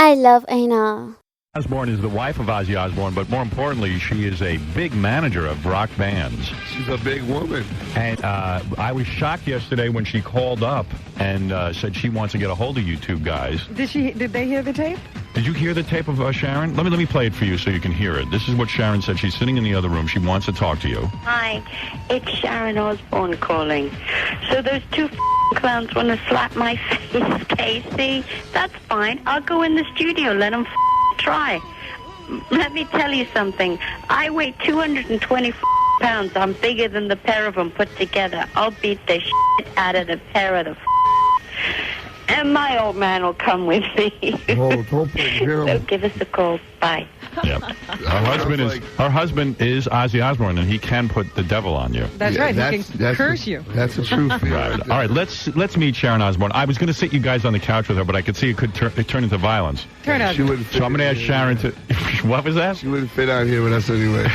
I love Anna. Osbourne is the wife of Ozzy Osbourne, but more importantly, she is a big manager of rock bands. She's a big woman. And I was shocked yesterday when she called up and said she wants to get a hold of you two guys. Did they hear the tape? Did you hear the tape of Sharon? Let me play it for you so you can hear it. This is what Sharon said. She's sitting in the other room. She wants to talk to you. Hi, it's Sharon Osbourne calling. So those two clowns want to slap my face, Casey. That's fine. I'll go in the studio. Let them try. Let me tell you something. I weigh 220 pounds. I'm bigger than the pair of them put together. I'll beat the shit out of the pair of the and my old man will come with me. Oh, don't put him. So give us a call. Bye. Yep. Her husband is Ozzy Osbourne, and he can put the devil on you. That's right. He can curse you. That's the truth. Right. All right. Let's meet Sharon Osbourne. I was going to sit you guys on the couch with her, but I could see it could turn into violence. Turn out. So I'm going to ask Sharon to. What was that? She wouldn't fit out here with us anyway.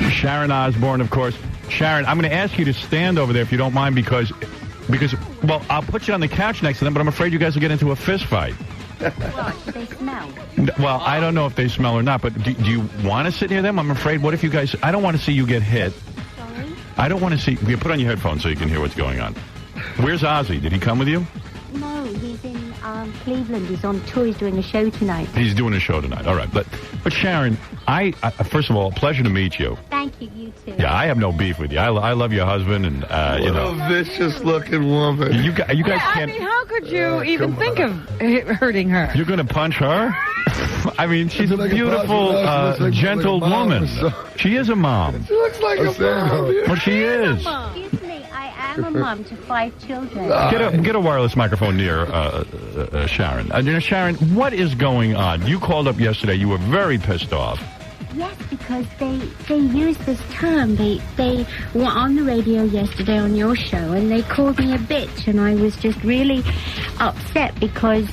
Sharon Osbourne, of course. Sharon, I'm going to ask you to stand over there if you don't mind, because, well, I'll put you on the couch next to them, but I'm afraid you guys will get into a fist fight. Well, they smell. Well, I don't know if they smell or not, but do you want to sit near them? I'm afraid, what if you guys... I don't want to see you get hit. Sorry? I don't want to see... You put on your headphones so you can hear what's going on. Where's Ozzy? Did he come with you? No, he's in Cleveland. He's on tour. He's doing a show tonight. He's doing a show tonight. All right. But Sharon, I first of all, pleasure to meet you. Thank you. You too. Yeah, I have no beef with you. I love your husband, and you know. What a vicious-looking woman. You guys can't... I mean, how could you even think of hurting her? You're going to punch her? I mean, she's a beautiful, gentle woman. She is a mom. She looks like a mom. But she is. Excuse me, I am a mom to 5 children. Get a wireless microphone near Sharon. Sharon, what is going on? You called up yesterday. You were very pissed off. Yes, because they used this term. They were on the radio yesterday on your show, and they called me a bitch, and I was just really upset because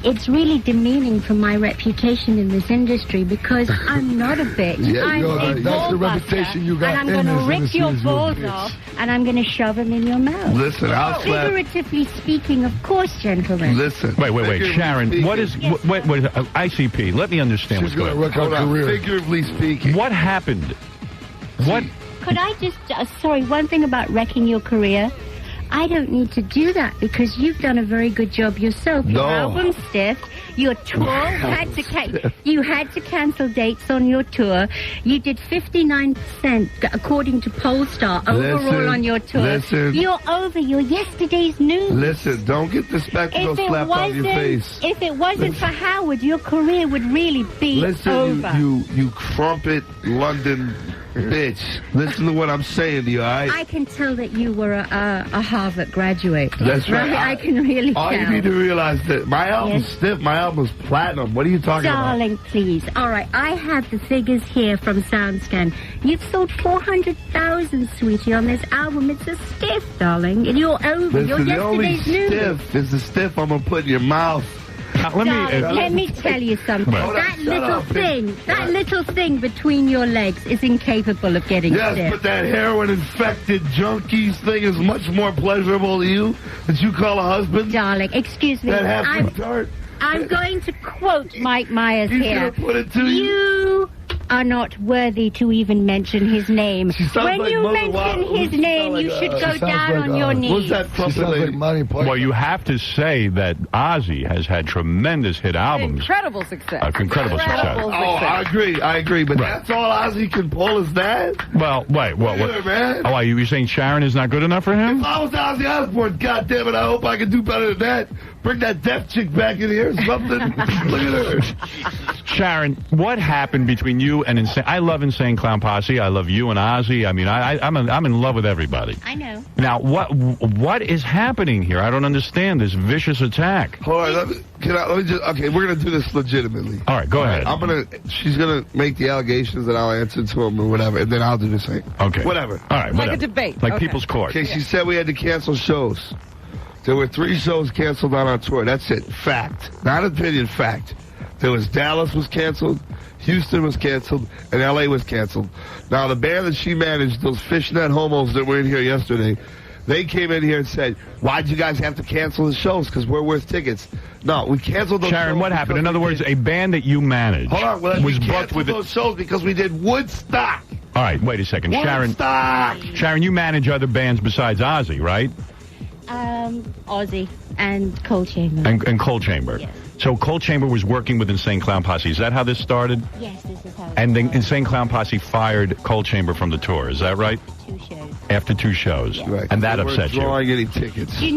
it's really demeaning for my reputation in this industry, because I'm not a bitch. I'm that's the reputation you got. And I'm going to rip your balls off, and I'm going to shove them in your mouth. Listen, I'll slap. Figuratively speaking, of course, gentlemen. Listen. Wait, Sharon. What is ICP? Let me understand what's going on. Hold on. Figuratively speaking. What happened? What? Could I just... sorry, one thing about wrecking your career. I don't need to do that because you've done a very good job yourself. Your album's stiff. Your tour you had to cancel dates on your tour. You did 59%, according to Polestar, overall on your tour. Listen. You're over. You're yesterday's news. Listen, don't get the spectacle slapped on your face. If it wasn't for Howard, your career would really be over. You crumpet London bitch. Listen to what I'm saying to you, all right? I can tell that you were a Harvard graduate. That's right. I can really tell. All you need to realize that my album's stiff. My album's platinum. What are you talking about? Darling, please. All right, I have the figures here from SoundScan. You've sold 400,000, sweetie, on this album. It's a stiff, darling. And you're over. Listen, you're yesterday's news. The only stiff is the stiff I'm going to put in your mouth. Let me tell you something. That little thing between your legs is incapable of getting stiff. Yes, but that heroin-infected junkies thing is much more pleasurable to you that you call a husband. Darling, excuse me. I'm going to quote Mike Myers here. Put it to you are not worthy to even mention his name. When you mention his name, you should go down on your knees. What's that trumpet lady? Well, you have to say that Ozzy has had tremendous hit albums. Incredible success. Incredible success. Oh, I agree. But that's all Ozzy can pull is that? Well, wait, what? Man. Oh, are you saying Sharon is not good enough for him? If I was Ozzy Osbourne, goddammit, I hope I could do better than that. Bring that deaf chick back in here or something. Look at her. Sharon, what happened between you and Insane? I love Insane Clown Posse. I love you and Ozzy. I mean, I'm in love with everybody. I know. Now, what is happening here? I don't understand this vicious attack. Hold on, let me just. Okay, we're gonna do this legitimately. All right, go ahead. She's gonna make the allegations, and I'll answer to them or whatever, and then I'll do the same. Okay. Whatever. All right. Like a debate. Like People's Court. Okay, she said we had to cancel shows. There were 3 shows canceled on our tour. That's it. Fact. Not opinion, fact. There was Dallas was canceled, Houston was canceled, and L.A. was canceled. Now, the band that she managed, those fishnet homos that were in here yesterday, They came in here and said, why'd you guys have to cancel the shows? Because we're worth tickets. No, we canceled those shows. Sharon, what happened? In other words, a band that you managed was booked with those shows because we did Woodstock. All right, wait a second. Woodstock! Sharon, you manage other bands besides Ozzy, right? Ozzy and Cold Chamber. And Cold Chamber. Yes. So Cold Chamber was working with Insane Clown Posse. Is that how this started? Yes, this is how it And the started. Insane Clown Posse fired Cold Chamber from the tour. Is that right? 2 shows. After 2 shows. Yeah. Right. And that They weren't upset you. drawing any tickets. Do you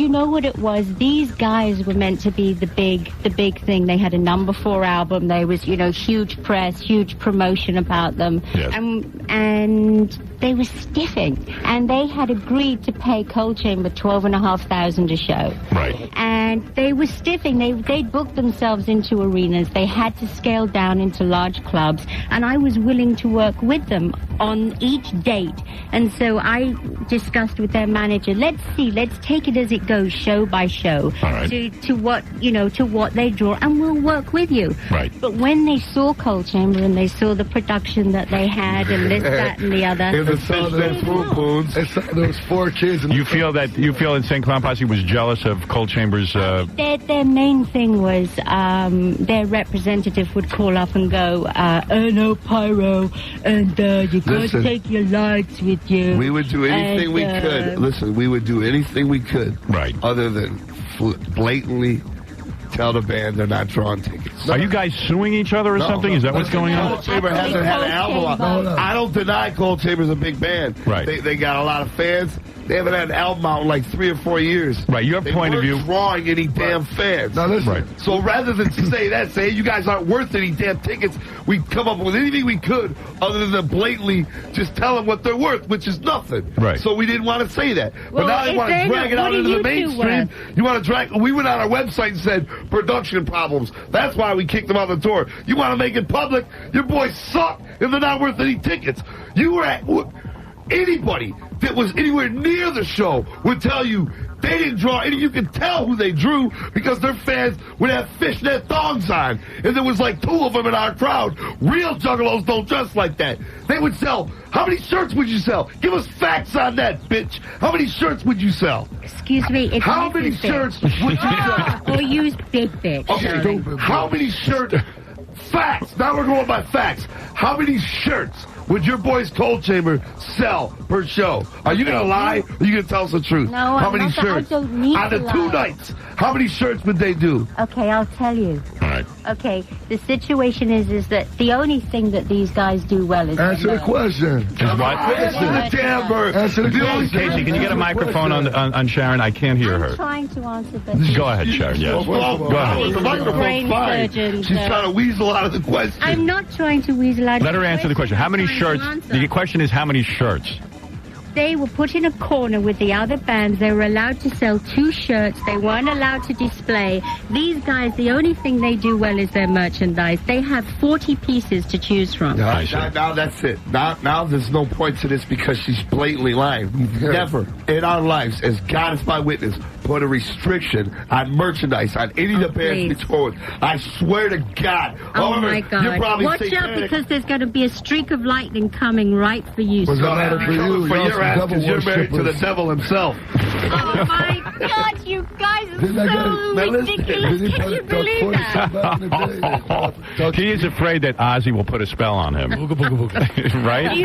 know what it was? These guys were meant to be the big thing. They had a number 4 album. There was, huge press, huge promotion about them. Yes. And they were stiffing. And they had agreed to pay Cold Chamber $12,500 a show. Right. And they were stiffing. They'd booked themselves into arenas. They had to scale down into large clubs. And I was willing to work with them on each date. And so I discussed with their manager, let's take it as it goes, show by show, All right. to what they draw, and we'll work with you. Right. But when they saw Cold Chamber and they saw the production that they had and this, that, and the other, In the Sunday Spoons. Those 4 kids. You feel Insane Clown Posse was jealous of Cold Chamber's... Their main thing was their representative would call up and go, no pyro, and you can't take your lights with you. We would do anything we could. Listen, we would do anything we could. Right. Other than blatantly tell the band they're not drawing tickets. Are you guys suing each other or something? Is that what's going on? Cold Chamber hasn't had an album out. I don't deny Cold Chamber's a big band. Right. They got a lot of fans. They haven't had an album out in like 3 or 4 years. Right, your point of view... They weren't drawing any damn fans. Now listen. Right. So rather than say that, say, hey, you guys aren't worth any damn tickets, we come up with anything we could other than blatantly just tell them what they're worth, which is nothing. Right. So we didn't want to say that. Well, but now they want to drag it out into the mainstream. You want to drag... We went on our website and said, production problems. That's why we kicked them out the door. You want to make it public? Your boys suck, and they're not worth any tickets. You were at... Anybody that was anywhere near the show would tell you they didn't draw any. You could tell who they drew because their fans would have fishnet thongs on. And there was like 2 of them in our crowd. Real juggalos don't dress like that. They would sell. How many shirts would you sell? Give us facts on that, bitch. How many shirts would you sell? Excuse me. It's How Mrs. many Bitch. shirts would you sell? Or use Big Bitch. Okay, how many shirts? Facts. Now we're going by facts. How many shirts would your boys Cold Chamber sell per show? Are you going to lie or are you going to tell us the truth? No, how I'm many not. shirts? I don't need On the to 2 lie. nights, how many shirts would they do? Okay, I'll tell you. All right. Okay, the situation is that the only thing that these guys do well is... Answer the question. Is what? Answer the damn bird. Answer the only question. Casey, can you get a microphone on Sharon? I can't hear I'm her. trying to answer the... Go ahead, Sharon. Yes. Well, Go ahead. the microphone's Brain fine. surgeon, She's so- trying to weasel out of the question. I'm not trying to weasel out. Let her answer the question. How many shirts? The question is how many shirts? They were put in a corner with the other bands. They were allowed to sell 2 shirts. They weren't allowed to display. These guys, the only thing they do well is their merchandise. They have 40 pieces to choose from. Now that's it. Now there's no point to this because she's blatantly lying. We've never in our lives, as God is my witness, put a restriction on merchandise on any of the bands we toured. I swear to God. Oh, However, my you're God. probably Watch out satanic. because there's going to be a streak of lightning coming right for you. Was sir. that matter for you? For Y'all your ass some because you're devil married to the worshippers. devil himself. Oh, my God, you guys are Didn't I get it? so Now, listen, ridiculous. Did he Can put you a believe 40 that? back in the day? He is afraid that Ozzy will put a spell on him. Right? Do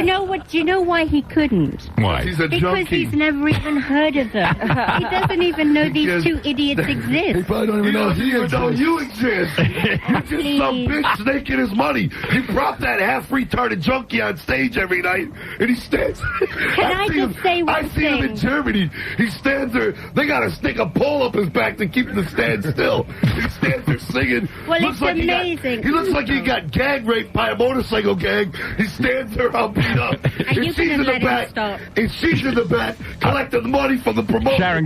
you know why he couldn't? Why? He's a Because junkie. he's never even heard of them. He doesn't even know these 2 idiots He exist. probably don't He even know doesn't he even know exists. you exist. You're just some bitch snaking his money. You prop that half-retarded junkie on stage every night, and he stands. Can I just say one I see him in thing? Germany. He stands there. They got to stick a pole up his back to keep him to stand still. He stands there singing. Well, Looks it's like amazing. He looks like he got gang raped by a motorcycle gang. He stands there all beat up. And you she's in couldn't the let him back. stop. And she's in the back collecting the money from the promoter. Sharon,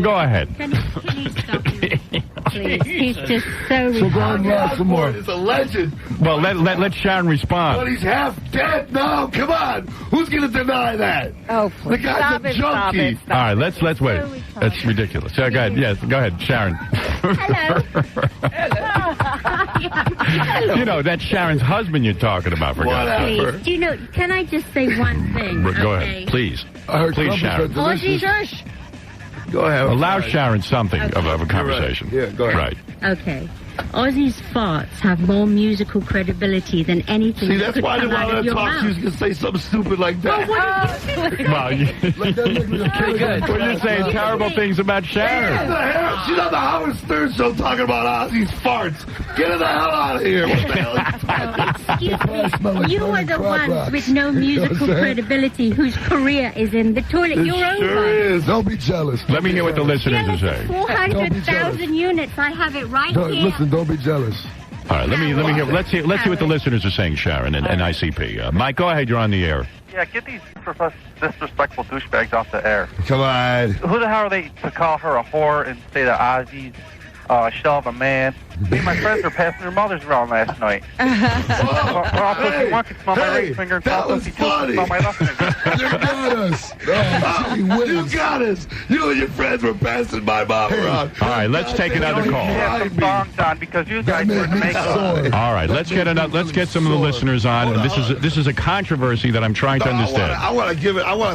go ahead. Can you stop him? Please. He's just so So go on, laugh some more. Is a legend. Well, let Sharon But respond. he's half dead now. Come on. Who's going to deny that? Oh, The please. guy's Stop a it, stop junkie. it, stop All right, let's wait. retarded. That's ridiculous. Yeah, go ahead. Yes, go ahead, Sharon. Hello. You know, that's Sharon's husband you're talking about, for God's sake. Please, do you know, can I just say one thing? Go ahead, please. Please, Sharon. Ozzy, shush. Go ahead. Allow Sharon something of a conversation. Right. Yeah, go ahead. Right. Okay. Ozzy's farts have more musical credibility than anything. See, that that's could why they come out wanted of to your talk. mouth. She was going to say something stupid like that. Well, you're saying terrible things about Sharon. She's on the Howard Stern show talking about Ozzy's farts. Get her the hell out of here. What the hell Excuse me. You are the one with no musical credibility whose career is in the toilet. You're over. Sure is. Don't be jealous. Let me hear what the listeners are saying. 400,000 units. I have it right here. Listen, don't be jealous. All right, let me hear. Let's see what the listeners are saying, Sharon and ICP. Mike, go ahead. You're on the air. Yeah, get these disrespectful douchebags off the air. Come on. Who the hell are they to call her a whore and say that Ozzy's shell of a man? Me and my friends were passing their mothers around last night. One could smell my right finger and that was funny. smell my left finger. You got us. You got us. You and your friends were passing my mom around. All right, let's take another call. Yeah, some songs on because you guys were making All right, let's get some of the listeners on. And this is a controversy that I'm trying to understand. I want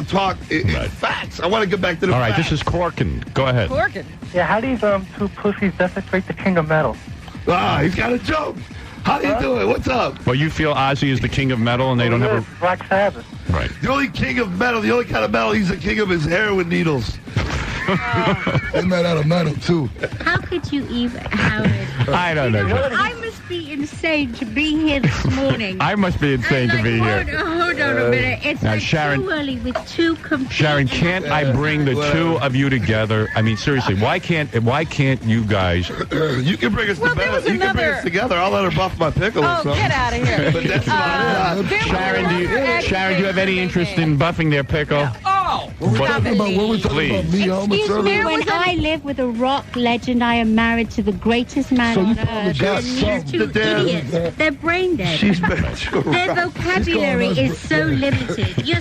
to talk in facts. I want to get back to the All right, facts. this is Corkin. Go ahead. Corkin. Yeah, how do these two pussies desecrate the king of metal? He's got a joke. How do you do it? What's up? Well, you feel Ozzy is the king of metal, and they don't have a Black Sabbath. right. The only king of metal, the only kind of metal, he's the king of his heroin needles. They made out of metal, too. How could you even, Howard? I don't know. I must be insane to be here this morning. I must be insane to be here. Hold on a minute. It's Now, like Sharon- too early with two complete... Sharon, can't I bring the two of you together? I mean, seriously, why can't you guys? You can bring us Well, there was You can bring another- us together. I'll let her buff my pickle or Oh, something. get out of here. But that's fine. Sharon, do you have any interest in buffing their pickle? What we talking about? What we talking about? Me, Excuse me, when I live with a rock legend, I am married to the greatest man So you on probably earth. got And these some. two idiots, they're brain dead. She's been Their vocabulary is so limited. You're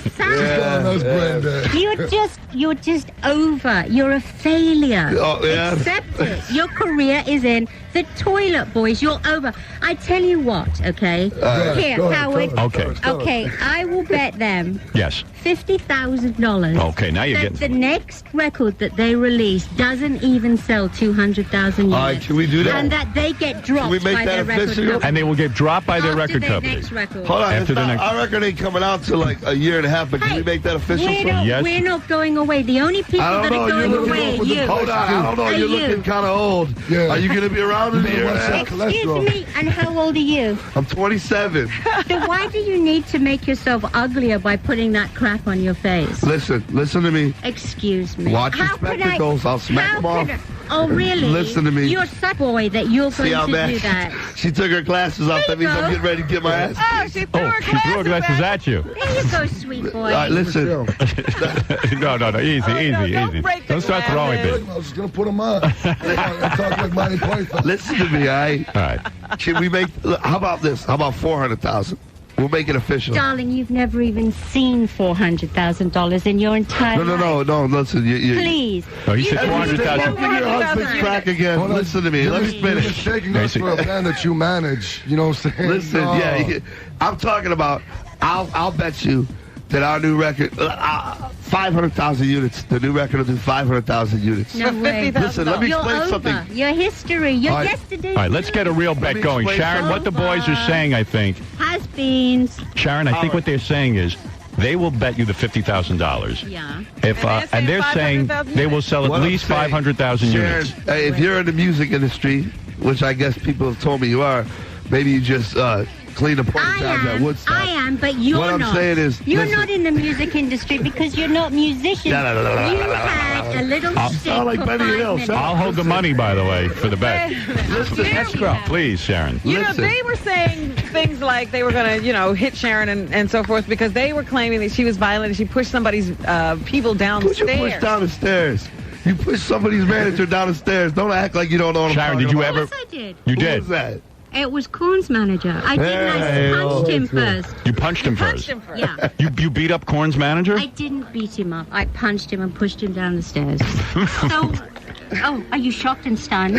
You're just over. You're a failure. Oh, yeah. Accept it. Your career is in the toilet, boys. You're over. I tell you what, okay? Here, go ahead, Howard. tell us, Okay. tell us. Okay, I will bet them Yes. $50,000. Okay, now you're that getting. the next record that they release doesn't even sell 200,000 units. All right, can we do that? And that they get dropped we make by that their record official? company. And they will get dropped by their After record their company. next record. Hold on. After the next- Our record ain't coming out till like a year and a half, but can Hey, we make that official? Yes. We're not going away. The only people I don't that know. are You're going looking away off are with the you. Hold on. I don't know. Are You're you? looking kind of old. Yeah. Are you going to be around in a year and a half? Excuse me, and how old are you? I'm 27. So why do you need to make yourself uglier by putting that crap on your face? Listen to me. Excuse me. Watch your How could spectacles. I'll smack how them off. could I- Oh, really? Listen to me. You're such a boy that you're going See how to bad do that. she took her glasses off. There That you means I'm go. getting ready to get my ass. Oh, she threw her She threw her glasses at you. There you go, sweet boy. All right, listen. No. Easy. don't break the Don't start throwing glasses. things. I was going to put them on. I talk like Monty Python. Listen to me, all right? All right. Should we make? How about this? How about 400,000? We'll make it official. Darling, you've never even seen $400,000 in your entire life. No. Listen, you. Please. No, he said You're 400,000. milking your husband's crack again. Hold on. Listen to me. Let me You're finish. mistaking us for a band that you manage. You know what I'm saying? Listen, No. yeah. I'm talking about. I'll bet you that our new record, 500,000 units. The new record will do 500,000 units. No way. Listen, let me You're explain over. something. Your history. Your All right. yesterday. All right, let's get a real bet me going. explain Sharon, what the boys are saying, I think. Has-beens. Sharon, I think what they're saying is they will bet you the $50,000. Yeah. If and they're saying 500,000 they will sell at What I'm least saying, 500,000 Sharon, units. hey, if you're in the music industry, which I guess people have told me you are, maybe you just clean the porta johns at Woodstock. I am, but you're What I'm not. saying is, you're listen. not in the music industry because you're not musicians. You had a little shtick sound like for Benny 5 Hill. minutes. I'll hold the money, by the way, for the bet. Listen, Please, Sharon. You know, Listen. they were saying things like they were going to, hit Sharon and so forth because they were claiming that she was violent and she pushed somebody's people down the Who'd you stairs. push down the stairs? You pushed somebody's manager down the stairs. Don't act like you don't know what I'm Sharon, talking did you about. ever? Yes, I did. You Who did. was that? It was Korn's manager. I didn't. Hey, I punched him first. You punched him Punched first. him first. Yeah. You beat up Korn's manager? I didn't beat him up. I punched him and pushed him down the stairs. So, are you shocked and stunned?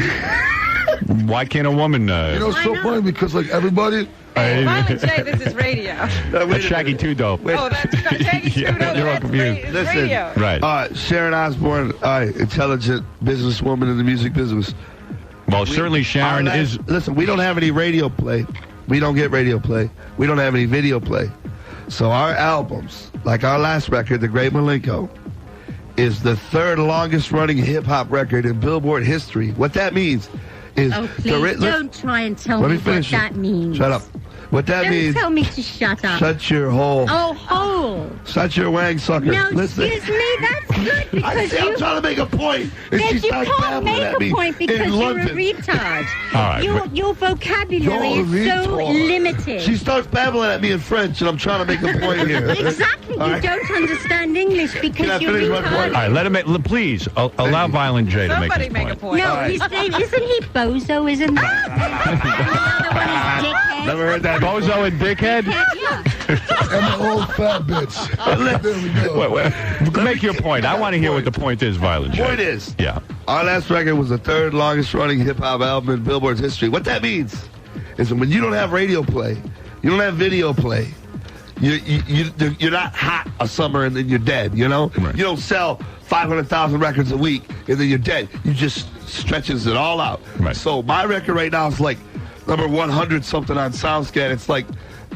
Why can't a woman? You know, it's so funny because like everybody. Violent J, this is radio. That's Shaggy too, though. Oh, that's Shaggy too, though. You're all confused. Listen, radio. Right. Sharon Osbourne, intelligent businesswoman in the music business. Well, certainly Sharon is. Listen, we don't have any radio play. We don't get radio play. We don't have any video play. So our albums, like our last record, The Great Malenko, is the third longest running hip-hop record in Billboard history. What that means is... Oh, please, don't try and tell me what that means. Shut up. What that means... Don't tell me to shut up. Shut your hole. Oh, hole. Shut your wang sucker. No, Listen. excuse me, that's good because I'm trying to make a point. Then you can't make a point because you're a retard. All right, your vocabulary is so limited. She starts babbling at me in French, and I'm trying to make a point here. Exactly. You don't understand English because you're retarded. All right, let him please allow Violent J to Somebody make his point. No, his name, isn't he Bozo, isn't that? The other one is Dickhead. Never heard that. Bozo and Dickhead? Yeah. And the old fat bitch. There we go. Make your point. I want to hear what the point is, Violent J. Point is, yeah, our last record was the third longest running hip-hop album in Billboard's history. What that means is that when you don't have radio play, you don't have video play, you're not hot a summer and then you're dead, you know? Right. You don't sell 500,000 records a week and then you're dead. You just stretches it all out. Right. So my record right now is like number 100 something on SoundScan. It's like,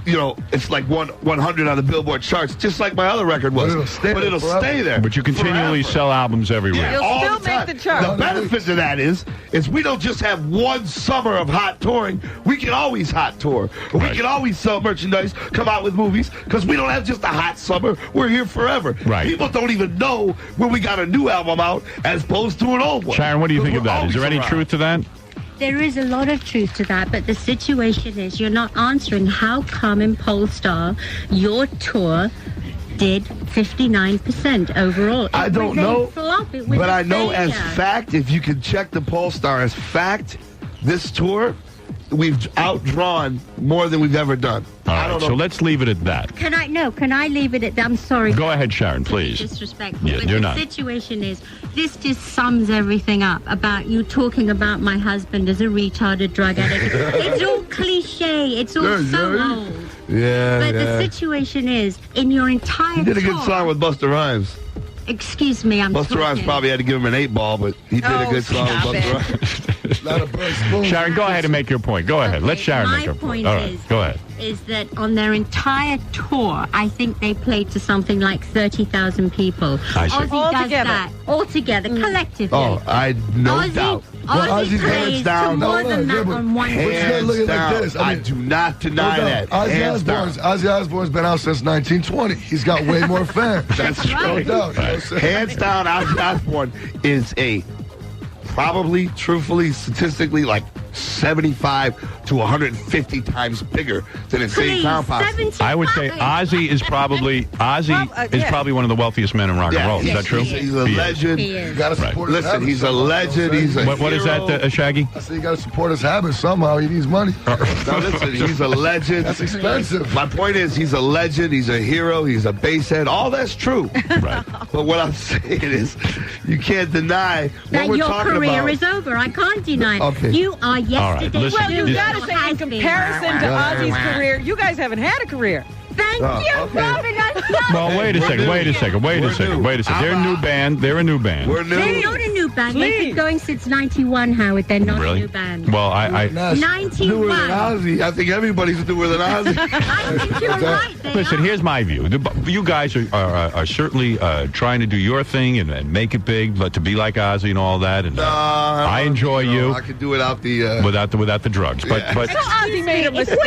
you know, it's like 100 on the Billboard charts, just like my other record was. But it'll stay there. But you continually sell albums every week. You'll all still the time. make the chart. The benefit to that is we don't just have one summer of hot touring. We can always hot tour. We can always sell merchandise, come out with movies, because we don't have just a hot summer. We're here forever. Right. People don't even know when we got a new album out as opposed to an old one. Sharon, what do you think of We're that? Is there any always truth to that? There is a lot of truth to that, but the situation is you're not answering how come in Polestar your tour did 59% overall. I don't know, but I know failure. as fact, if you can check the Polestar as fact, this tour, we've outdrawn more than we've ever done. All right, so let's leave it at that. Can I leave it at that? I'm sorry. Go ahead, Sharon, please. Disrespectful. Yeah, but you're the not. situation is, this just sums everything up about you talking about my husband as a retarded drug addict. It's all cliche. It's all so old. Yeah, But the situation is, in your entire He did a good tour- song with Busta Rhymes. Excuse me, I'm Busta Rhymes talking. probably had to give him an 8-ball, but he did a good song with Busta Rhymes. Not a burnt spoon. Sharon, go ahead and make your point. Go ahead. Let Okay, Sharon my make her point. point All right, is- go ahead. Is that on their entire tour, I think they played to something like 30,000 people. I see. Ozzy All does together. that. All together, collectively. Oh, I no doubt. Ozzy Ozzy's plays hands to down. more than No, that but on one hands tour. look at it like down. this. I I mean, do not deny that. Hands down. Ozzy Osbourne's been out since 1920. He's got way more fans. That's No right. doubt. You know what I'm saying? Hands down, Ozzy Osbourne is probably, truthfully, statistically, like 75 to 150 times bigger than Insane Please, Clown Posse. 75. I would say Ozzy is probably one of the wealthiest men in rock and roll. Is that true? He's a legend. He You is. gotta support his Listen, habits he's a somehow, legend. you know He's what I'm a What is that, hero. Shaggy? I say you gotta support his habits somehow. He needs money. No, listen, he's a legend. That's expensive. My point is, he's a legend. He's a hero. He's a basshead. All that's true. Right. But what I'm saying is, you can't deny what That we're your talking career about. is over. I can't deny it. Okay. You are yesterday. listen, Well, you This- gotta say, in comparison to Ozzy's career, you guys haven't had a career. Thank Oh, you, okay. Robin. Well, wait a second. They're a new band. They're a new band. We're new. They're not a new band. They've been going since 91, Howard. They're not a Really? new band. Well, I Nash, Newer 91. than Ozzy. I think everybody's newer than Ozzy. I think you're right. They listen. are. Here's my view. You guys are certainly trying to do your thing and make it big, but to be like Ozzy and all that. And I enjoy you I could do without the. without the drugs. But So Ozzy made a mistake.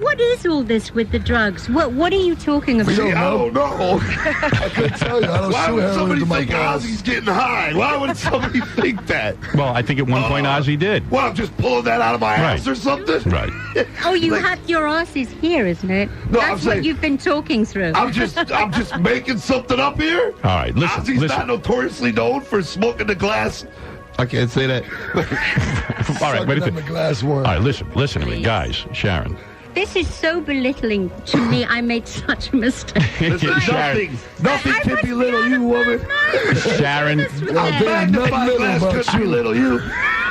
What is all this with the drugs? What are you talking about? See, I don't know. I couldn't tell you. I don't Why shoot would heroin somebody into my think balls. Ozzy's getting high? Why would somebody think that? well, I think at one point Ozzy did. Well, I'm just pulling that out of my ass Right. or something? Right. Oh, you Like- have your asses here, isn't it? No, I'm That's saying- what you've been talking through. I'm just making something up here. All right. Listen. Ozzy's Listen. not notoriously known for smoking the glass. I can't say that. All right. Wait a Sucking on the second. glass worm. All right. Listen to me, guys. Sharon. This is so belittling to me. I made such a mistake. Listen, Sharon. nothing can belittle you, woman. Sharon. Yo, there ain't nothing Magnifying little glass about could you. belittle you.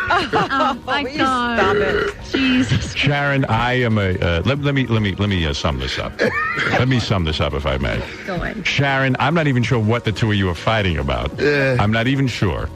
Oh my God! Stop it, Jesus. Sharon, I am a. Let me sum this up. Let me sum this up, if I may. Go on. Sharon, I'm not even sure what the two of you are fighting about. I'm not even sure.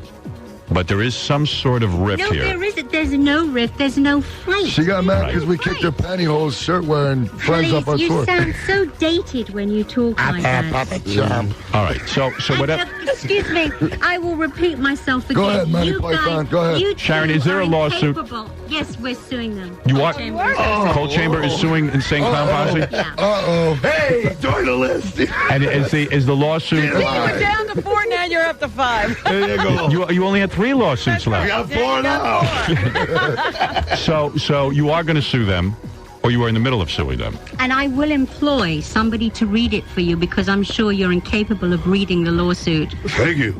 But there is some sort of rift No, here. there isn't. There's no rift. There's no fight. She got mad because we kicked her pantyhose, shirt wearing friends up our Please, tour. you sound so dated when you talk like that. All right, so whatever. Excuse me. I will repeat myself again. Go ahead, Monty You Python. guys- Go ahead. you Sharon, two is there a are lawsuit? incapable. Yes, we're suing them. You are? Chamber. Cold Chamber is suing Insane Clown Posse? Yeah. Uh-oh. Hey, join the list. And is the lawsuit... You were down to 4, now you're up to 5. There you go. You only had 3 lawsuits We left. got 4 now. So you are going to sue them, or you are in the middle of suing them? And I will employ somebody to read it for you because I'm sure you're incapable of reading the lawsuit. Thank you.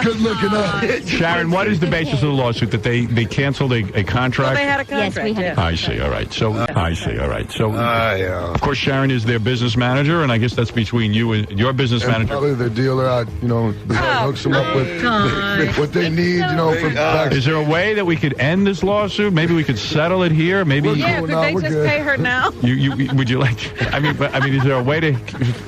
Good looking up. Sharon, what is the basis of the lawsuit? That they canceled a contract? Well, they had a contract. Yes, we had a I see. All right. So Yeah. of course, Sharon is their business manager, and I guess that's between you and your business And manager. probably the dealer, hooks them up with God. what they need, for back. Is there a way that we could end this lawsuit? Maybe we could settle it here. Maybe Yeah, No, could they we're just good. pay her now? you would you like? I mean, is there a way to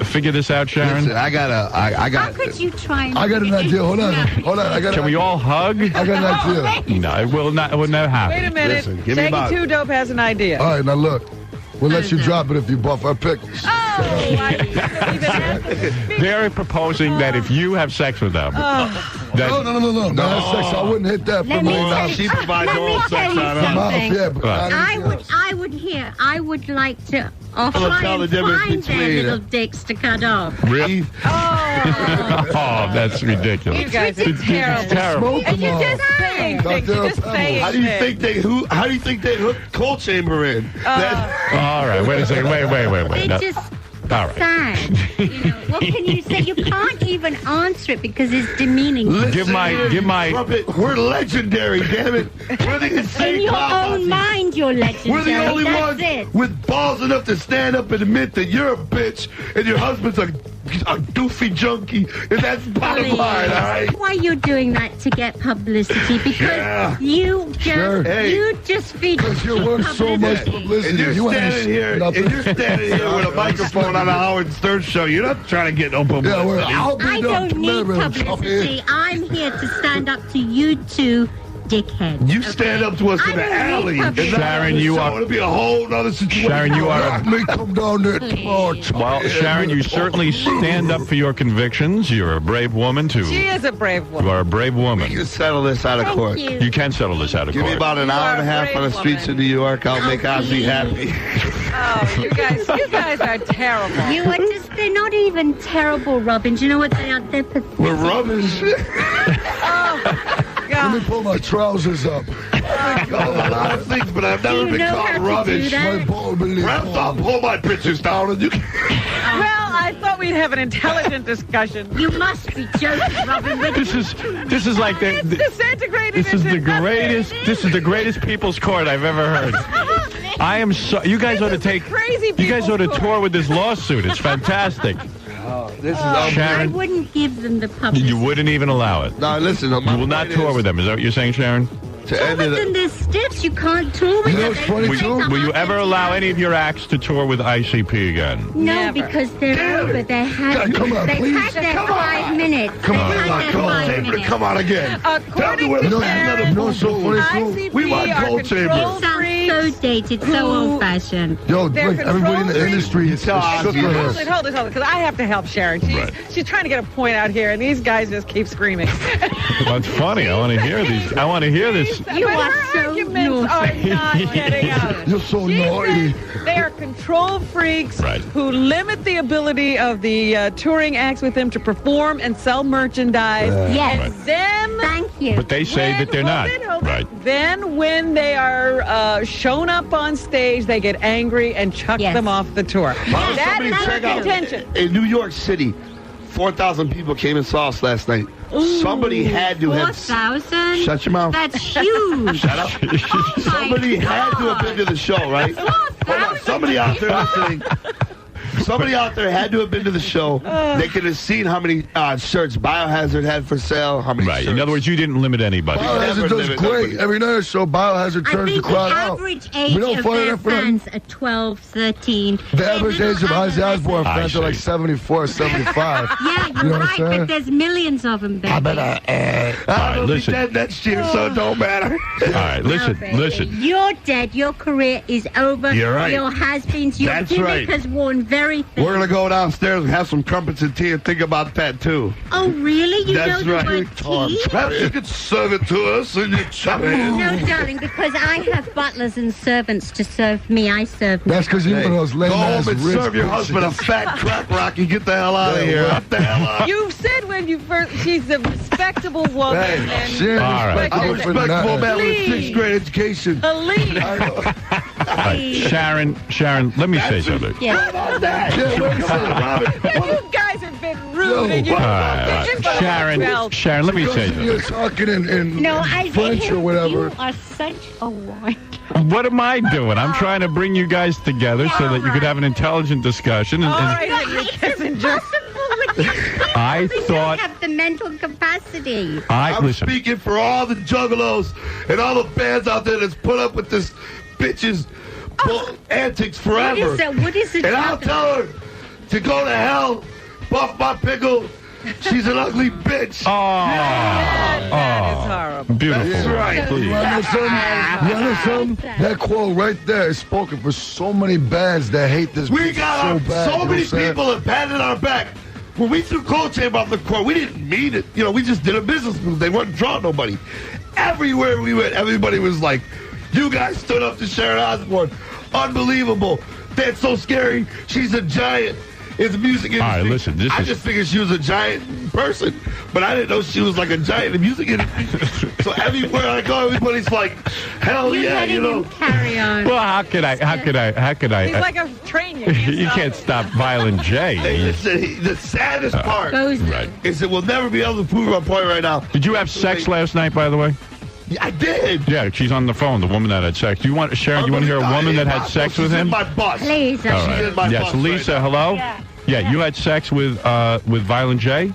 figure this out, Sharon? Listen, I How got could you try and... I got an idea. Hold on. Can we all hug? I got an idea. No, it will not. It will never happen. Wait a minute. Listen, give me Shaggy about- 2 Dope has an idea. All right, now look. We'll let you drop it if you buff our pickles. Oh, I don't even have to They're proposing that if you have sex with them, that No. That's sex. I wouldn't hit that for Let me $1 million. She provides Let me all tell sex you on her. Mouth, something. yeah, but Right. I would like to I'ma try tell the and difference find their between- little dicks to cut off. really? Oh, that's ridiculous. You guys are It's terrible. terrible. Smoke And them you're all. just saying Dr. things. You're just Pebbles. saying How do you things. think they hooked Cold Chamber in? All right, wait a second. Wait. They No. just All right. sad. What can you say? You can't even answer it because it's demeaning. Give my. Trumpet, we're legendary, damn it. We're the In insane your clown own posse. mind, you're legendary. We're the only That's ones it. with balls enough to stand up and admit that you're a bitch and your husband's a doofy junkie, and that's bottom Please. line, all right? Why you're doing that to get publicity? Because Yeah. you just Sure. Hey. you just feed Because you're worth so much publicity. And you're You ain't standing here, and nothing. you're standing here with a microphone on a Howard Stern show. You're not trying to get no publicity. Yeah, well, I'll be I the don't need deliverer. publicity. I'm here to stand up to you two dickheads. You stand up to us I in the don't need alley. publicity. Sharon, you are- It'll be a whole other situation. Sharon, you are. Let me come down there tomorrow. Well, Sharon, you certainly stand up for your convictions. You're a brave woman too. She is a brave You woman. are a brave We woman. can settle this out of court. Thank you. You can settle this out of Give me court. about an hour and a half on the brave streets woman. of New York. I'll make Ozzy happy. Oh, you guys are terrible. You are they're not even terrible, Robin. Do you know what they are? They're pathetic. We're rubbish. Let me God. pull my trousers up. I've called a lot of things, but I've never You been know called how to do rubbish. that? My ball believe. Ralph, I'll pull my pictures down and you can... Well, I thought we'd have an intelligent discussion. You must be joking, Robin. This is like It's disintegrated this is into the greatest. This is the greatest people's court I've ever heard. I am so. You guys ought to take. crazy You guys ought to people's tour with this lawsuit. It's fantastic. This is I Sharon, wouldn't give them the publicity. you wouldn't even allow it. No, listen. You will not tour with them. Is that what you're saying, Sharon? To end But then it. there's stiffs. You can't tour with You know them. what's funny, They too? take Will you the ever heart allow and any of your acts to tour with ICP again? No, Never. because they're over. They had, Come on, they've please. had their Come 5 on. minutes. Come They've on, had their come on, 5 Chamber. minutes. Come on again. Tell me According where to the Sharon, No, so funny, too. ICP We want are Cold Chamber. control Sounds freaks. so dated, so old-fashioned. Yo, They're like, everybody in the controlling- industry is shook Hold her it, ass. Hold it, because I have to help Sharon. She's trying to get a point out here, and these guys just keep screaming. Well, it's funny. I want to hear these. I want to hear this. You But are her so arguments are not getting out. You're so She naughty. says they are control freaks Right. who limit the ability of the touring acts with them to perform and sell merchandise. Yes. And then, Thank you. But they say that they're not. Right. Then when they are shown up on stage, they get angry and chuck Yes. them off the tour. That Somebody is check their out contention. in New York City. 4,000 people came and saw us last night. Somebody had to have. 4,000? Shut your mouth. That's huge. Shut up. Oh my Somebody had to have been to the show, right? Hold on. 4,000 Somebody out there listening. somebody out there had to have been to the show. They could have seen how many shirts Biohazard had for sale. How many Right. shirts. In other words, you didn't limit anybody. Biohazard does great. Every night of the show, Biohazard I turns the think the crowd out. average age We don't of find their that for nothing. fans are 12, 13. The average age of Ozzy Osbourne I fans are like see. 74, 75. Yeah, You you're know what I'm right, saying? but there's millions of them, baby. I'm right, gonna be listen. dead next year, so it don't matter. All right, listen, No, baby. listen. You're dead. Your career is over. You're right. Your has-beens. Your That's gimmick right. has worn very thin. We're gonna go downstairs and have some crumpets and tea and think about that too. Oh, really? You That's know right. the word tea? Perhaps you could serve it to us and you chop it. No, darling, because I have butlers and servants to serve me. I serve me. That's because you're one of those Go lame-ass home and rich serve your bitches. husband a fat crack rock and get the hell out of here. well. What the hell up? You said when you first, she's a respectable woman. Hey, and She ain't All right. I'm a respectable for respectable nothing. man with a Please. 6th grade education. elite. All right, Sharon, let me say something. Yeah. About that. Yeah, wait a second. Robin, You guys have been rude. and you All right. Sharon, let me say You're something. talking in No, I French or whatever. You are such a white. What am I doing? I'm trying to bring you guys together so that you could have an intelligent discussion. All And right, Henry Kissinger. I We thought, don't have the mental capacity. I'm listen. speaking for all the juggalos and all the bands out there that's put up with this bitch's antics forever. What is it? And I'll tell her to go to hell, buff my pickle. She's an ugly bitch. Oh, That is horrible. beautiful. That's right. You Please. wanna know something? You wanna know something? That quote right there is spoken for so many bands that hate this We bitch got so our, bad. so you know many what I'm saying? people that patted our back. When we threw Cold Chamber off the court, we didn't mean it. You know, we just did a business move. They weren't drawing nobody. Everywhere we went, everybody was like, you guys stood up to Sharon Osbourne. Unbelievable. That's so scary. She's a giant in the music industry. All right, listen, I just figured she was a giant person, but I didn't know she was like a giant in the music industry. So everywhere I go, everybody's like, hell You're yeah, letting you know. him carry on. Well, how could I? He's like a train. You can't stop Violent J. The saddest part Goes Right. is that we'll never be able to prove our point right now. Did you have sex last night, by the way? Yeah, I did. Yeah, she's on the phone, the woman that had sex. Do you want, Sharon, you want to hear a woman that had sex with him? She's in my bus. Please. All She's in my right. Yes, bus Lisa, right now. hello? Yeah. Yeah, you had sex with Violent J?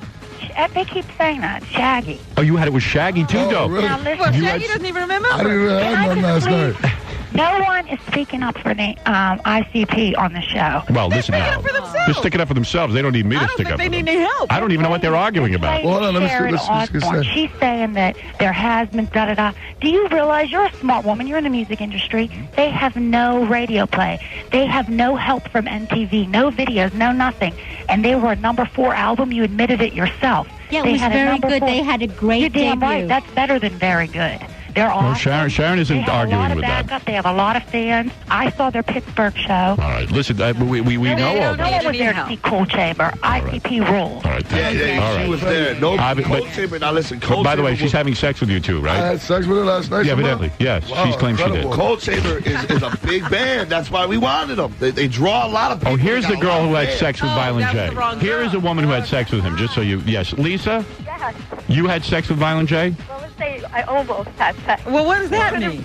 They keep saying that. Shaggy. Oh, you had it with Shaggy, too, Oh, though. really? Now listen. Well, You Shaggy had- doesn't even remember. I didn't even Can have I none just last please- night. No one is speaking up for the ICP on the show. Well, listen stick it now. up for themselves. They're sticking up for themselves. They don't need me I to don't stick think up they for need them. any help. I don't even know what they're arguing about. Well, hold on, let me see Sharon what she's gonna Osbourne, say. she's saying that there has been da-da-da. Do you realize you're a smart woman? You're in the music industry. They have no radio play. They have no help from MTV, no videos, no nothing. And they were a #4 album. You admitted it yourself. Yeah, They it was had a very #4. good. They had a great You're damn debut. right. That's better than very good. They're awesome. Sharon isn't they have arguing a lot of with that. backup. They have a lot of fans. I saw their Pittsburgh show. All right, listen, we know all No that. one was need there to help. see Cool Chamber. ICP rules. All right, Yeah, all she right. was there. No, But- Cold Chamber. Now listen, Cold By the way, Chamber she's was- having sex with you, too, I right? had sex with her last night. Yeah, somehow? evidently. Yes, Wow, she's claimed she did. incredible. Cold Chamber is a big band. That's why we wanted them. They draw a lot of people. Oh, here's They the got a lot girl of who had fans. sex with Oh, Violent that was J. the wrong Here girl. is a woman who had sex with him, just so you... Yes, Lisa? Yes. You had sex with Violent J? Well, let's say I almost had sex. Well, what does that mean?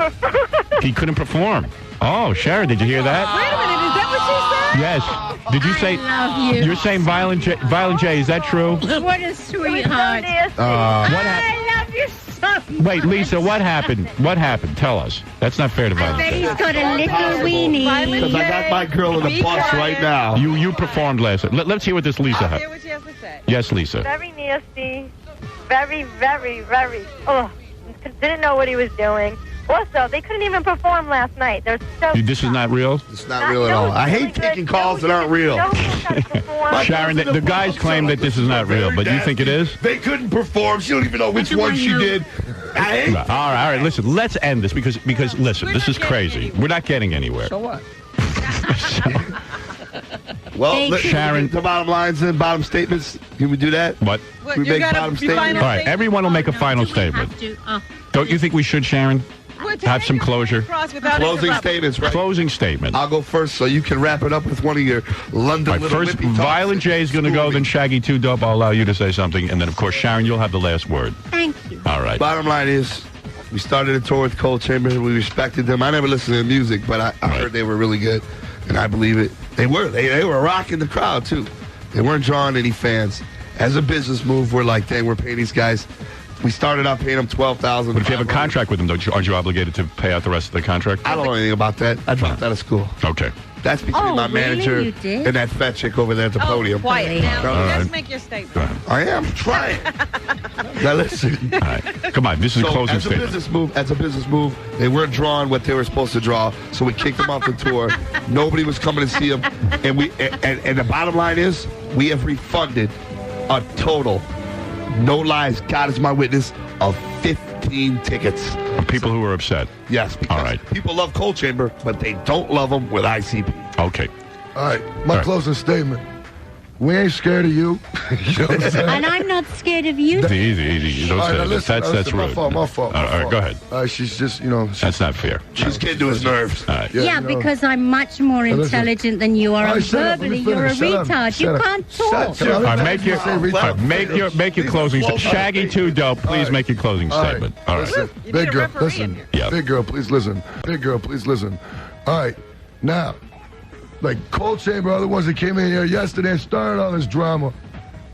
He couldn't perform. Oh, Sharon, did you hear that? Wait a minute, is that what she said? Yes. Did you say... love you. You're saying Violent J, is that true? What a sweetheart. What happened? I love you so much. Wait, Lisa, what happened? What happened? Tell us. That's not fair to I Violent bet J. he's got a little weenie. Because I got my girl in the bus right now. You performed last night. Let's hear what this Lisa I'll had. hear what she has to say. Yes, Lisa. Very nasty. Very, very, very. Oh, didn't know what he was doing. Also, they couldn't even perform last night. They're so. This is not real? It's not real at all. I hate taking calls that aren't real. Sharon, the guys claim that this is not real, but you think it is? They couldn't perform. She don't even know which one she did. I hate. Right. All right. Listen, let's end this because listen, this is crazy. We're not getting anywhere. So what? Well, Thank you. Sharon. the bottom lines and bottom statements. Can we do that? What? What, We you make got bottom a statement? final All right. statement? Everyone will make a No, final do we statement. have to? Oh. Don't you think we should, Sharon? What, to Have take some your closure. cross without Closing interrupting. statements, right? Closing statement. All I'll go first so you can wrap it up with one of your London right. little First, whippy talks. Violent J is going to go, then Shaggy 2 Dope. I'll allow you to say something, and then of course Sharon, you'll have the last word. Thank you. All right. Bottom line is, we started a tour with Cold Chamber. We respected them. I never listened to their music, but I heard they were really good. And I believe it. They were rocking the crowd, too. They weren't drawing any fans. As a business move, we're like, dang, we're paying these guys. We started out paying them $12,000. But if you have a contract with them, aren't you obligated to pay out the rest of the contract? I don't know anything about that. I dropped out of school. Okay. That's between my manager and that fat chick over there at the podium. Quiet now. Right. Just make your statement. I am trying. Now listen. All right. Come on, this is a closing statement. As a business move, they weren't drawing what they were supposed to draw, so we kicked them off the tour. Nobody was coming to see them, and the bottom line is we have refunded a total, no lies, God is my witness, of 15 tickets. People who are upset. Yes, because people love Cold Chamber, but they don't love them with ICP. Okay. All right, my closing statement. We ain't scared of you. You know what I'm saying? And I'm not scared of you. Easy. Don't say that. That's rude. My fault. All right, go ahead. She's just, that's not fair. She's getting to his nerves. All right. Yeah, because I'm much more intelligent than you are. And verbally, you're a retard. You can't talk. All right, make your closing statement. Shaggy 2 Dope, please make your closing statement. All right. Listen, big girl, listen. Yeah. Big girl, please listen. Big girl, please listen. All right, now, like Cold Chamber are the ones that came in here yesterday and started all this drama.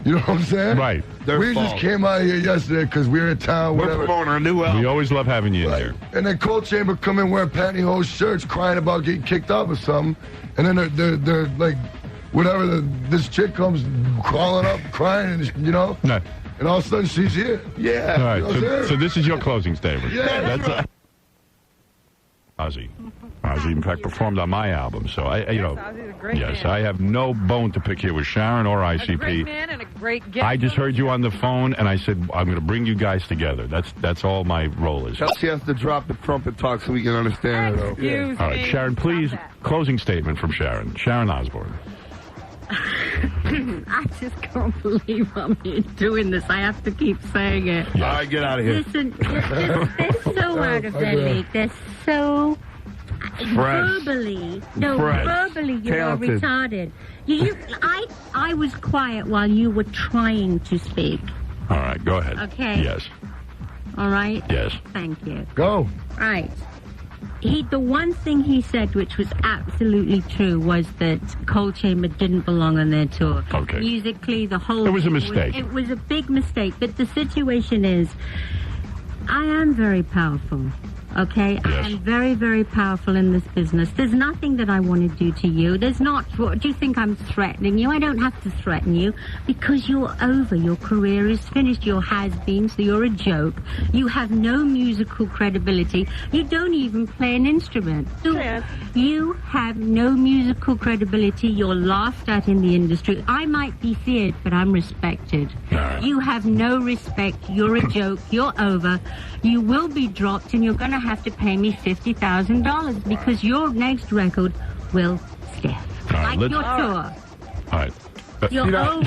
You know what I'm saying? Right. We just came out here yesterday because we were in town. We're promoting our new album. We always love having you in here. And then Cold Chamber come in wearing pantyhose shirts, crying about getting kicked off or something. And then they're like, whatever, this chick comes crawling up, crying, and No. And all of a sudden she's here. Yeah. All right. So this is your closing statement. Yeah. That's right. Ozzy, in fact, performed on my album, so Ozzy's a great man. I have no bone to pick here with Sharon or ICP. A great man and a great guest. I just heard you on the phone, and I said I'm going to bring you guys together. That's all my role is. She has to drop the trumpet talk so we can understand her. Excuse All right, Sharon, please, closing statement from Sharon. Sharon Osbourne. I just can't believe I'm here doing this. I have to keep saying it. All right, get out of here. Listen, they're so out of their league. They're so verbally. No, verbally you are retarded. I was quiet while you were trying to speak. All right, go ahead. Okay. Yes. All right? Yes. Thank you. Go. Right. The one thing he said, which was absolutely true, was that Cold Chamber didn't belong on their tour. Okay. Musically, the whole... It was a mistake. It was a big mistake. But the situation is, I am very powerful. Okay? Yes. I am very, very powerful in this business. There's nothing that I want to do to you. There's not... Do you think I'm threatening you? I don't have to threaten you because you're over. Your career is finished. You're has-been, so you're a joke. You have no musical credibility. You don't even play an instrument. You have no musical credibility. You're laughed at in the industry. I might be feared, but I'm respected. You have no respect. You're a joke. You're over. You will be dropped, and you're going to have to pay me $50,000 because your next record will stiff. Like your tour. All right. You're over.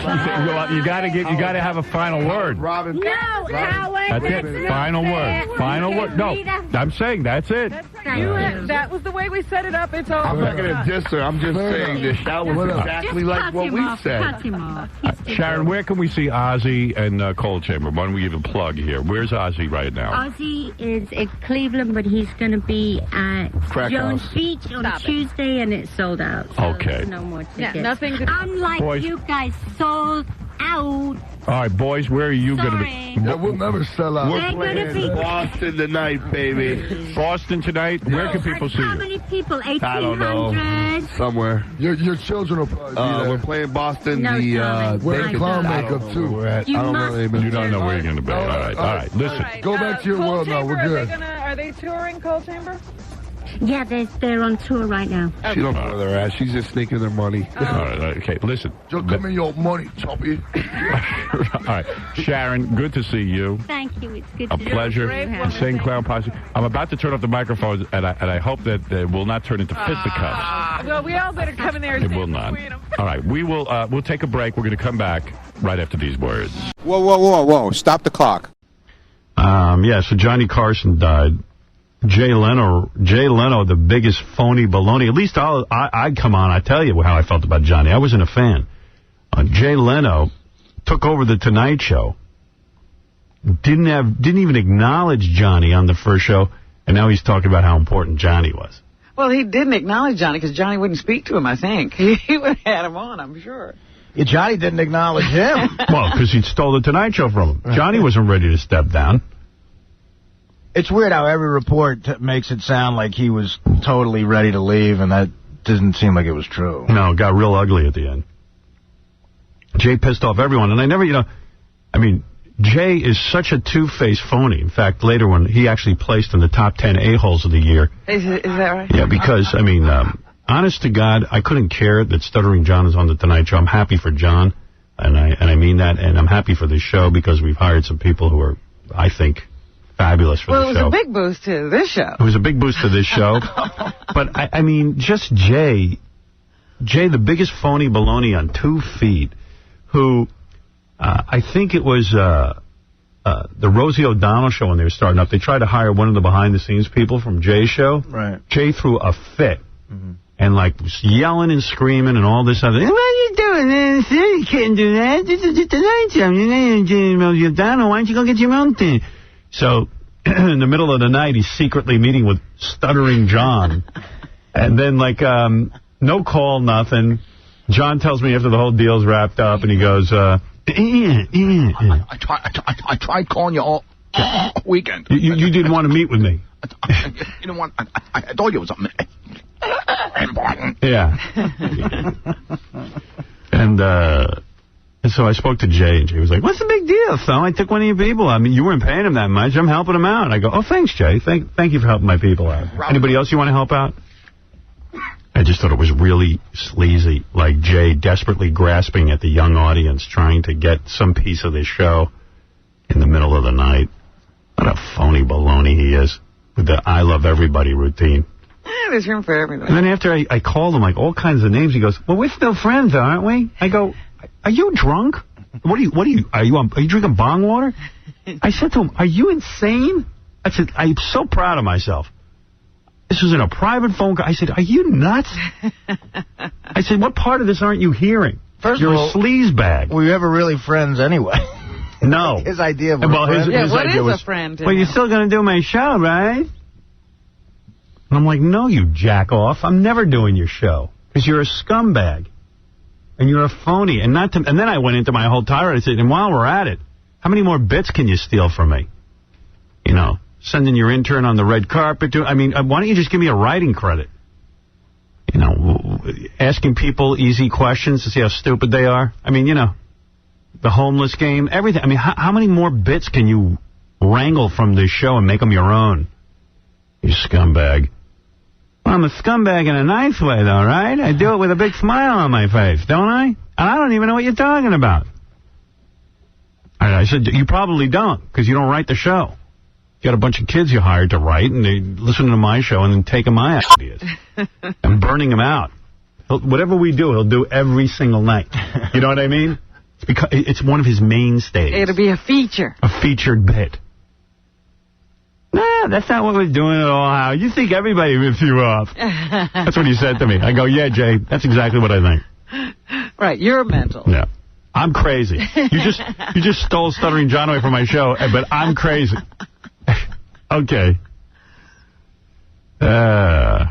You gotta have a final word. Robin. No, Howard. That's it. Final word. Final word. No, I'm saying that's it. That was the way we set it up. It's over. I'm not going to diss her. I'm just saying this. That was exactly like what we said. Cut him off. Sharon, where can we see Ozzy and Cold Chamber? Why don't we give a plug here? Where's Ozzy right now? Ozzy is in Cleveland, but he's going to be at Jones Beach on Tuesday, and it's sold out. So Okay. there's no more tickets. Yeah, nothing to... Unlike Boys. you guys sold out. All right, boys, where are you going to be? Yeah, we'll never sell out. We're playing Boston tonight, baby. Boston tonight? Where can people see How you? many people? 1,800? I don't know. Somewhere. Your children will probably be there. We're playing Boston. No, darling. Wearing clown makeup, too. You must You don't know where you're going to be. All right. Listen. Go back to your world now. We're good. Are they touring Cold Chamber? Yeah, they're on tour right now. She don't know where they're at. She's just sneaking their money. All right, okay, listen. Just give me your money, Choppy. All right, Sharon, good to see you. Thank you. It's good A to pleasure. see you. Insane Clown Posse. I'm about to turn off the microphone, and I hope that it will not turn into fisticuffs. Well, we all better come in there and It will not. All right, we'll take a break. We're going to come back right after these words. Whoa. Stop the clock. So Johnny Carson died. Jay Leno, the biggest phony baloney. At least I'd come on. I tell you how I felt about Johnny. I wasn't a fan. Jay Leno took over the Tonight Show. Didn't even acknowledge Johnny on the first show, and now he's talking about how important Johnny was. Well, he didn't acknowledge Johnny because Johnny wouldn't speak to him, I think. He would have had him on, I'm sure. Yeah, Johnny didn't acknowledge him. Well, because he stole the Tonight Show from him. Johnny wasn't ready to step down. It's weird how every report makes it sound like he was totally ready to leave, and that doesn't seem like it was true. No, it got real ugly at the end. Jay pissed off everyone, and I never, I mean, Jay is such a two-faced phony. In fact, later when he actually placed in the top 10 a-holes of the year. Is that right? Yeah, because, I mean, honest to God, I couldn't care that Stuttering John is on the Tonight Show. I'm happy for John, and I mean that, and I'm happy for this show because we've hired some people who are, I think, fabulous for the show. Well, it was a big boost to this show. It was a big boost to this show. But, I mean, just Jay, the biggest phony baloney on 2 feet, who I think it was the Rosie O'Donnell show when they were starting up. They tried to hire one of the behind-the-scenes people from Jay's show. Right. Jay threw a fit and, like, was yelling and screaming and all this other. What are you doing? You can't do that. This is the Tonight Show. Rosie O'Donnell, why don't you go get your own thing? So, in the middle of the night, he's secretly meeting with Stuttering John. And then, like, no call, nothing. John tells me after the whole deal's wrapped up, and he goes, I tried calling you all weekend. You didn't want to meet with me. You didn't want. I told you it was something important. Yeah. And so I spoke to Jay, and Jay was like, "What's the big deal, son? I took one of your people. I mean, you weren't paying him that much. I'm helping him out." I go, "Oh, thanks, Jay. Thank you for helping my people out. Anybody else you want to help out?" I just thought it was really sleazy, like Jay desperately grasping at the young audience, trying to get some piece of this show in the middle of the night. What a phony baloney he is with the I love everybody routine. There's room for everybody. And then after I called him like all kinds of names, he goes, "Well, we're still friends, aren't we?" I go, "Are you drunk? Are you drinking bong water?" I said to him, "Are you insane?" I said, "I'm so proud of myself. This was in a private phone call." I said, "Are you nuts?" I said, "What part of this aren't you hearing? First You're of all, a sleazebag." Were you ever really friends anyway? No. His idea of his what idea is was, a friend? "Well, you're still going to do my show, right?" And I'm like, "No, you jack off. I'm never doing your show because you're a scumbag and you're a phony." And then I went into my whole tirade. I said, "And while we're at it, how many more bits can you steal from me? Sending your intern on the red carpet. Why don't you just give me a writing credit? Asking people easy questions to see how stupid they are. The homeless game, everything. How many more bits can you wrangle from this show and make them your own? You scumbag." Well, I'm a scumbag in a nice way, though, right? I do it with a big smile on my face, don't I? And I don't even know what you're talking about. I said, "You probably don't, because you don't write the show. You got a bunch of kids you hired to write, and they listen to my show and then taking my ideas and burning them out. Whatever we do, he'll do every single night. You know what I mean? It's one of his mainstays. It'll be a feature. A featured bit. Nah, that's not what we're doing at all, Howard. You think everybody rips you off." That's what he said to me. I go, "Yeah, Jay, that's exactly what I think." Right, you're mental. Yeah. I'm crazy. You just stole Stuttering John away from my show, but I'm crazy. Okay. Well,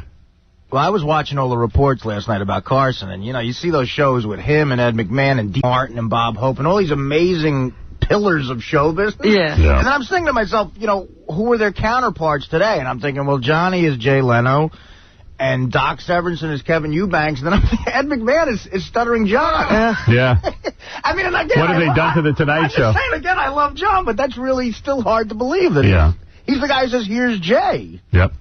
I was watching all the reports last night about Carson, and, you see those shows with him and Ed McMahon and Dean Martin and Bob Hope and all these amazing pillars of show business. Yeah. And then I'm thinking to myself, who are their counterparts today? And I'm thinking, well, Johnny is Jay Leno, and Doc Severinsen is Kevin Eubanks, and then I'm thinking Ed McMahon is Stuttering John. Yeah. And again, what have they done to the Tonight Show? I'm just saying, again, I love John, but that's really still hard to believe that he's the guy who says, "Here's Jay." Yep.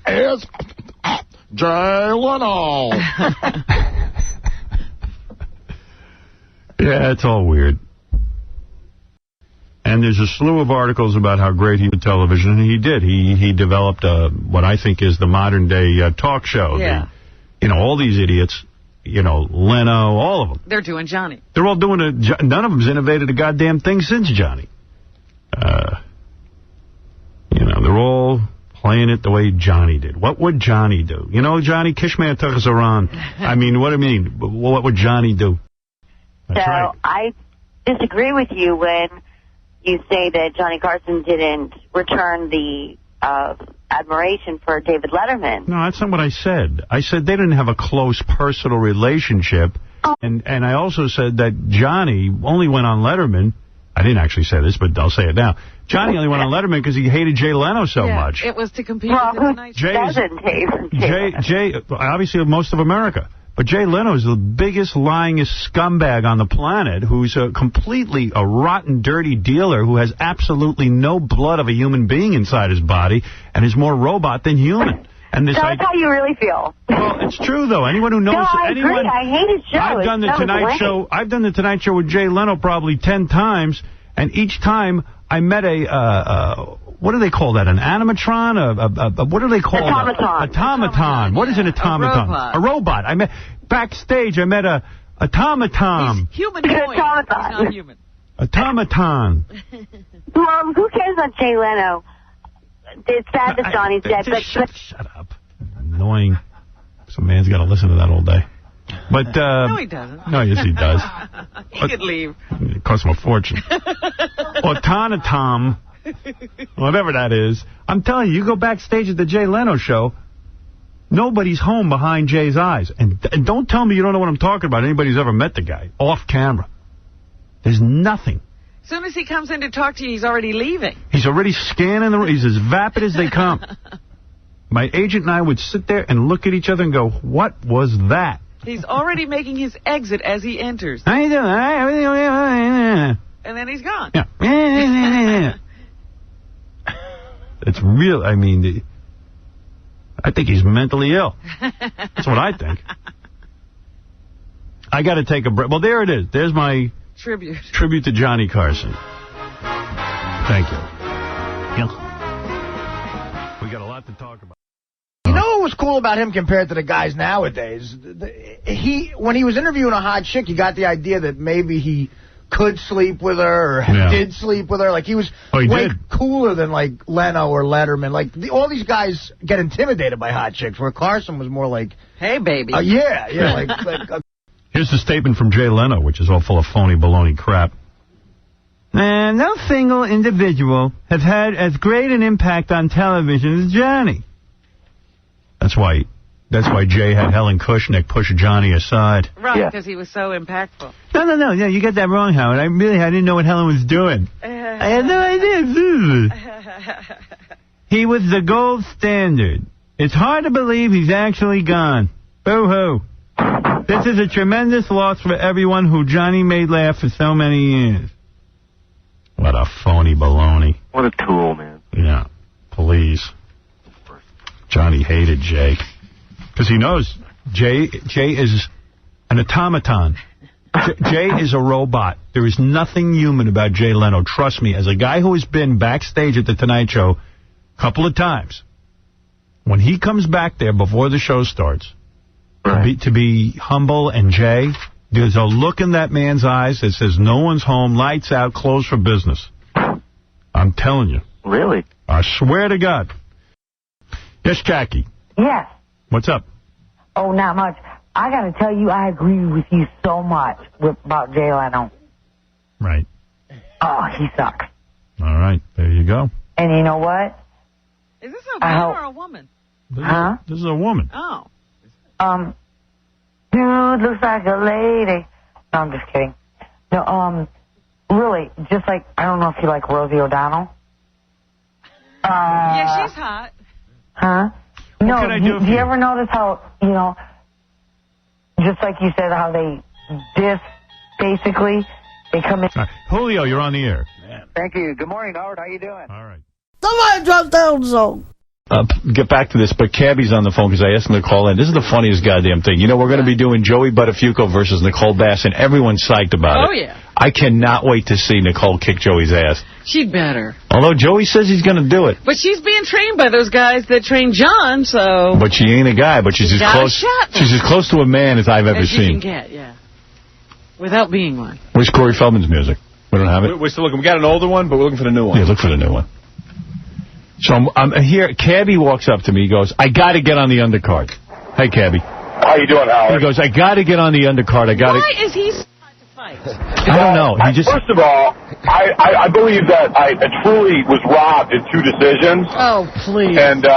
Here's Jay Leno. Yeah, it's all weird. And there's a slew of articles about how great he did television, and he did. He developed what I think is the modern-day talk show. Yeah. All these idiots, Leno, all of them. They're doing Johnny. They're all doing none of them's innovated a goddamn thing since Johnny. They're all playing it the way Johnny did. What would Johnny do? Johnny Kishman took us around. What would Johnny do? That's right. I disagree with you when you say that Johnny Carson didn't return the admiration for David Letterman. No, that's not what I said. I said they didn't have a close personal relationship. Oh. And I also said that Johnny only went on Letterman. I didn't actually say this, but I'll say it now. Johnny only went on Letterman because he hated Jay Leno so much. It was to compete with the Tonight Show. Jay, obviously most of America. But Jay Leno is the biggest, lyingest scumbag on the planet, who's completely a rotten, dirty dealer who has absolutely no blood of a human being inside his body and is more robot than human. And this That's how you really feel. Well, it's true, though. Anyone who knows... No, I agree. I hate his show. I've done the Tonight Show with Jay Leno probably 10 times, and each time I met a... what do they call that? An animatron? What do they call that? Automaton. What is an automaton? A robot. I met backstage. I met a automaton. He's human boy. He's not human. Automaton. Mom, who cares about Jay Leno? It's sad that Johnny's dead. But shut up. Annoying. Some man's got to listen to that all day. But no, he doesn't. No, yes, he does. He could leave. It costs him a fortune. Automaton. Whatever that is. I'm telling you, you go backstage at the Jay Leno show, nobody's home behind Jay's eyes. And don't tell me you don't know what I'm talking about. Anybody who's ever met the guy, off camera. There's nothing. As soon as he comes in to talk to you, he's already leaving. He's already scanning the room. He's as vapid as they come. My agent and I would sit there and look at each other and go, what was that? He's already making his exit as he enters. How you doing? And then he's gone. Yeah. It's real. I mean, I think he's mentally ill. That's what I think. I got to take a break. Well, there it is. There's my tribute to Johnny Carson. Thank you. We got a lot to talk about. You know what was cool about him compared to the guys nowadays? When he was interviewing a hot chick, you got the idea that maybe he could sleep with her or did sleep with her. Like, he was way cooler than, like, Leno or Letterman. Like, all these guys get intimidated by hot chicks, where Carson was more like... Hey, baby. Here's the statement from Jay Leno, which is all full of phony baloney crap. No single individual has had as great an impact on television as Johnny. That's why Jay had Helen Kushnick push Johnny aside. Right, because he was so impactful. No, you got that wrong, Howard. I didn't know what Helen was doing. I had no idea. He was the gold standard. It's hard to believe he's actually gone. Boo-hoo. This is a tremendous loss for everyone who Johnny made laugh for so many years. What a phony baloney. What a tool, man. Yeah, please. Johnny hated Jay. Because he knows Jay is an automaton. Jay is a robot. There is nothing human about Jay Leno. Trust me, as a guy who has been backstage at the Tonight Show a couple of times, when he comes back there before the show starts, to be humble and Jay, there's a look in that man's eyes that says no one's home, lights out, closed for business. I'm telling you. Really? I swear to God. Yes, Jackie. Yes. What's up? Oh, not much. I got to tell you, I agree with you so much about Jay Leno. Right. Oh, he sucks. All right. There you go. And you know what? Is this a man or a woman? This is a woman. Oh. Dude looks like a lady. No, I'm just kidding. No, really, just like, I don't know if you like Rosie O'Donnell. Yeah, she's hot. Huh? No, do you ever notice how, just like you said, how they basically, they come in. Right. Julio, you're on the air. Thank you. Good morning, Howard. How you doing? All right. Somebody drop down zone. Get back to this, but Cabby's on the phone because I asked him to call in. This is the funniest goddamn thing. We're going to be doing Joey Buttafuoco versus Nicole Bass, and everyone's psyched about it. Oh, yeah. I cannot wait to see Nicole kick Joey's ass. She'd better. Although Joey says he's going to do it. But she's being trained by those guys that train John, so... But she ain't a guy, but she's as close to a man as I've ever seen. As you can get, yeah. Without being one. Where's Corey Feldman's music? We don't have it? We're still looking. We got an older one, but we're looking for the new one. Yeah, look for the new one. So I'm here. Cabby walks up to me. He goes, I got to get on the undercard. Hey, Cabby. How you doing, Howard? He goes, I got to get on the undercard. Why is he so hard to I don't know. First of all, I believe that I truly was robbed in 2 decisions. Oh, please. And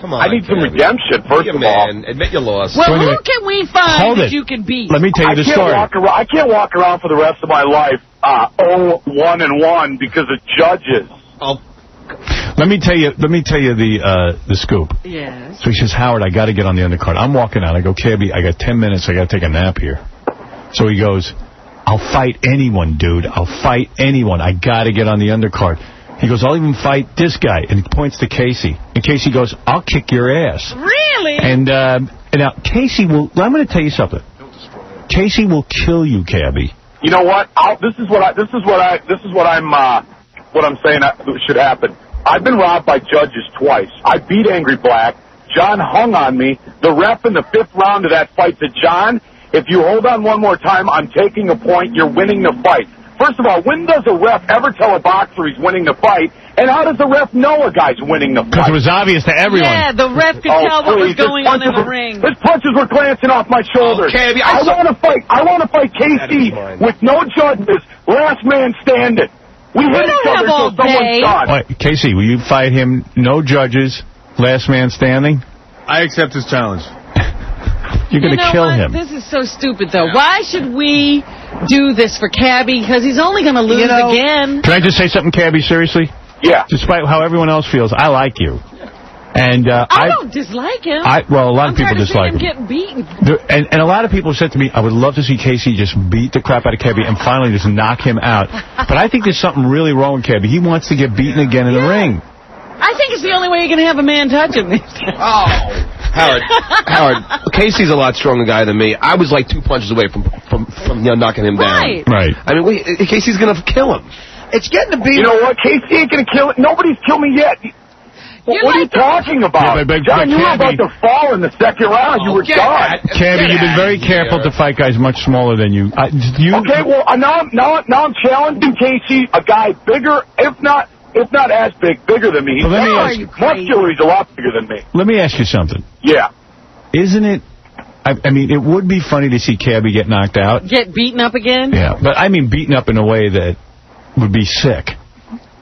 Come on, I need some redemption, first of all. Admit your loss. Well, who can we find that you can beat? Let me tell you the story. I can't walk around for the rest of my life 0-1-1 because of judges. Let me tell you the scoop. Yes. So he says, Howard, I got to get on the undercard. I'm walking out. I go, Cabby, I got 10 minutes. I got to take a nap here. So he goes, I'll fight anyone, dude. I'll fight anyone. I got to get on the undercard. He goes, I'll even fight this guy. And he points to Casey. And Casey goes, I'll kick your ass. Really? And now Casey will, I'm going to tell you something. Casey will kill you, Cabby. You know what? This is what I'm saying should happen. I've been robbed by judges twice. I beat Angry Black. John hung on me. The ref in the 5th round of that fight said, John, if you hold on one more time, I'm taking a point. You're winning the fight. First of all, when does a ref ever tell a boxer he's winning the fight? And how does the ref know a guy's winning the fight? Because it was obvious to everyone. Yeah, the ref could tell what was going on in the ring. His punches were glancing off my shoulders. Cabby, I want to fight KC with no judges, last man standing. We hit each other until someone's done. Wait, Casey, will you fight him, no judges, last man standing? I accept his challenge. You're going to kill him. This is so stupid, though. Why should we do this for Cabby? Because he's only going to lose again. Can I just say something, Cabby, seriously? Yeah. Despite how everyone else feels, I like you. And I don't dislike him. Well, a lot of people dislike him. Getting beaten. And a lot of people said to me, I would love to see Casey just beat the crap out of Cabby and finally just knock him out. But I think there's something really wrong with Cabby. He wants to get beaten again in the ring. I think it's the only way you can have a man touch him. Howard, Casey's a lot stronger guy than me. I was like 2 punches away from knocking him down. Right. I mean, Casey's going to kill him. It's getting to be... You know what? Casey ain't going to kill it. Nobody's killed me yet. What are you talking about? Yeah, but John, you were about to fall in the 2nd round. You were done. Cabby, you've been very careful to fight guys much smaller than you. Okay, well, now I'm challenging Casey, a guy bigger, if not as bigger than me. He's muscular. He's a lot bigger than me. Let me ask you something. Yeah. Isn't it... I mean, it would be funny to see Cabby get knocked out. Get beaten up again? Yeah, but I mean beaten up in a way that would be sick.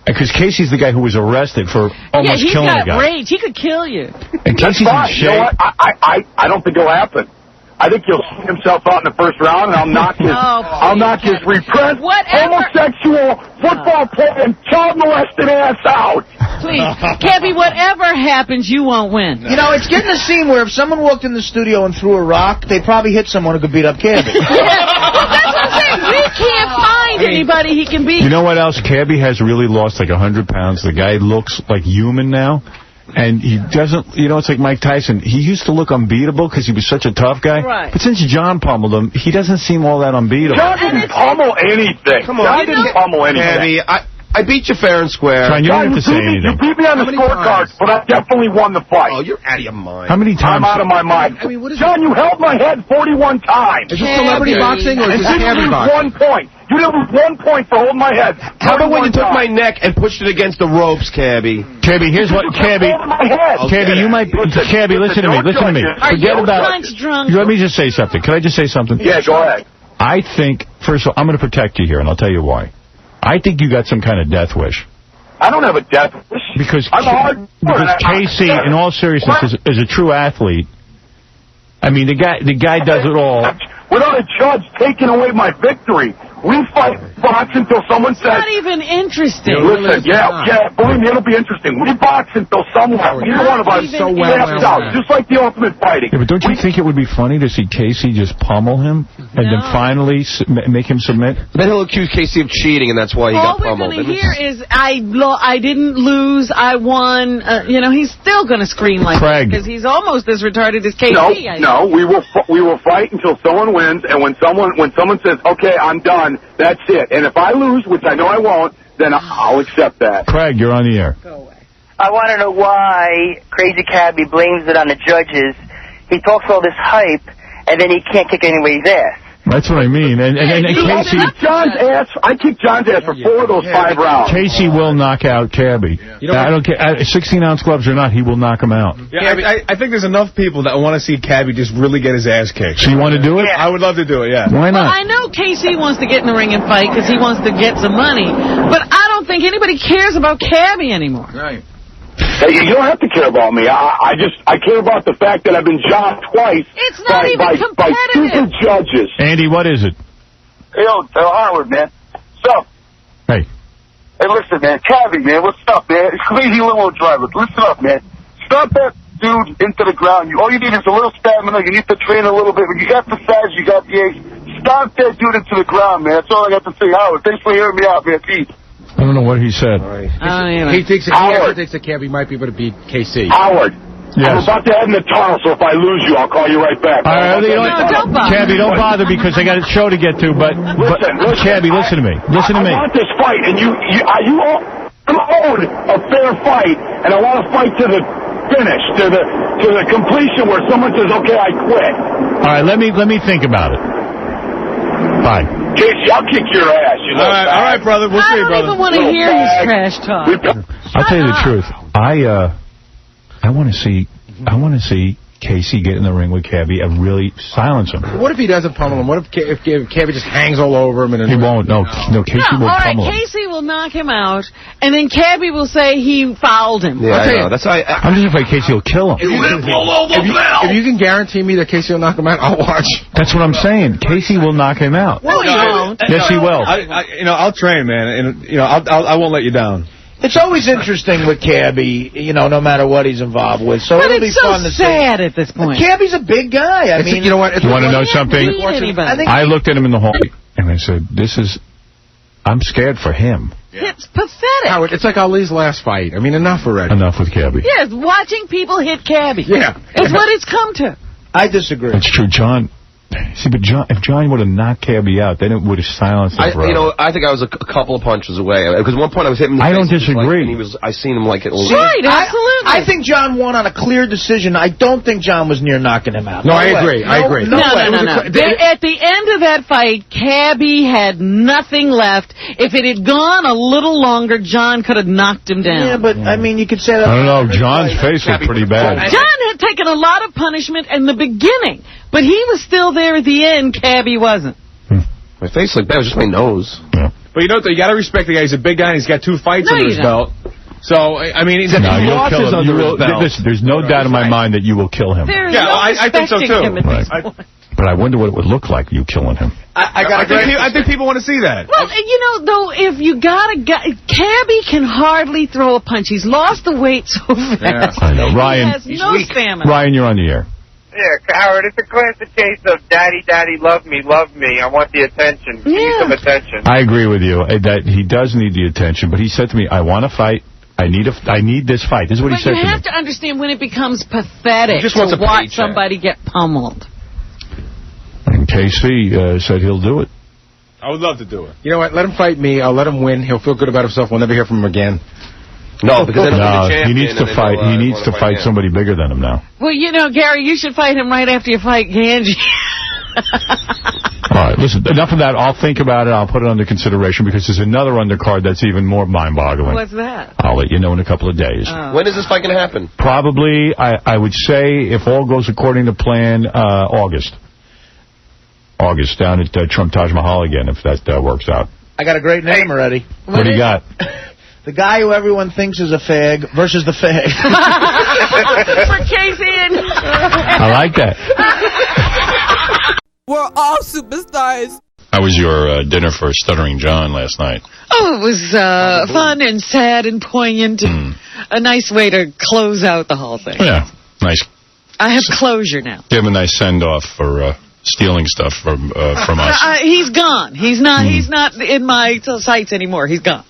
Because Casey's the guy who was arrested for almost killing a guy. He's got rage. He could kill you. And Casey's in shape. You know what? I don't think it'll happen. I think he'll see himself out in the 1st round, and I'll knock his repressed, homosexual, football player, and child molested ass out. Please, Cabby, whatever happens, you won't win. You know, it's getting a scene where if someone walked in the studio and threw a rock, they probably hit someone who could beat up Cabby. Well, that's what I'm saying. We can't find anybody he can beat. You know what else? Cabby has really lost like 100 pounds. The guy looks like human now. And he doesn't, it's like Mike Tyson. He used to look unbeatable because he was such a tough guy. Right. But since John pummeled him, he doesn't seem all that unbeatable. John didn't pummel anything. John didn't pummel anything. Cabby, I beat you fair and square. John, you don't have to say anything. You beat me on the scorecard, but I definitely won the fight. Oh, you're out of your mind. How many times? I'm out of my mind. I mean, John, you held my head 41 times. Is this celebrity boxing or is this Cabby And boxing? 1 point. You didn't lose 1 point for holding my head. How about when you took my neck and pushed it against the ropes, Cabby? Cabby, here's what, Cabby, you might, Cabby, listen to me. Are you punch drunk? Let me just say something. Can I just say something? Yeah, go ahead. I think, first of all, I'm going to protect you here, and I'll tell you why. I think you got some kind of death wish. I don't have a death wish. Because Casey, in all seriousness, is a true athlete. I mean, the guy does it all. Without a judge taking away my victory, we fight box until someone says... It's not even interesting. Listen, believe me, it'll be interesting. We box until someone, either one of us, steps out, just like the Ultimate Fighting. Yeah, but don't you think it would be funny to see Casey just pummel him and then finally make him submit? Then he'll accuse Casey of cheating, and that's why he got pummeled. All we're going to hear is, I didn't lose, I won. He's still going to scream like that because he's almost as retarded as Casey. No, we will fight until someone wins, and when someone says, okay, I'm done, that's it. And if I lose, which I know I won't, then I'll accept that. Craig, you're on the air. Go away. I want to know why Crazy Cabby blames it on the judges. He talks all this hype, and then he can't kick anybody's ass. That's what I mean. And Casey... I kicked John's ass for 4 of those 5 rounds. Casey will knock out Cabby. I don't care. 16-ounce gloves or not, he will knock him out. Yeah, I think there's enough people that want to see Cabby just really get his ass kicked. So you want to do it? I would love to do it, yeah. Why not? Well, I know Casey wants to get in the ring and fight because he wants to get some money, but I don't think anybody cares about Cabby anymore. Right. Hey, you don't have to care about me. I care about the fact that I've been jobbed twice by stupid judges. Andy, what is it? Hey, Howard, man. Sup? Hey. Hey, listen, man. Cabby, man. What's up, man? It's crazy limo driver. Listen up, man. Stop that dude into the ground. All you need is a little stamina. You need to train a little bit. When you got the size, you got the age. Stop that dude into the ground, man. That's all I got to say. Howard, thanks for hearing me out, man. Peace. I don't know what he said. He thinks that Cabby might be able to beat KC. Howard. Yes. I'm about to head in the tunnel, so if I lose you, I'll call you right back. All right, don't bother. Cabby, don't bother because I got a show to get to. But Cabby, listen to me. Listen to me. I want this fight, and you owed a fair fight, and I want to fight to the finish, to the completion where someone says, "Okay, I quit." All right, let me think about it. Bye. Casey, I'll kick your ass. You know. All right, brother. We'll see you, brother. I don't even want to hear his trash talk. I'll tell you the truth. I want to see Casey get in the ring with Cabby and really silence him. What if he doesn't pummel him? What if Cabby just hangs all over him? He won't. No, Casey will pummel him. Casey will knock him out, and then Cabby will say he fouled him. Yeah, I know. That's why I'm just afraid Casey will kill him. If you can guarantee me that Casey will knock him out, I'll watch. That's what I'm saying. Casey will knock him out. No, he won't. Yes, he will. I'll train, man, and I won't let you down. It's always interesting with Cabby, no matter what he's involved with. So it'll be fun to see. But it's so sad at this point. Cabby's a big guy. I mean, you want to know something? I looked at him in the hall and I said, I'm scared for him. Yeah. It's pathetic. Howard, it's like Ali's last fight. I mean, enough already. Enough with Cabby. Yes, watching people hit Cabby. Yeah. It's what it's come to. I disagree. It's true, John. See, but if John would have knocked Cabby out, then it would have silenced him forever. I think I was a couple of punches away. Because at one point I was hitting him in the face. I don't disagree. I seen him like it. Right, absolutely. I think John won on a clear decision. I don't think John was near knocking him out. No, I agree. I agree. No. At the end of that fight, Cabby had nothing left. If it had gone a little longer, John could have knocked him down. Yeah, but, I mean, you could say that. I don't know. John's face was pretty bad. John had taken a lot of punishment in the beginning, but he was still there at the end. Cabby wasn't. My face looked bad. It was just my nose. Yeah. But you got to respect the guy. He's a big guy, and he's got 2 fights under his belt. So, I mean, he's got 2 losses under his belt. Listen, there's no doubt in my mind that you will kill him. I think so, too. Right. But I wonder what it would look like, you killing him. I think people want to see that. Well, though, if you got a guy... Cabby can hardly throw a punch. He's lost the weight so fast. Yeah. I know. Ryan, he has no stamina. Ryan, you're on the air. Yeah, Howard, it's a classic case of daddy, love me, I want the attention. Give me some attention. I agree with you that he does need the attention, but he said to me, I want to fight. I need this fight. This is what he said to me. But you have to understand when it becomes pathetic to watch somebody get pummeled. And KC said he'll do it. I would love to do it. You know what? Let him fight me. I'll let him win. He'll feel good about himself. We'll never hear from him again. No, because he needs to fight. He needs to fight somebody bigger than him now. Well, Gary, you should fight him right after you fight Ganji. All right, listen, enough of that. I'll think about it. I'll put it under consideration because there's another undercard that's even more mind-boggling. What's that? I'll let you know in a couple of days. When is this fight going to happen? Probably, I would say, if all goes according to plan, August. August, down at Trump Taj Mahal again, if that works out. I got a great name already. What do you got? The guy who everyone thinks is a fag versus the fag. For Casey and... I like that. We're all superstars. How was your dinner for Stuttering John last night? Oh, it was fun and sad and poignant. And a nice way to close out the whole thing. Yeah, nice. I have closure now. Give him a nice send-off for stealing stuff from us. He's gone. He's not in my sights anymore. He's gone.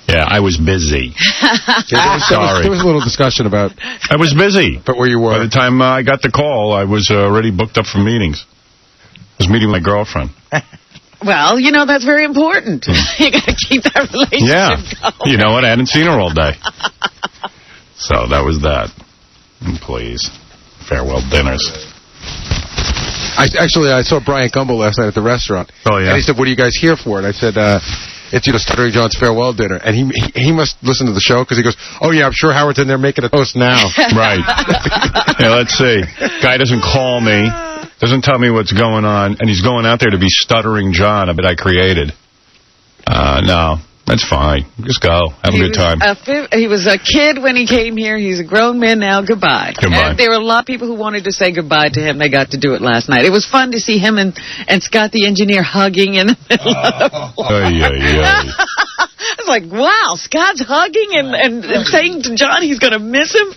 Yeah, I was busy. Sorry. There was a little discussion about... I was busy. But where you were. By the time I got the call, I was already booked up for meetings. I was meeting my girlfriend. Well, that's very important. You got to keep that relationship going. You know what? I hadn't seen her all day. So that was that. And please, farewell dinners. I saw Brian Gumble last night at the restaurant. Oh, yeah? And he said, what are you guys here for? And I said, it's, Stuttering John's farewell dinner. And he must listen to the show because he goes, oh, yeah, I'm sure Howard's in there making a toast now. Right. Yeah, let's see. Guy doesn't call me, doesn't tell me what's going on, and he's going out there to be Stuttering John, a bit I created. No, that's fine. Just go. Have a good time. He was a kid when he came here. He's a grown man now. Goodbye. Goodbye. And there were a lot of people who wanted to say goodbye to him. They got to do it last night. It was fun to see him and Scott the engineer hugging in the middle of the floor. I was like, wow, Scott's hugging and saying to John he's going to miss him.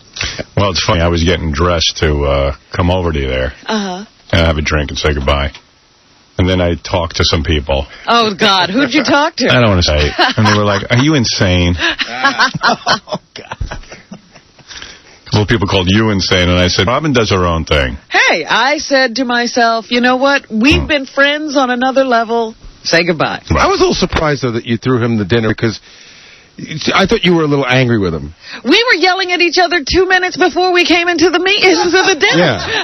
Well, it's funny. I was getting dressed to come over to you there. And have a drink and say goodbye. And then I talked to some people. Oh, God. Who'd you talk to? I don't want to say. And they were like, are you insane? Oh, God. A couple of people called you insane, and I said, Robin does her own thing. Hey, I said to myself, you know what? We've been friends on another level. Say goodbye. I was a little surprised, though, that you threw him the dinner because I thought you were a little angry with him. We were yelling at each other 2 minutes before we came into the dinner. Yeah.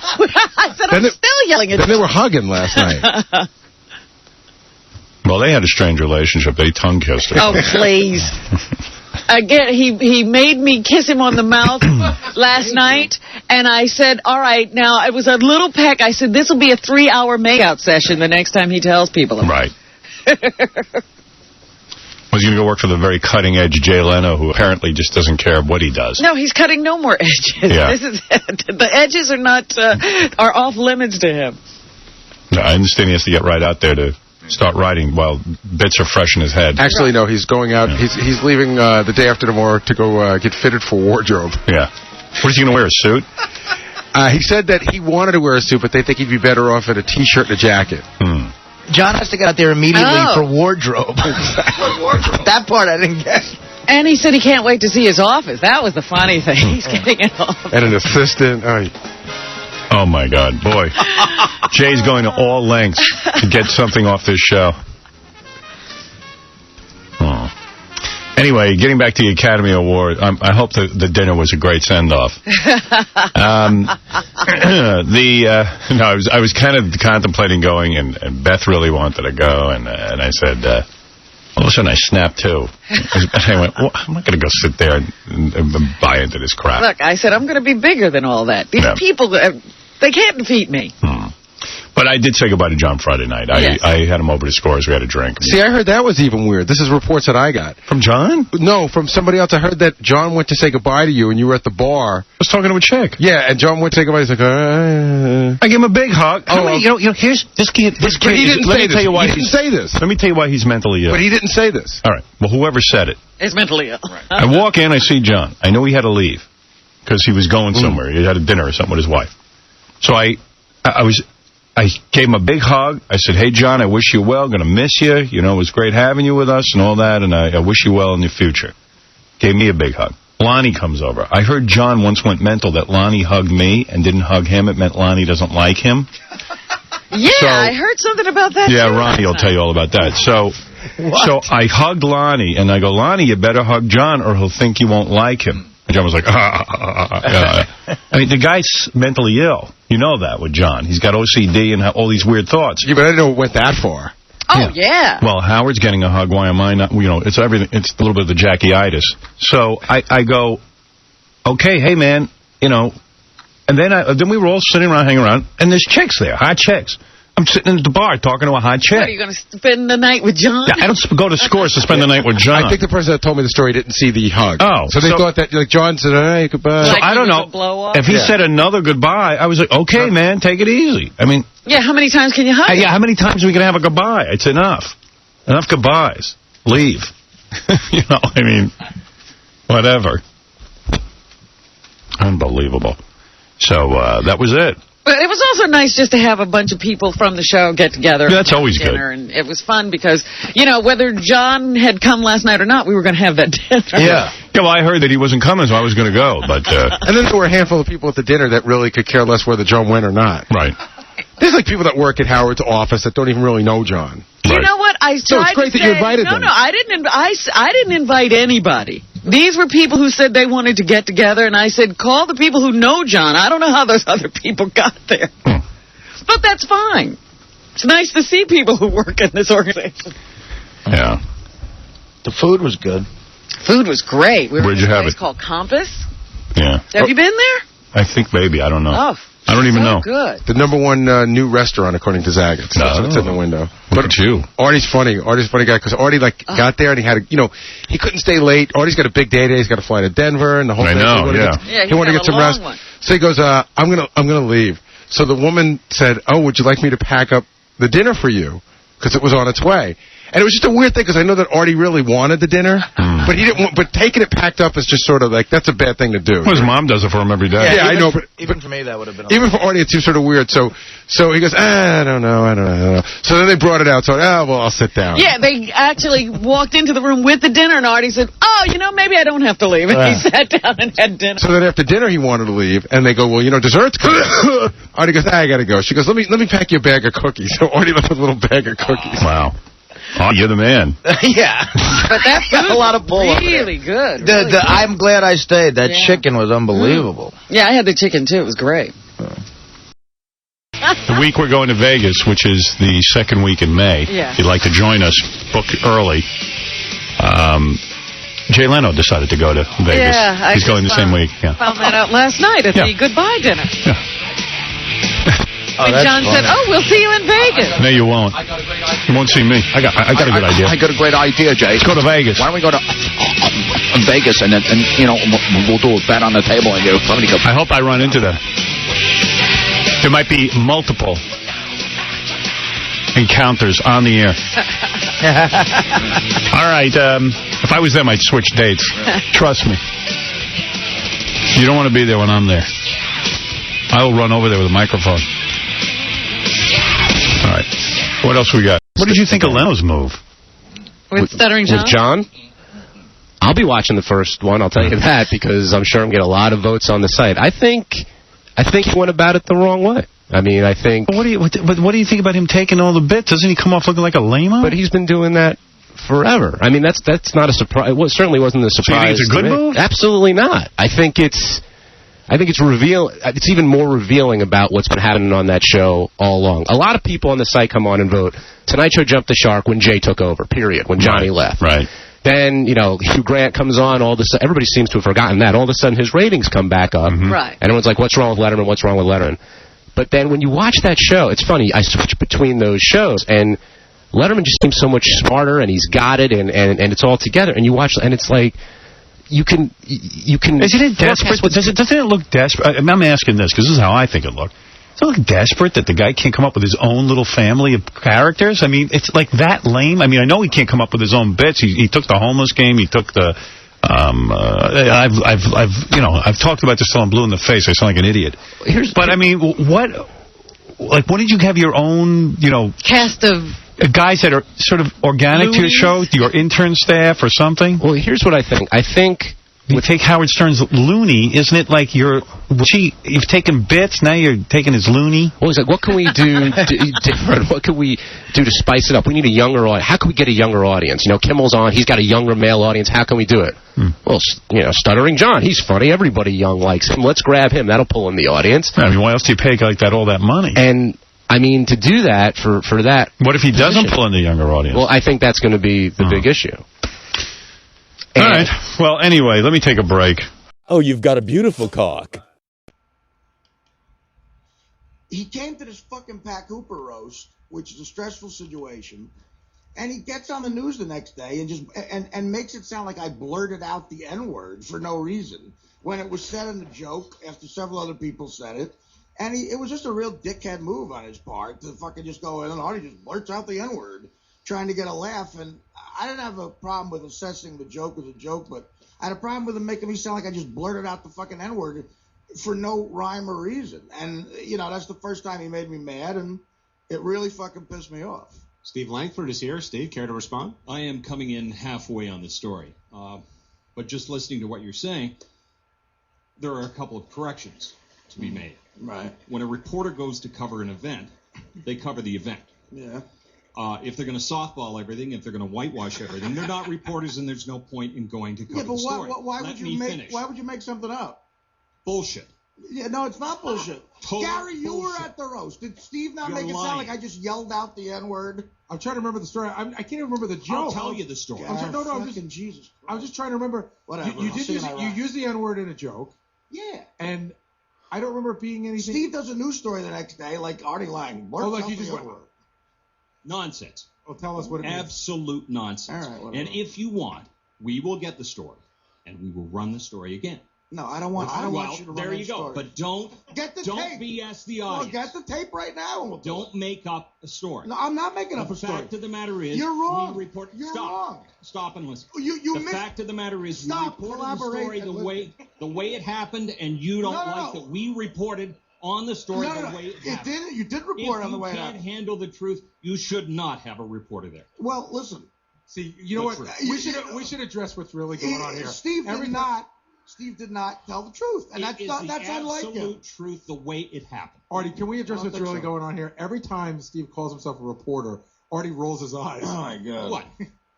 I said, I'm still yelling at you. Then they were hugging last night. Well, they had a strange relationship. They tongue-kissed. Oh, please. Again, he made me kiss him on the mouth last night, and I said, all right, now, it was a little peck. I said, this will be a 3-hour makeout session the next time he tells people about it. Right. Was he going to go work for the very cutting-edge Jay Leno, who apparently just doesn't care what he does? No, he's cutting no more edges. Yeah. This is it. The edges are off limits to him. No, I understand he has to get right out there to start writing while bits are fresh in his head. Actually, no, he's going out. Yeah. He's leaving the day after tomorrow to go get fitted for wardrobe. Yeah. What is he going to wear, a suit? He said that he wanted to wear a suit, but they think he'd be better off in a T-shirt and a jacket. John has to get out there immediately for wardrobe. That part I didn't get. And he said he can't wait to see his office. That was the funny thing. He's getting it off. And an assistant. Oh, my God. Boy. Jay's going to all lengths to get something off this show. Oh. Anyway, getting back to the Academy Award, I hope the dinner was a great send-off. No, I was kind of contemplating going, and Beth really wanted to go, and I said, all of a sudden I snapped too. I went, well, I'm not going to go sit there and buy into this crap. Look, I said, I'm going to be bigger than all that. These people, they can't defeat me. But I did say goodbye to John Friday night. Yes. I had him over to Scores. We had a drink. See, I heard that was even weird. This is reports that I got. From John? No, from somebody else. I heard that John went to say goodbye to you, and you were at the bar. I was talking to a chick. Yeah, and John went to say goodbye. He's like, I gave him a big hug. Here's this kid. But he didn't say this. He didn't say this. Let me tell you why he's mentally ill. But he didn't say this. All right. Well, whoever said it. Is mentally ill. Right. I walk in, I see John. I know he had to leave because he was going somewhere. He had a dinner or something with his wife. So I gave him a big hug. I said, hey, John, I wish you well. Going to miss you. You know, it was great having you with us and all that, and I wish you well in the future. Gave me a big hug. Lonnie comes over. I heard John once went mental that Lonnie hugged me and didn't hug him. It meant Lonnie doesn't like him. Yeah, I heard something about that. Yeah, Ronnie will tell you all about that. So I hugged Lonnie, and I go, Lonnie, you better hug John or he'll think you won't like him. And John was like, I mean, the guy's mentally ill. You know that with John. He's got OCD and all these weird thoughts. Yeah, but I didn't know it went that far. Oh, yeah. Well, Howard's getting a hug. Why am I not? You know, it's everything. It's a little bit of the Jackie-itis. So I go, okay, hey, man, you know. And then we were all sitting around, hanging around, and there's chicks there, hot chicks. I'm sitting at the bar talking to a hot chick. What, are you going to spend the night with John? Yeah, I don't go to Scores to spend the night with John. I think the person that told me the story didn't see the hug. Oh. So they thought that, like, John said, hey, goodbye. So I don't know. If he said another goodbye, I was like, okay, man, take it easy. I mean. Yeah, how many times can you hug? Yeah, how many times are we going to have a goodbye? It's enough. Enough goodbyes. Leave. You know, I mean, whatever. Unbelievable. So that was it. But it was also nice just to have a bunch of people from the show get together. Yeah, that's always good. And it was fun because, you know, whether John had come last night or not, we were going to have that dinner. Yeah. Yeah, well, I heard that he wasn't coming, so I was going to go. But and then there were a handful of people at the dinner that really could care less whether John went or not. Right. There's like people that work at Howard's office that don't even really know John. You know what? So it's great that you invited them. No, I didn't invite anybody. These were people who said they wanted to get together, and I said, call the people who know John. I don't know how those other people got there. But that's fine. It's nice to see people who work in this organization. Yeah. The food was good. Food was great. We were Where'd in you a have place it? called Compass. Yeah. Have you been there? I think maybe. I don't know. Oh, I don't even know. Good. The number one new restaurant, according to Zag. It's in the window. Look at you. Artie's funny. Artie's a funny guy because Artie got there and he had he couldn't stay late. Artie's got a big day today. He's got to fly to Denver and the whole thing. He wanted to get some rest. So he goes, I'm gonna leave. So the woman said, "Oh, would you like me to pack up the dinner for you?" Because it was on its way. And it was just a weird thing because I know that Artie really wanted the dinner, but he didn't. But taking it packed up is just sort of like that's a bad thing to do. Well, his mom does it for him every day. Yeah, I know. But even for me, that would have been. Even for Artie, it seems sort of weird. So he goes, I don't know. So then they brought it out. So I'll sit down. Yeah, they actually walked into the room with the dinner, and Artie said, "Oh, maybe I don't have to leave." And he sat down and had dinner. So then after dinner, he wanted to leave, and they go, "Well, dessert's coming." Artie goes, I gotta go. She goes, "Let me pack you a bag of cookies." So Artie left with a little bag of cookies. Wow. Oh, you're the man. Yeah. But that food a lot of bull really good. The I'm glad I stayed. That chicken was unbelievable. Yeah, I had the chicken, too. It was great. The week we're going to Vegas, which is the second week in May. Yeah. If you'd like to join us, book early. Jay Leno decided to go to Vegas. Yeah, he's going the same week. Yeah. Found that out last night at the goodbye dinner. Yeah. And John said, we'll see you in Vegas. No, you won't. You won't see me. I got a good idea. I got a great idea, Jay. Let's go to Vegas. Why don't we go to Vegas and we'll do a bet on the table and somebody go. I hope I run into them. There might be multiple encounters on the air. All right. If I was them, I'd switch dates. Trust me. You don't want to be there when I'm there. I'll run over there with a microphone. All right. What else we got? What did you think of Leno's move? With Stuttering John? With John? I'll be watching the first one, I'll tell you that, because I'm sure I'm going to get a lot of votes on the site. I think he went about it the wrong way. I mean, I think... What do you think about him taking all the bits? Doesn't he come off looking like a lame-o? But he's been doing that forever. I mean, that's not a surprise. Well, it certainly wasn't a surprise. So you think it's a good move? Absolutely not. I think it's It's even more revealing about what's been happening on that show all along. A lot of people on the site come on and vote. Tonight Show jumped the shark when Jay took over, period, when Johnny left. Right. Then, Hugh Grant comes on. All of a sudden, everybody seems to have forgotten that. All of a sudden, his ratings come back up. Right. And everyone's like, what's wrong with Letterman? What's wrong with Letterman? But then when you watch that show, it's funny. I switch between those shows, and Letterman just seems so much smarter, and he's got it, and it's all together. And you watch, and it's like, you can. Isn't it desperate? Doesn't it look desperate? I'm asking this because this is how I think it looked. Doesn't it look desperate that the guy can't come up with his own little family of characters? I mean, it's like that lame. I mean, I know he can't come up with his own bits. He took the homeless game. He took the. I've talked about this till I'm blue in the face. I sound like an idiot. But I mean, what did you have your own, cast of guys that are sort of organic to your show, your intern staff or something? Well, here's what I think. I think you take Howard Stern's loony, isn't it like you've taken bits, now you're taking his loony? Well, he's like, what can we do different? What can we do to spice it up? We need a younger audience. How can we get a younger audience? Kimmel's on, he's got a younger male audience. How can we do it? Well, Stuttering John, he's funny. Everybody young likes him. Let's grab him. That'll pull in the audience. I mean, why else do you pay a guy like that all that money? And I mean, to do that for that. What if he doesn't pull in the younger audience? Well, I think that's going to be the big issue. All right. Well, anyway, let me take a break. Oh, you've got a beautiful cock. He came to this fucking Pac Hooper roast, which is a stressful situation, and he gets on the news the next day and just and makes it sound like I blurted out the N-word for no reason when it was said in a joke after several other people said it. And it was just a real dickhead move on his part to fucking just go in and he just blurts out the N-word trying to get a laugh. And I didn't have a problem with assessing the joke as a joke, but I had a problem with him making me sound like I just blurted out the fucking N-word for no rhyme or reason. And, that's the first time he made me mad, and it really fucking pissed me off. Steve Lngfrd is here. Steve, care to respond? I am coming in halfway on the story. But just listening to what you're saying, there are a couple of corrections to be made. Right. When a reporter goes to cover an event, they cover the event. Yeah. If they're going to softball everything, if they're going to whitewash everything, they're not reporters, and there's no point in going to cover the story. Why would you make something up? Bullshit. Yeah, no, it's not bullshit. Gary, you were at the roast. Did Steve not make it sound like I just yelled out the N-word? I'm trying to remember the story. I can't even remember the joke. I'll tell you the story. Jesus. I was just trying to remember. Whatever. You used the N-word in a joke. Yeah. And I don't remember it being anything. Steve does a news story the next day, like Artie Lang. You just went. Nonsense. Well, tell us what it means. Absolute nonsense. All right, and if you want, we will get the story, and we will run the story again. No, I don't want. I don't want you to run there you go. story. But don't get the don't tape. BS the audience. Well, get the tape right now. And we'll don't make up a story. No, I'm not making up a story. The fact of the matter is, you're wrong. We report. You're stop. wrong. Stop and listen. The fact of the matter is, we stop, reported the story the way it happened, and you don't like that we reported on the story the way it happened. You did report on the way it happened. If you can't handle the truth, you should not have a reporter there. Well, listen. See, you know what? We should address what's really going on here. Steve did not tell the truth, and that's unlike him. Absolute truth, the way it happened. Artie, can we address what's really going on here? Every time Steve calls himself a reporter, Artie rolls his eyes. Oh my God! What?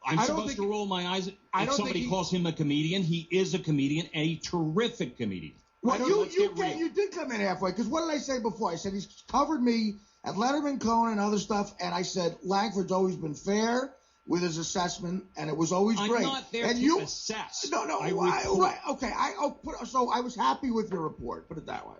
I'm supposed to roll my eyes if somebody calls him a comedian. He is a comedian, a terrific comedian. Well, you did come in halfway, because what did I say before? I said he's covered me at Letterman, Cohen, and other stuff, and I said Lngfrd's always been fair with his assessment, and it was always great. I'm not there to assess. No, right, okay. So I was happy with your report. Put it that way.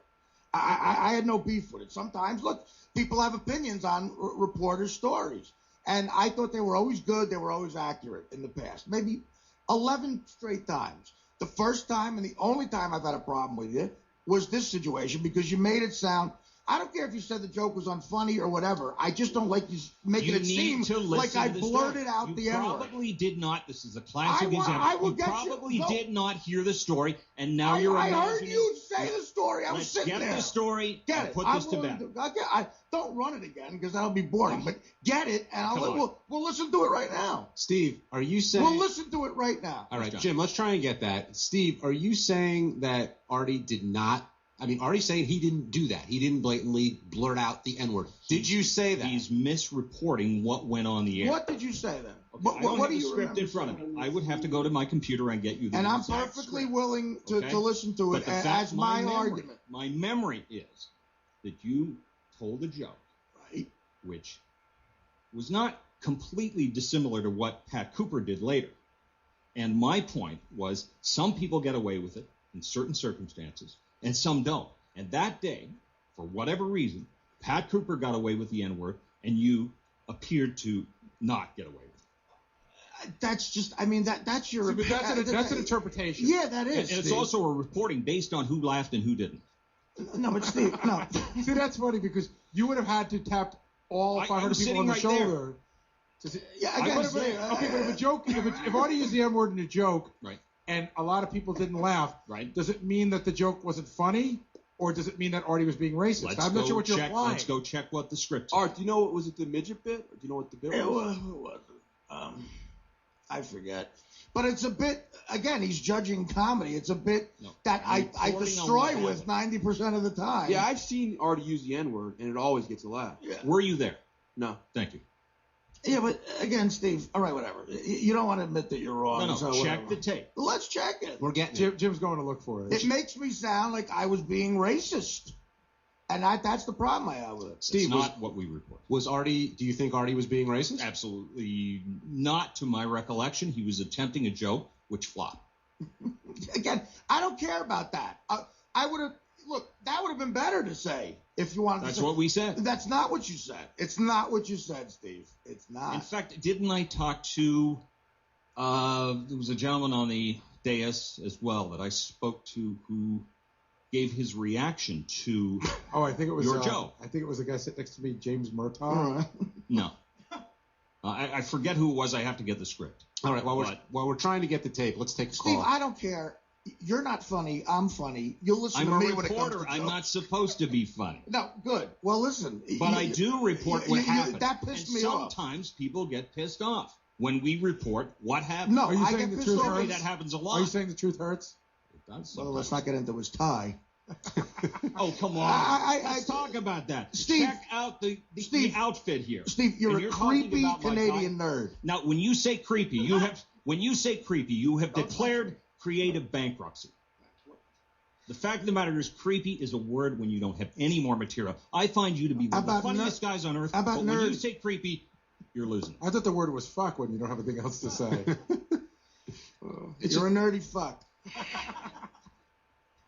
I had no beef with it. Sometimes, look, people have opinions on reporters' stories, and I thought they were always good. They were always accurate in the past. Maybe 11 straight times. The first time and the only time I've had a problem with you was this situation, because you made it sound. I don't care if you said the joke was unfunny or whatever. I just don't like you making it seem like I blurted out the N-word. You probably did not. This is a classic example. You probably did not hear the story, and now you're imagining. I heard you say the story. I was sitting there. Get the story. Get it. Put this to bed. Don't run it again, because that'll be boring. But get it, and we'll listen to it right now. Steve, are you saying... We'll listen to it right now. All right, Jim, let's try and get that. Steve, are you saying that Artie did not... I mean, Artie's saying he didn't do that. He didn't blatantly blurt out the N-word. Did you say that? He's misreporting what went on the air. What did you say then? Okay, I don't have the script in front of me. I would have to go to my computer and get you the And I'm perfectly willing to listen to it as my argument. My memory is that you told a joke, right, which was not completely dissimilar to what Pat Cooper did later. And my point was, some people get away with it in certain circumstances, and some don't. And that day, for whatever reason, Pat Cooper got away with the N-word, and you appeared to not get away with it. That's just, I mean, that's your... See, but that's an interpretation. Yeah, that is. And it's also a reporting based on who laughed and who didn't. No, but Steve, no. See, that's funny, because you would have had to tap all 500 people on the shoulder. Yeah, again, but if a joke, if Artie used the N-word in a joke, right, and a lot of people didn't laugh, right, does it mean that the joke wasn't funny, or does it mean that Artie was being racist? I'm not sure what you're implying. Let's go check what the script. Art, do you know, was it the midget bit? Or do you know what the bit was? I forget. But it's a bit, again, he's judging comedy. It's a bit that I destroy with 90% of the time. Yeah, I've seen Artie use the N-word, and it always gets a laugh. Yeah. Were you there? No. Thank you. Yeah, but again, Steve, all right, whatever. You don't want to admit that you're wrong. No, so check the tape. Let's check it. We're getting it. Jim's going to look for it. It makes me sound like I was being racist. And that's the problem I have with it. Steve, that's not what we report. Was Artie, do you think Artie was being racist? Absolutely not, to my recollection. He was attempting a joke, which flopped. Again, I don't care about that. I would have, look, that would have been better to say if you wanted to say. That's what we said. That's not what you said. It's not what you said, Steve. It's not. In fact, didn't I talk to, there was a gentleman on the dais as well that I spoke to who gave his reaction to I think it was your joke. I think it was the guy sitting next to me, James Murtaugh. No. I forget who it was. I have to get the script. All right, while we're trying to get the tape, let's take a call. Steve, I don't care. You're not funny. I'm funny. You'll listen to me when it comes to jokes. I'm not supposed to be funny. No, good. Well, listen. But I do report what happened. That pissed me off. Sometimes people get pissed off when we report what happened. No, I get pissed off. That happens a lot. Are you saying the truth hurts? It does. Well, let's not get into his tie. Oh, come on. Let's talk about that. Steve, check out the outfit here. Steve, you're a creepy Canadian nerd. Now, when you say creepy, you have declared creative bankruptcy. The fact of the matter is, creepy is a word when you don't have any more material. I find you to be one of the funniest guys on earth, but when you say creepy, you're losing. I thought the word was fuck when you don't have anything else to say. You're a nerdy fuck.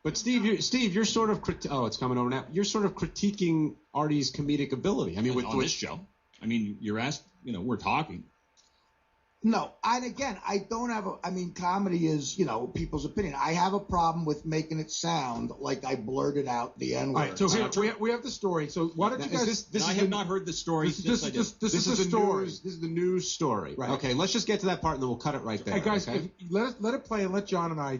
But Steve, you're sort of it's coming over now. You're sort of critiquing Artie's comedic ability. I mean, with this show. I mean, you're asked. We're talking. No, and again, I don't have comedy is, people's opinion. I have a problem with making it sound like I blurted out the N-word. All right, so here, we have the story. So why don't you guys... I have not heard the story. This is the story. This is the news story. Right. Okay, let's just get to that part and then we'll cut it right there. Hey, guys, okay? let it play and let John and I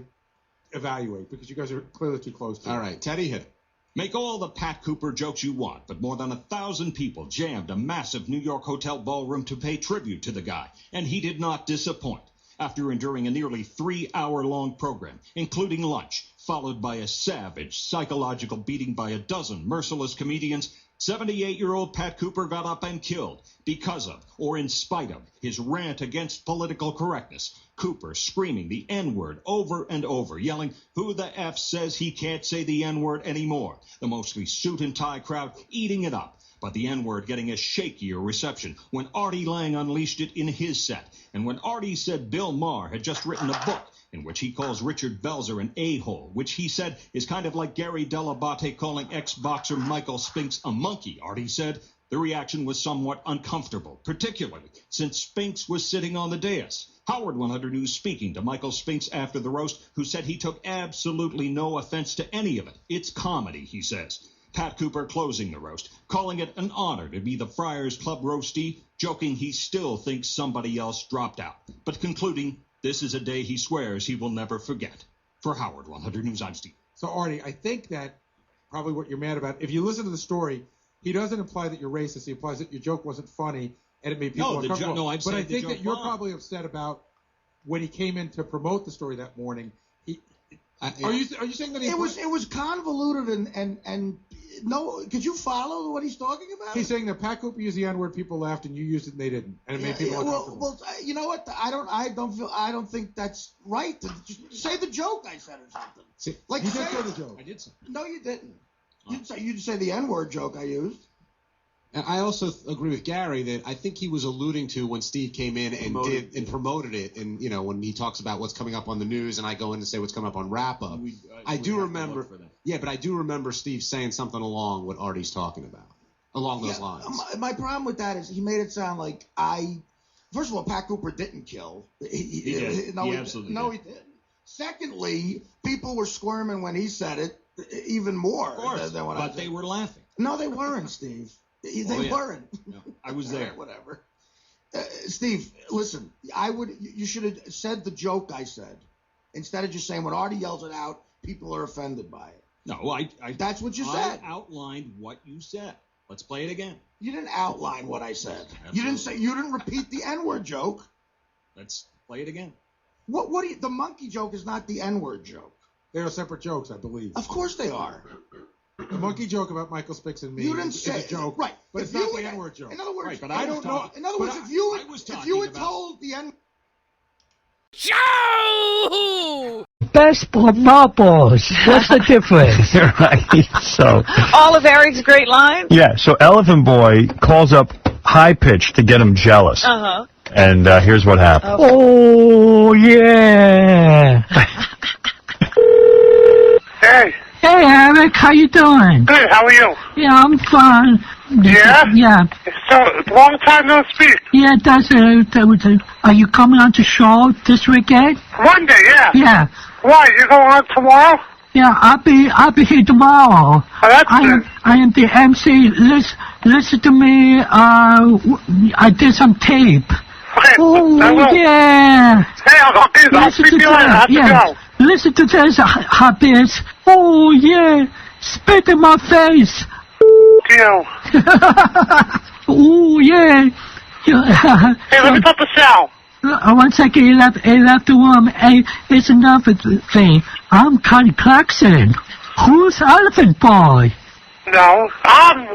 evaluate, because you guys are clearly too close to it. All right, Teddy, hit it. Make all the Pat Cooper jokes you want, but more than 1,000 people jammed a massive New York hotel ballroom to pay tribute to the guy, and he did not disappoint. After enduring a nearly 3-hour-long program, including lunch, followed by a savage psychological beating by a dozen merciless comedians, 78-year-old Pat Cooper got up and killed because of, or in spite of, his rant against political correctness. Cooper screaming the N-word over and over, yelling, "Who the F says he can't say the N-word anymore?" The mostly suit and tie crowd eating it up, but the N-word getting a shakier reception when Artie Lang unleashed it in his set, and when Artie said Bill Maher had just written a book in which he calls Richard Belzer an a-hole, which he said is kind of like Gary Dell'Abate calling ex-boxer Michael Spinks a monkey, Artie said. The reaction was somewhat uncomfortable, particularly since Spinks was sitting on the dais. Howard 100 News speaking to Michael Spinks after the roast, who said he took absolutely no offense to any of it. It's comedy, he says. Pat Cooper closing the roast, calling it an honor to be the Friars Club roastee, joking he still thinks somebody else dropped out, but concluding this is a day he swears he will never forget. For Howard 100 News, I'm Steve. So, Artie, I think that probably what you're mad about, if you listen to the story, he doesn't imply that you're racist. He implies that your joke wasn't funny and it made people uncomfortable. But I think that you're probably upset about when he came in to promote the story that morning. Are you saying that it was convoluted and no? Could you follow what he's talking about? He's saying that Pat Cooper used the N-word, people laughed, and you used it and they didn't, and it made people uncomfortable. Well, you know what? I don't think that's right. Just say the joke I said or something. See, like you did say the joke. I did say. No, you didn't. You'd say the N-word joke I used. And I also agree with Gary that I think he was alluding to when Steve came in and promoted it, and when he talks about what's coming up on the news, and I go in to say what's coming up on Wrap Up. I do remember, but I do remember Steve saying something along what Artie's talking about, along those lines. My problem with that is he made it sound like first of all, Pat Cooper didn't kill. He did. No, he absolutely did. No, he didn't. Secondly, people were squirming when he said it even more. Of course, but they were laughing. No, they weren't, Steve. They weren't. No, I was there. Whatever. Steve, listen. You should have said the joke I said instead of just saying when Artie yells it out, people are offended by it. No, that's what you said. I outlined what you said. Let's play it again. You didn't outline what I said. Absolutely. You didn't repeat the N-word joke. Let's play it again. The monkey joke is not the N-word joke. They are separate jokes, I believe. Of course they are. The monkey joke about Michael Spinks and me is a joke, right? But it's not the N-word joke. In other words, right, but I don't know. In other words, if you had told the N. Show! Best marbles. What's the difference? Right. So. All of Eric's great lines. Yeah. So Elephant Boy calls up High Pitch to get him jealous. Uh-huh. And here's what happened. Oh yeah. Hey. Hey, Eric, how you doing? Good, how are you? Yeah, I'm fine. Yeah? Yeah. So, long time no speak. Yeah, are you coming on to show this weekend? Monday, yeah. Yeah. Why, you go on tomorrow? Yeah, I'll be here tomorrow. Oh, that's good. I am the MC. Listen to me, I did some tape. Okay, oh, yeah. Hey, I'll speak to you later. I have to go. Listen to this, Habits. Oh, yeah. Spit in my face. You. Oh, yeah. Hey, let me put the cell. 1 second, he left the room. Hey, it's another thing. I'm Connie Clarkson. Who's Elephant Boy? No.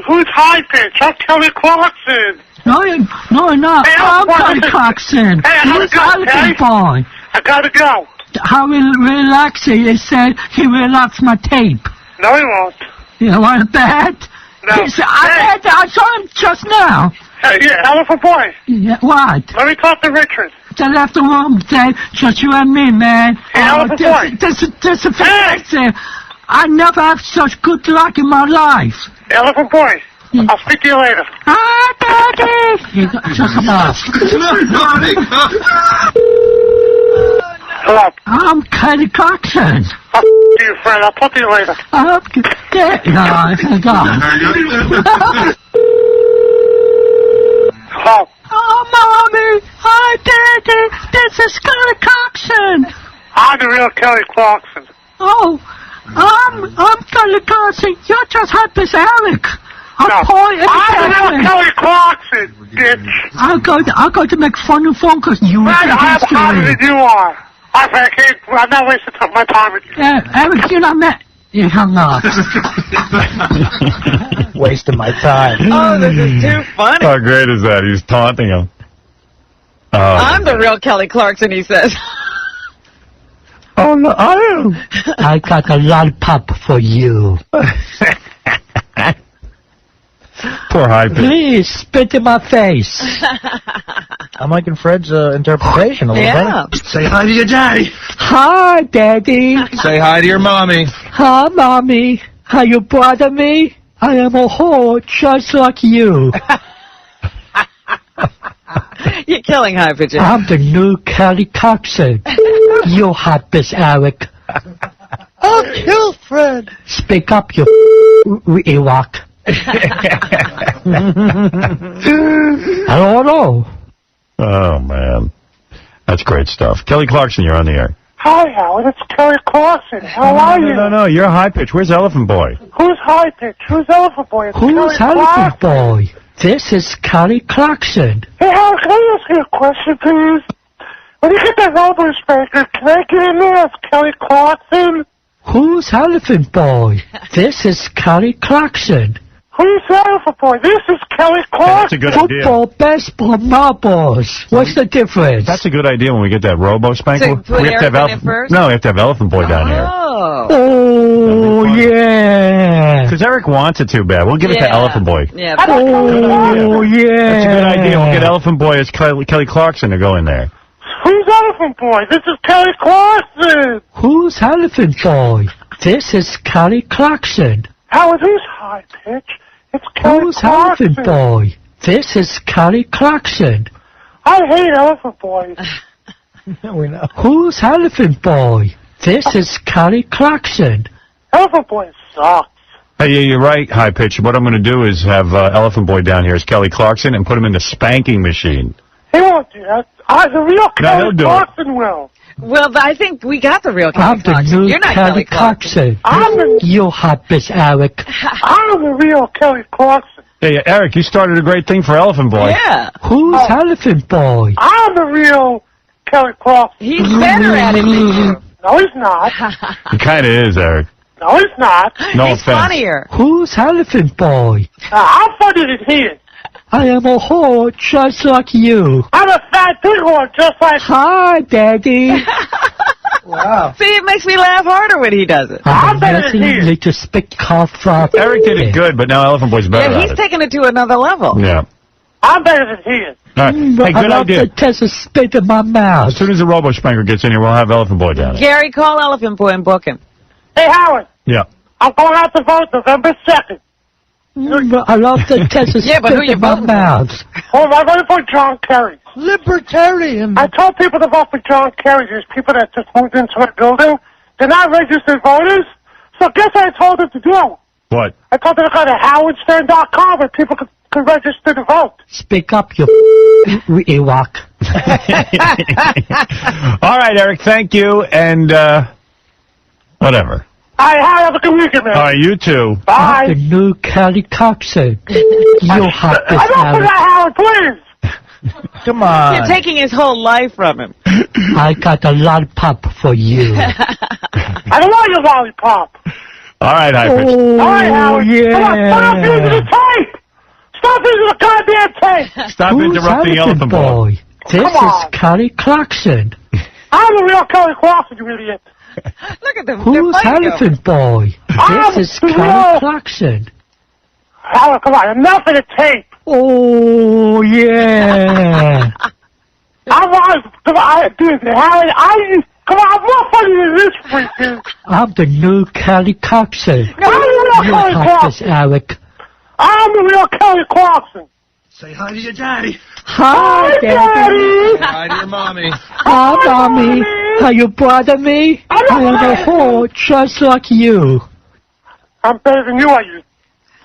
Who's High Pitch? I'm Kelly Clarkson. No, you're not. Hey, I'm Connie Clarkson. Hey, Who's Elephant Boy? I gotta go. how relaxing. He said he relaxed my tape. No, he won't. You want that? No. I saw him just now. Yeah, Elephant Boy. Yeah, what? Let me talk to Richard. I left the room, said, just you and me, man. Hey, Elephant Boy. This is fantastic. I never have such good luck in my life. Elephant Boy. I'll speak to you later. Hi, Daddy. Come on. Hello. I'm Kelly Carson. I'll see you, friend. I'll talk to you later. Hello. Oh, Mommy. Hi, Daddy. This is Kelly Clarkson. I'm the real Kelly Clarkson. Oh, I'm Kelly Clarkson. You're just Hypers Eric. I'm the real Kelly Clarkson, bitch. I'll go to make fun of phone calls. You I'm harder than you are. I'm not wasting my time with you. Eric, you're not mad. You hung up. Wasting my time. Oh, this is too funny. How great is that? He's taunting him. I'm the real Kelly Clarkson, he says. Oh, no, I got a lollipop for you. Poor Hype. Please, spit in my face. I'm liking Fred's interpretation a little bit. Say hi to your daddy. Hi, Daddy. Say hi to your mommy. Hi, Mommy. Are you proud of me? I am a whore just like you. You're killing Hyper, Jim. I'm the new Kelly Clarkson. You hot bitch, Eric. I'll kill Fred. Speak up, you Ewok. I don't know. Oh, man. That's great stuff. Kelly Clarkson, you're on the air. Hi, Howard. It's Kelly Clarkson. How are you? No, you're High Pitch. Where's Elephant Boy? Who's High Pitch? Who's Elephant Boy? It's Who's Kelly Elephant Clarkson. Boy? This is Kelly Clarkson. Hey, Howard, can I ask you a question, please? When you get that rubber spanker, can I get in there? It's Kelly Clarkson. Who's Elephant Boy? This is Kelly Clarkson. Who's Elephant Boy? This is Kelly Clarkson. That's a good idea. Football, baseball, marbles. What's the difference? That's a good idea when we get that robo spanker. So we have to have first? No, we have to have Elephant Boy down here. Oh, yeah. Because Eric wants it too bad. We'll give it to Elephant Boy. Yeah. Oh, yeah. That's a good idea. We'll get Elephant Boy as Kelly Clarkson to go in there. Who's Elephant Boy? This is Kelly Clarkson. Who's Elephant Boy? This is Kelly Clarkson. Howard, who's High Pitch? It's Kelly Who's Clarkson. Elephant Boy? This is Kelly Clarkson. I hate Elephant Boys. We know. Who's Elephant Boy? This is Kelly Clarkson. Elephant Boy sucks. Hey, yeah, you're right, High Pitch. What I'm going to do is have Elephant Boy down here as Kelly Clarkson and put him in the spanking machine. He won't do that. The real Kelly Clarkson will. Well, I think we got the real Kelly Clarkson. You're not Kelly Clarkson. You hot bitch, Eric. I'm the real Kelly Clarkson. Hey, Eric, you started a great thing for Elephant Boy. Yeah. Who's Elephant Boy? I'm the real Kelly Clarkson. He's better at it than you. No, he's not. He kind of is, Eric. No, he's not. No He's offense. funnier. Who's Elephant Boy? I'm funnier than he is. I am a whore just like you. I'm a fat bighorn just like... Hi, Daddy. Wow. See, it makes me laugh harder when he does it. I'm better than he is. Little spit cough up. Eric did it good, but now Elephant Boy's better Yeah, at he's it. taking it to another level. Yeah. I'm better than he is. All right. Hey, good I idea. love the test of spit in my mouth. As soon as the Robo Spanker gets in here, we'll have Elephant Boy down here. Gary, call Elephant Boy and book him. Hey, Howard. Yeah. I'm going out to vote November 2nd. I love the test of Yeah, but who spit you in my voting mouth. Oh, I'm voting for John Kerry. Libertarian. I told people to vote for John Kerry. There's people that just moved into my building. They're not registered voters. So guess what I told them to do? What? I told them to go to howardstern.com where people could register to vote. Speak up, you Ewok. All right, Eric, thank you, and whatever. Have a good weekend, man. All right, you too. Bye. The new Kelly Clarkson. You hot this I don't for that, Howard, please. Come on. You're taking his whole life from him. I got a lollipop for you. I don't want your lollipop. All right, Hyper. Oh, All right, Howard. yeah. Come on, stop using the tape. Stop using the goddamn tape. Stop Who's interrupting Elephant Boy. This Come on. is Kelly Clarkson. I'm the real Kelly Clarkson, you idiot. Look at them. Who's Elephant Boy? This is Kelly Clarkson. Howard, come on, enough of the tape. Oh, yeah. Come on, I'm more funny than this freak, dude. I'm the new Kelly Clarkson. I'm the real Kelly Clarkson. Eric. I'm the real Kelly Clarkson. Say hi to your daddy. Hi, Daddy. Say hi to your mommy. Hi, Mommy. How you bother me? I am a whore just like you. I'm better than you are, you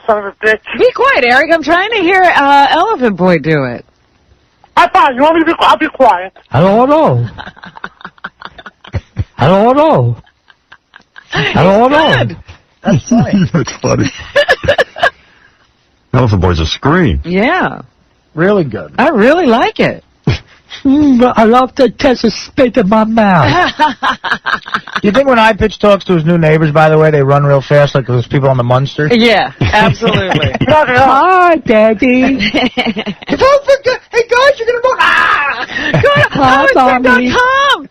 son of a bitch. Be quiet, Eric. I'm trying to hear Elephant Boy do it. I thought you want me to be quiet? I'll be quiet. I don't know. I don't know. I don't know. That's funny. That's funny. Elephant Boy's a scream. Yeah. Really good. I really like it. I love the taste of spit in my mouth. Do you think when High Pitch talks to his new neighbors, by the way, they run real fast like those people on the Munster? Yeah, absolutely. Hi, Daddy. Don't forget. Hey, guys, you're going to go. Go to Mommy.com.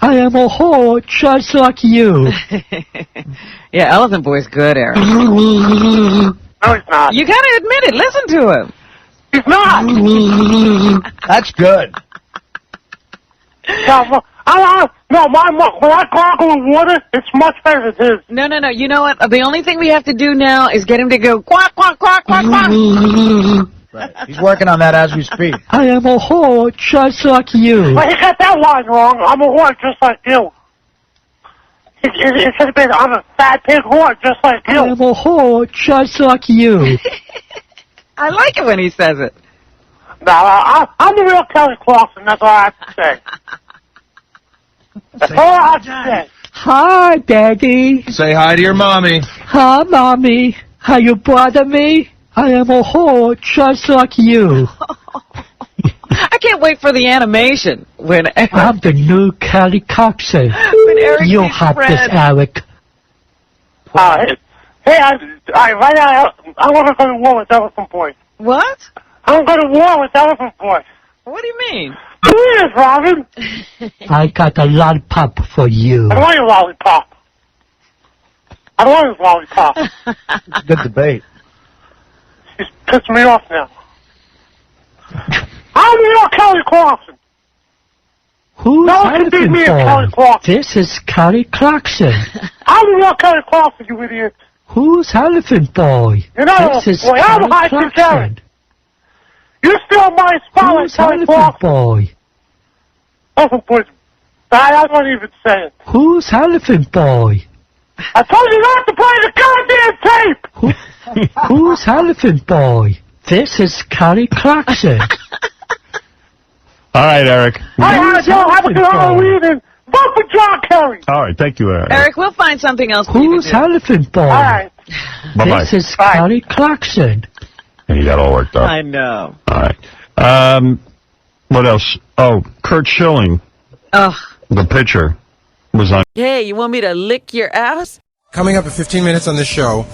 I am a whore just like you. Yeah, Elephant Boy's good, Eric. No, he's not. You gotta admit it. Listen to him. He's not. That's good. No, when I gargle with water, it's much better than his. No. You know what? The only thing we have to do now is get him to go quack, quack, quack, quack, quack. Right. He's working on that as we speak. I am a whore just like you. Well, he got that line wrong. I'm a whore just like you. It should have been, I'm a fat pig whore just like you. I am a whore just like you. I like it when he says it. No, I'm the real Kelly Clarkson. That's all I have to say. That's all I have to say. Hi, Daddy. Say hi to your mommy. Hi, Mommy. How you bother me? I am a whore just like you. I can't wait for the animation when I'm the new Kelly Clarkson. When Eric you have Fred. this, Eric. Right now, I want to go to war with Elephant Boy. What? I'm going to war with Elephant Boy. What do you mean? 2 years, Robin. I got a lollipop for you. I don't want your lollipop. I don't want his lollipop. It's a good debate. He's pissing me off now. I'm the real Kelly Clarkson. Who's no one can beat me at Kelly Clarkson. This is Kelly Clarkson. I'm the real Kelly Clarkson, you idiot. Who's Elephant Boy? You're not this is boy. I'm High Pitch Eric. You steal my spot like Kelly Clarkson. Boy? Elephant Boy. I don't even say it. Who's Elephant Boy? I told you not to play the goddamn tape. Who's Elephant Boy? This is Kelly Clarkson. All right, Eric. Have a good Halloween and vote for John Kerry. All right, thank you, Eric. Eric, we'll find something else. Who's Elephant Boy? All right. Bye-bye. This is Kelly Clarkson. And he got all worked up. I know. All right. What else? Oh, Kurt Schilling, the pitcher, was on. Hey, you want me to lick your ass? Coming up in 15 minutes on this show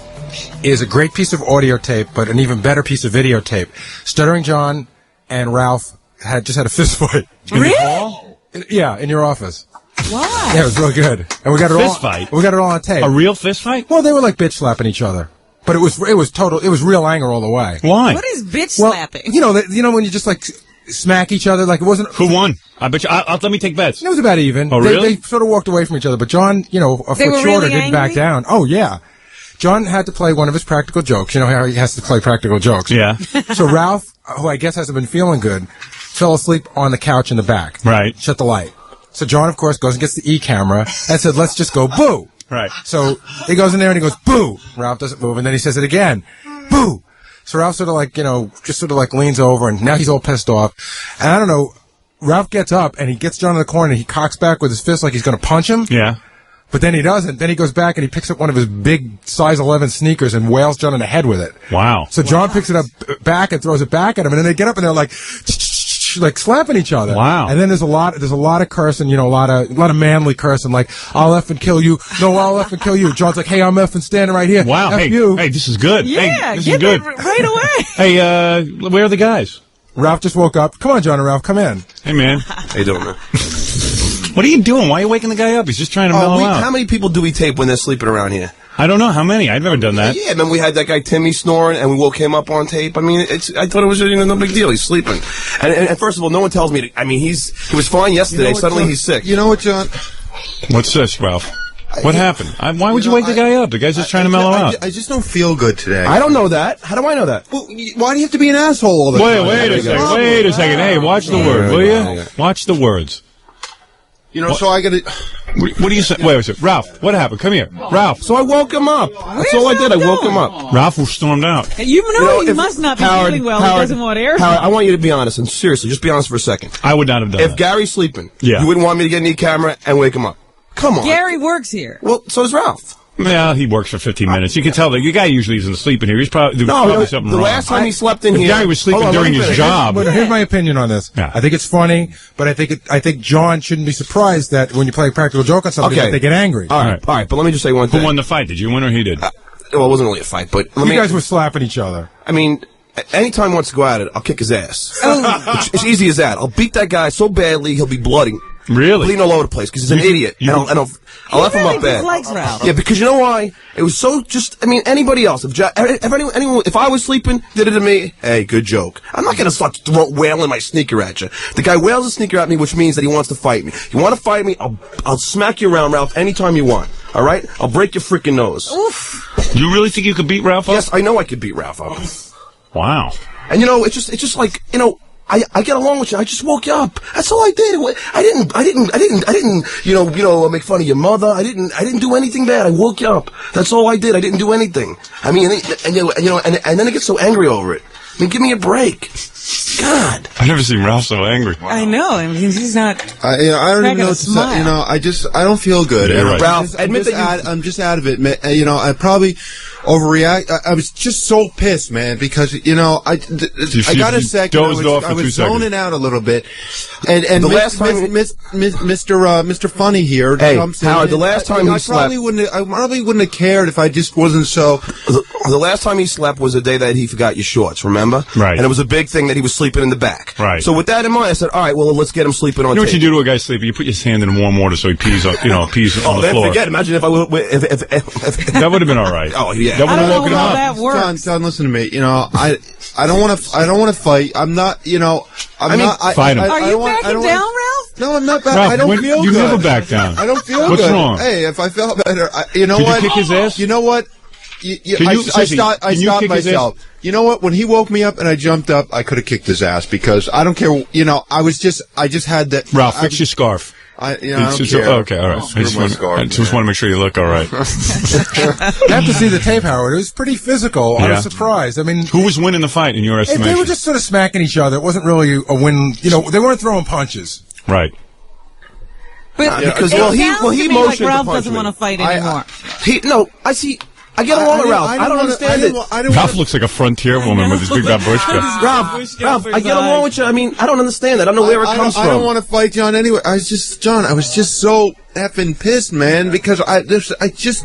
is a great piece of audio tape, but an even better piece of videotape. Stuttering John and Ralph just had a fist fight. Really? Yeah, in your office. Why? Yeah, it was real good. And we got it Fist fight? We got it all on tape. A real fist fight? Well, they were like bitch slapping each other. But it was real anger all the way. Why? What is bitch slapping? You know when you just like smack each other, like it wasn't. Who won? I bet you. Let me take bets. It was about even. Oh, really? They sort of walked away from each other, but John, a foot shorter, really didn't back down. Oh yeah. John had to play one of his practical jokes. You know how he has to play practical jokes. Yeah. So Ralph, who I guess hasn't been feeling good, fell asleep on the couch in the back. Right. Shut the light. So John, of course, goes and gets the E-camera and said, let's just go boo. Right. So he goes in there and he goes, boo. Ralph doesn't move, and then he says it again. Boo. So Ralph sort of like, just sort of like leans over, and now he's all pissed off. And I don't know, Ralph gets up, and he gets John in the corner, and he cocks back with his fist like he's going to punch him. Yeah. But then he doesn't. Then he goes back, and he picks up one of his big size 11 sneakers and wails John in the head with it. Wow. So John picks it up back and throws it back at him, and then they get up, and they're like slapping each other. Wow. And then there's a lot of cursing, a lot of manly cursing, like, I'll effing kill you. No, I'll effing kill you. John's like, hey, I'm effing standing right here. Wow. F Hey, you. hey, this is good. Yeah, hey, this get is good. that right away. Hey, where are the guys? Ralph just woke up. Come on, John and Ralph, come in. Hey, man. How you doing, man? What are you doing? Why are you waking the guy up? He's just trying to mellow out. How many people do we tape when they're sleeping around here? I don't know how many. I've never done that. Yeah, then we had that guy Timmy snoring, and we woke him up on tape. I mean, I thought it was no big deal. He's sleeping, and first of all, no one tells me. He was fine yesterday. Suddenly John, he's sick. You know what, John? What's this, Ralph? What happened? Why would you wake the guy up? The guy's just trying to mellow out. I just don't feel good today. I don't know that. How do I know that? Well, why do you have to be an asshole all the time? Wait a second. Wait a second. Hey, watch the words, will you? Watch the words. You know, so I got to... What do you say? Wait a second. Ralph, what happened? Come here. Ralph. So I woke him up. That's all I did. I woke him up. Ralph stormed out. You know he must not be feeling well. He doesn't want air. Howard, I want you to be honest, and seriously, just be honest for a second. I would not have done that. If Gary's sleeping, yeah, you wouldn't want me to get in the camera and wake him up. Come on. Gary works here. Well, so does Ralph. Yeah, he works for 15 minutes. You can tell the guy usually isn't sleeping here. He's probably doing something wrong. The last time he slept in here, Gary was sleeping during his job. But here's my opinion on this. Yeah. I think it's funny, but I think John shouldn't be surprised that when you play a practical joke on somebody, that they get angry. All right. But let me just say one thing. Who won the fight? Did you win or he did? Well, it wasn't really a fight, but you guys were slapping each other. I mean, anytime he wants to go at it, I'll kick his ass. It's easy as that. I'll beat that guy so badly he'll be bloody. Really? Bleeding all over the place because he's an idiot. I'll F him up bad. Ralph. Yeah, because you know why? It was so anybody else. If I was sleeping, did it to me, hey, good joke. I'm not going to start wailing my sneaker at you. The guy wails a sneaker at me, which means that he wants to fight me. You want to fight me? I'll smack you around, Ralph, anytime you want. All right? I'll break your freaking nose. Oof. You really think you could beat Ralph up? Yes, I know I could beat Ralph up. Wow. And it's just like, I get along with you. I just woke you up. That's all I did. I didn't, make fun of your mother. I didn't do anything bad. I woke you up. That's all I did. I didn't do anything. I mean, and then I get so angry over it. I mean, give me a break. God. I've never seen Ralph so angry. I know. I mean, he's not. I don't even know what to say. I don't feel good. Yeah, right. Ralph, I'm just out of it. I probably overreact. I was just so pissed, man, because I got a second. I was zoning out a little bit, and the last time Mr. Funny here. Hey, Howard, the last time he slept, I probably wouldn't have cared if I just wasn't so. The last time he slept was the day that he forgot your shorts. Remember? Right. And it was a big thing that he was sleeping in the back. Right. So with that in mind, I said, all right, well, let's get him sleeping on. You know what tape. you do to a guy sleeping? You put his hand in warm water so he pees on, pees on the floor. Forget. Imagine if I would. That would have been all right. Oh yeah. That would have woken him up. That works. John, listen to me. I don't want to fight. I'm not. I'm not. Fight him. Are you backing down, Ralph? No, I'm not back. Ralph, I don't feel you good. never back down. I don't feel good. What's wrong? Hey, if I felt better, you know Did what? you kick his ass? You know what? I stopped myself. You know what? When he woke me up and I jumped up, I could have kicked his ass because I don't care. I just had that. Ralph, fix your scarf. I don't care. Okay, all right. I just want to make sure you look all right. I have to see the tape, Howard. It was pretty physical. I was surprised. I mean, who was winning the fight in your estimation? They were just sort of smacking each other. It wasn't really a win. They weren't throwing punches. Right. But because he motioned like Ralph to punch doesn't me. want to fight anymore. I see. I get along with Ralph. I don't understand it. Ralph looks like a frontier woman with his big babushka. Ralph, I get along with you. I mean, I don't understand it. I don't know where it comes from. I don't want to fight John anyway. I was just so effing pissed, man, because I just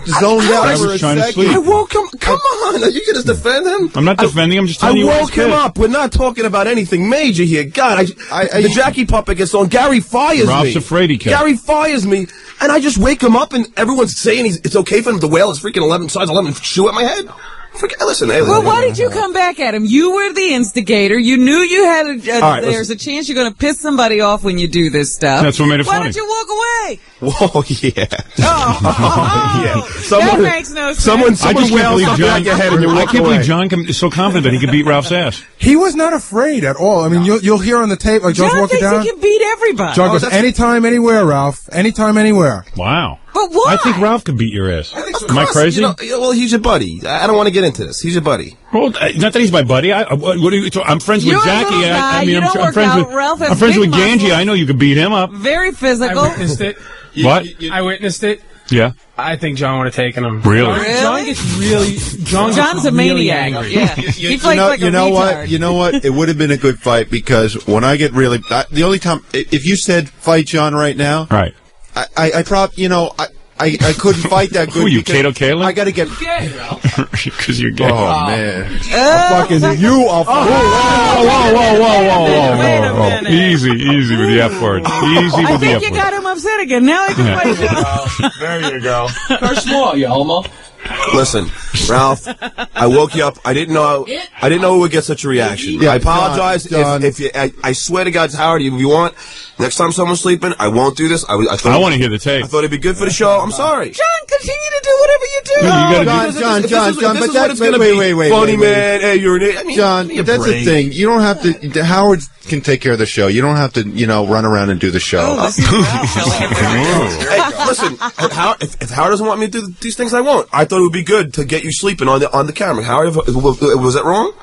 zoned out I for was a trying to second. sleep. I woke him. Come on, are you going to defend him? I'm not defending him. I'm just telling you. I woke him up. We're not talking about anything major here. God, the Jackie puppet gets on. Gary fires me. Ralph's afraid he can. Gary fires me, and I just wake him up, and everyone's saying it's okay for him to wail his freaking size 11 shoe at my head. Listen, well, why did you come back at him? You were the instigator. You knew you had there's a chance you're going to piss somebody off when you do this stuff. That's what made it funny. Why don't you walk away? Whoa, yeah. Yeah. That makes no sense. Someone wails something at your head and you walk away. I can't believe John is so confident that he could beat Ralph's ass. He was not afraid at all. I mean, you'll hear on the tape, like John's walking down. John thinks he can beat everybody. John goes, anytime, anywhere, Ralph. Anytime, anywhere. Wow. But why? I think Ralph could beat your ass. Am I crazy? Well, he's your buddy. I don't want to get into this. He's your buddy. Well, not that he's my buddy. I'm friends with Jackie. I'm friends with Ganji. I know you could beat him up. Very physical. I witnessed it. What? I witnessed it. Yeah. I think John would have taken him. Really? John gets really. John's a maniac. Angry. Yeah. He fights like a retard. You know what? It would have been a good fight because when I get really, the only time if you said fight John right now, right? I probably I couldn't fight that good. Who are you, Kato Kalin? I got to get because you're gay. Oh man! Fucking you are. Whoa! Easy with the F word. Easy with the F word. I think you got him upset again. Now I can fight John. There you go. First small, you homo. Listen, Ralph, I woke you up. I didn't know it would get such a reaction. Yeah, I apologize. John. If you, I swear to God, Howard, if you want, next time someone's sleeping, I won't do this. I want to hear the tape. I thought it'd be good for the show. I'm sorry. John, continue to do whatever you do. John, but that's wait, funny, man. Hey, you're an idiot. I mean, John, that's the thing. You don't have to. Howard can take care of the show. You don't have to, run around and do the show. Hey, listen, if Howard doesn't want me to do these things, I won't. I thought it would be good to get you sleeping on the camera. Howard, was that wrong?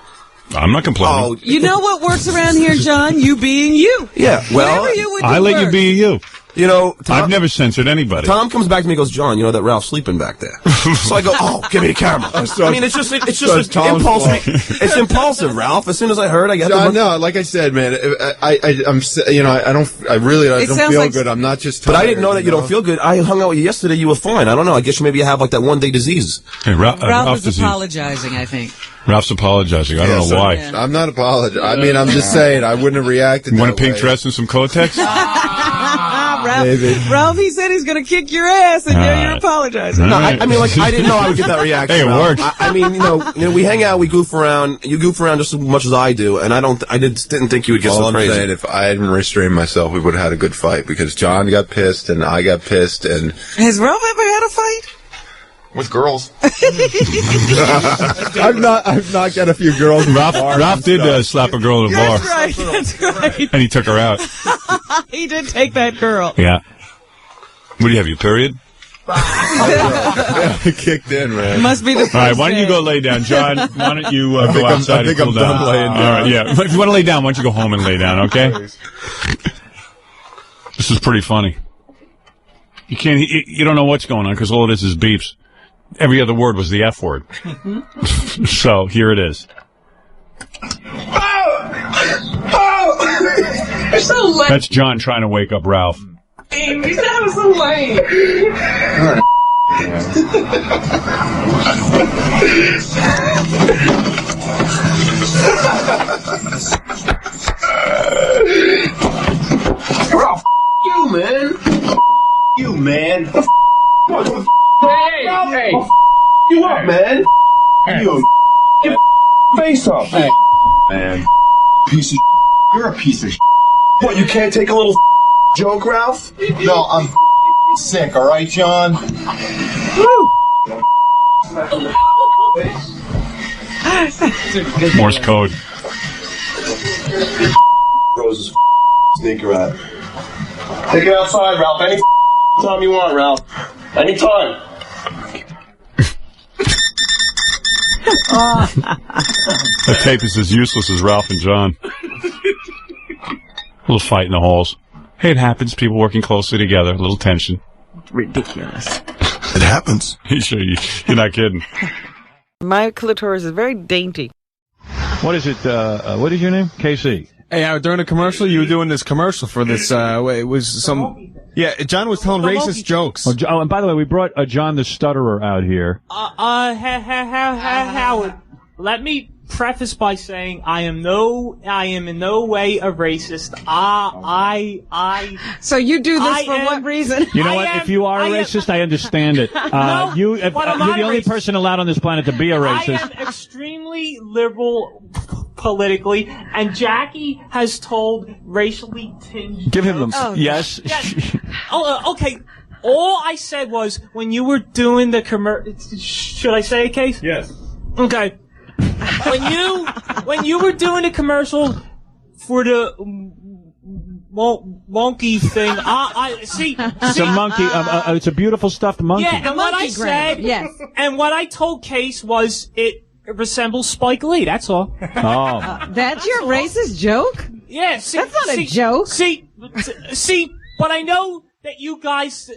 I'm not complaining. Oh, you know what works around here, John? You being you. Yeah, well, I let you be you. Tom, I've never censored anybody. Tom comes back to me and goes, John, you know that Ralph's sleeping back there. So I go, give me the camera. I mean, it's just impulsive. It's impulsive, Ralph. As soon as I heard, I got John, no, like I said, man, I don't feel good. I'm not just tired, but I didn't know that you don't feel good. I hung out with you yesterday. You were fine. I don't know. I guess maybe you have like that one-day disease. Hey, Ralph is apologizing, I think. Ralph's apologizing. I don't know why. Yeah. I'm not apologizing. I mean, I'm just saying I wouldn't have reacted. You want a pink dress and some Kotex? Ralph, he said he's going to kick your ass, and now you're apologizing. No, I mean, like, I didn't know I would get that reaction. Hey, it worked. I mean, we hang out, we goof around. You goof around just as much as I do, and I didn't think you would get so crazy. All I'm saying, if I hadn't restrained myself, we would have had a good fight, because John got pissed, and I got pissed, and... Has Ralph ever had a fight? With girls. I've not got a few girls. Ralph did slap a girl in a bar. That's right. And he took her out. He did take that girl. Yeah. What do you have, your period? Kicked in, man. Must be the first All right, why don't you go lay down? John, why don't you go outside and cool down? I think I'm done laying down. All right, yeah. If you want to lay down, why don't you go home and lay down, okay? This is pretty funny. You don't know what's going on because all it is beeps. Every other word was the F word. So, here it is. You're so lame. That's John trying to wake up Ralph. You said I was so lame. Ralph, you, man. You, man. Hey. You up, man? You. Get face up. Hey. Man. Piece of You're a piece of What, you can't take a little joke, Ralph? No, I'm sick, all right, John? Woo! Morse code. Rose's sneaker at. Take it outside, Ralph. Any time you want, Ralph. Anytime. That tape is as useless as Ralph and John. A little fight in the halls. Hey, it happens. People working closely together. A little tension. Ridiculous. It happens. You're not kidding. My clitoris is very dainty. What is it? What is your name? KC. Hey, during the commercial, you were doing this commercial for this, it was some... Yeah, John was telling racist jokes. Oh, and by the way, we brought John the Stutterer out here. Howard, let me preface by saying I am in no way a racist. So you do this for one reason? You know what? If you are a racist, I understand it. You're the only person allowed on this planet to be a racist. I am extremely liberal politically, and Jackie has told racially tinged. Give him them. Yes. Okay. All I said was when you were doing the commercial. Should I say it, Case? Yes. Okay. When you were doing a commercial for the monkey thing, I see. It's a monkey. It's a beautiful stuffed monkey. Yeah, and what I said, yes, and what I told Case was it resembles Spike Lee. That's all. Oh, that's your racist joke? Yeah, that's not a joke. See, but I know that you guys,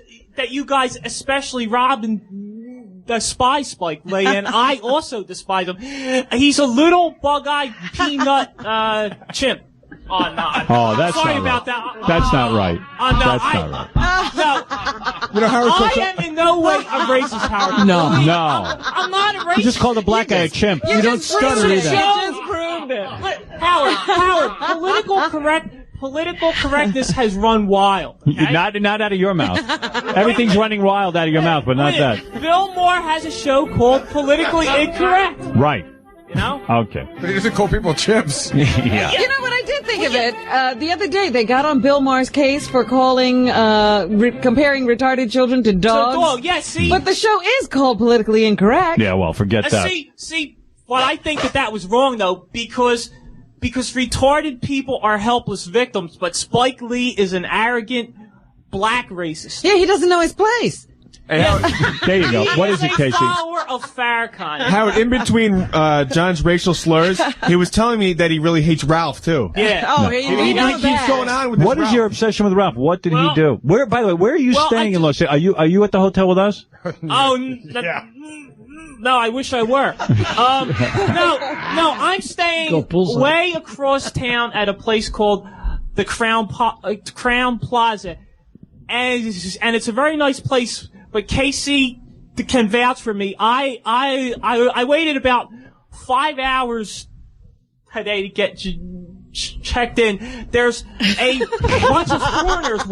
especially Robin, despise Spike Lee, and I also despise him. He's a little bug-eyed peanut chimp. Oh, no. Oh, that's sorry not about right. that. That's not right. No, that's not right. No, I am in no way a racist, Howard. No. I'm not a racist. You just called a black guy a chimp. You don't stutter either. You just proved it. Howard, political correctness has run wild. Okay? Not out of your mouth. Everything's running wild out of your mouth, but not that. Bill Maher has a show called Politically Incorrect. Right. You know? Okay. But he doesn't call people chimps. Yeah. You know what? I did think of it. The other day, they got on Bill Maher's case for calling, comparing retarded children to dogs. Yeah, see? But the show is called Politically Incorrect. Yeah, well, forget that. See, well, I think that was wrong, though, because retarded people are helpless victims, but Spike Lee is an arrogant black racist. Yeah, he doesn't know his place. Hey, there you go. What is it, Casey? He's a follower of Farrakhan. Howard, in between John's racial slurs, he was telling me that he really hates Ralph, too. Yeah. Oh, he keeps going on with this What is Ralph. your obsession with Ralph? What did he do? Where, by the way, where are you staying in Los Angeles? Are you at the hotel with us? No, I wish I were. No, I'm staying way across town at a place called the Crown Plaza, and it's a very nice place. But Casey can vouch for me. I waited about 5 hours today to get checked in. There's a bunch of foreigners.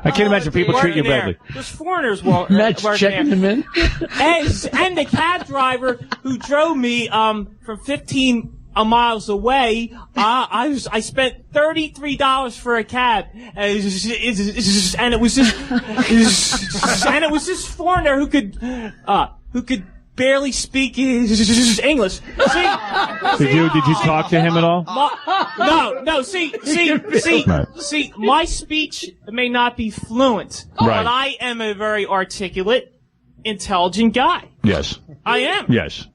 I can't imagine people treat you badly. There's foreigners working checking them in. And the cab driver who drove me from 15 miles away, I spent $33 for a cab, and it was this foreigner who could barely speak English. See, did you talk to him at all? No. See. My speech may not be fluent, but I am a very articulate, intelligent guy. Yes. I am. Yes.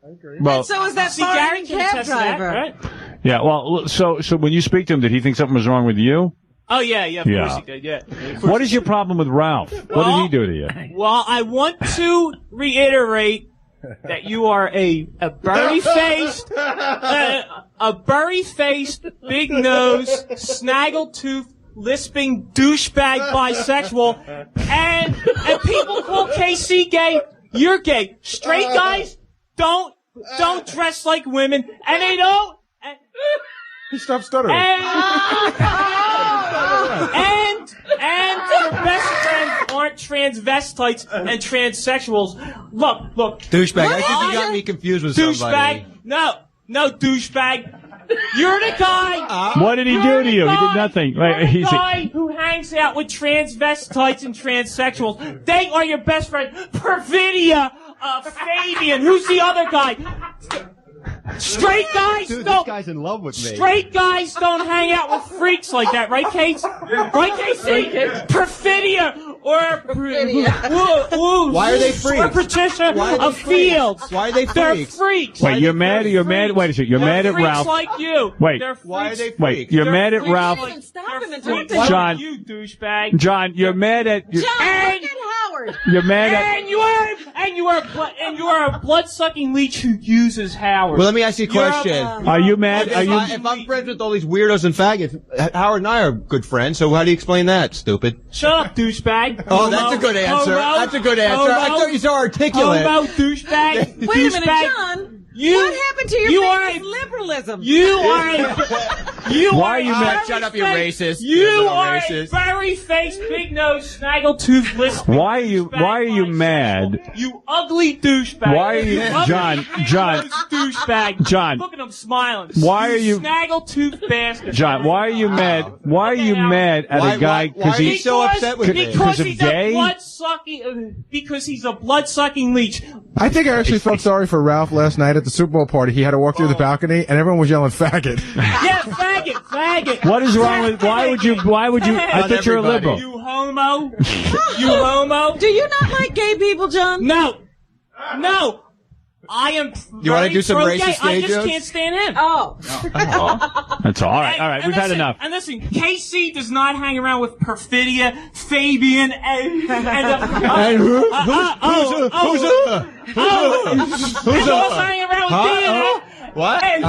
Well, and so is that foreign cab driver. Right? Yeah. Well, so when you speak to him, did he think something was wrong with you? Oh yeah. Of course he did. Yeah. What is your problem with Ralph? What did he do to you? Well, I want to reiterate that you are a burry-faced, big nose, snaggle-toothed, lisping douchebag bisexual, and people call KC gay. You're gay. Straight guys don't dress like women, and they don't. He stopped stuttering. And your best friends aren't transvestites and transsexuals. Look. Douchebag. I think you got me confused with somebody. Douchebag. No, douchebag. You're the guy. What did he do to you? He did nothing. He's the guy who hangs out with transvestites and transsexuals. They are your best friend. Perfidia, Fabian. Who's the other guy? Straight guys Dude, don't. This guy's in love with me. Straight guys don't hang out with freaks like that, right, Kate? Right, Casey? Perfidia or Why are they freaks? Or Patricia of Fields. Why are they freaks? They're freaks. Wait, you're mad? Wait a second. You're mad at Ralph. Like you. Wait. Why are they freaks? Wait, you're mad at Ralph. John, you douchebag. John, you're mad at Howard. You're mad at and you are a blood-sucking leech who uses Howard. Well, let me ask you a question. Are you mad? If I'm friends with all these weirdos and faggots, Howard and I are good friends, so how do you explain that, stupid? Shut up, douchebag. Oh, that's a good answer. That's a good answer. I thought you were so articulate. Homo, douchebag. Wait a minute, John. What happened to your famous liberalism? Why are you mad? Shut up, you racist. You are a furry-faced, big-nosed, snaggle-toothed list. Why are you mad? You ugly douchebag. Why are you, John? Douchebag. John. Look at him smiling. Why are you snaggle-toothed bastard? John, why are you mad? Why are you mad at a guy because he's so upset with me? Because of gay? Because he's a blood-sucking leech. I think I actually felt sorry for Ralph last night at the Super Bowl party. He had to walk through the balcony, and everyone was yelling "faggot." Yeah, faggot. What is wrong with? Why would you? I thought you're a liberal. You homo. You homo. Do you not like gay people, John? No. I am. You want to do some racist gay I just jokes? can't stand him. Oh. That's all. All right. We've had enough. And listen, KC does not hang around with Perfidia, Fabian, and who's hanging around with Dana. What? And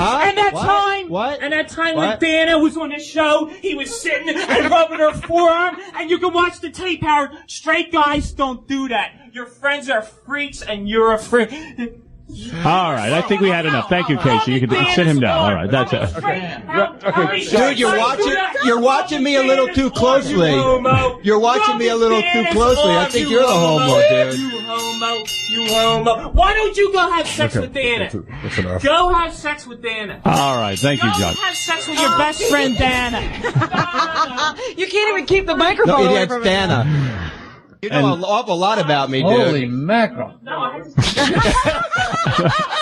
that time when Dana was on the show, he was sitting and rubbing her forearm, and you can watch the tape, Howard. Straight guys don't do that. Your friends are freaks, and you're a freak. All right, I think we had enough. Thank you, Casey. You can sit him down. All right, that's it. Okay. Dude, you're watching me a little too closely. You're watching me a little too closely. I think you're the homo, dude. You homo. Why don't you go have sex with Dana? That's enough. Go have sex with Dana. All right, thank you, John. Go have sex with your best friend, Dana. You can't even keep the microphone away It's from Dana. You know an awful lot about me, dude. Holy mackerel.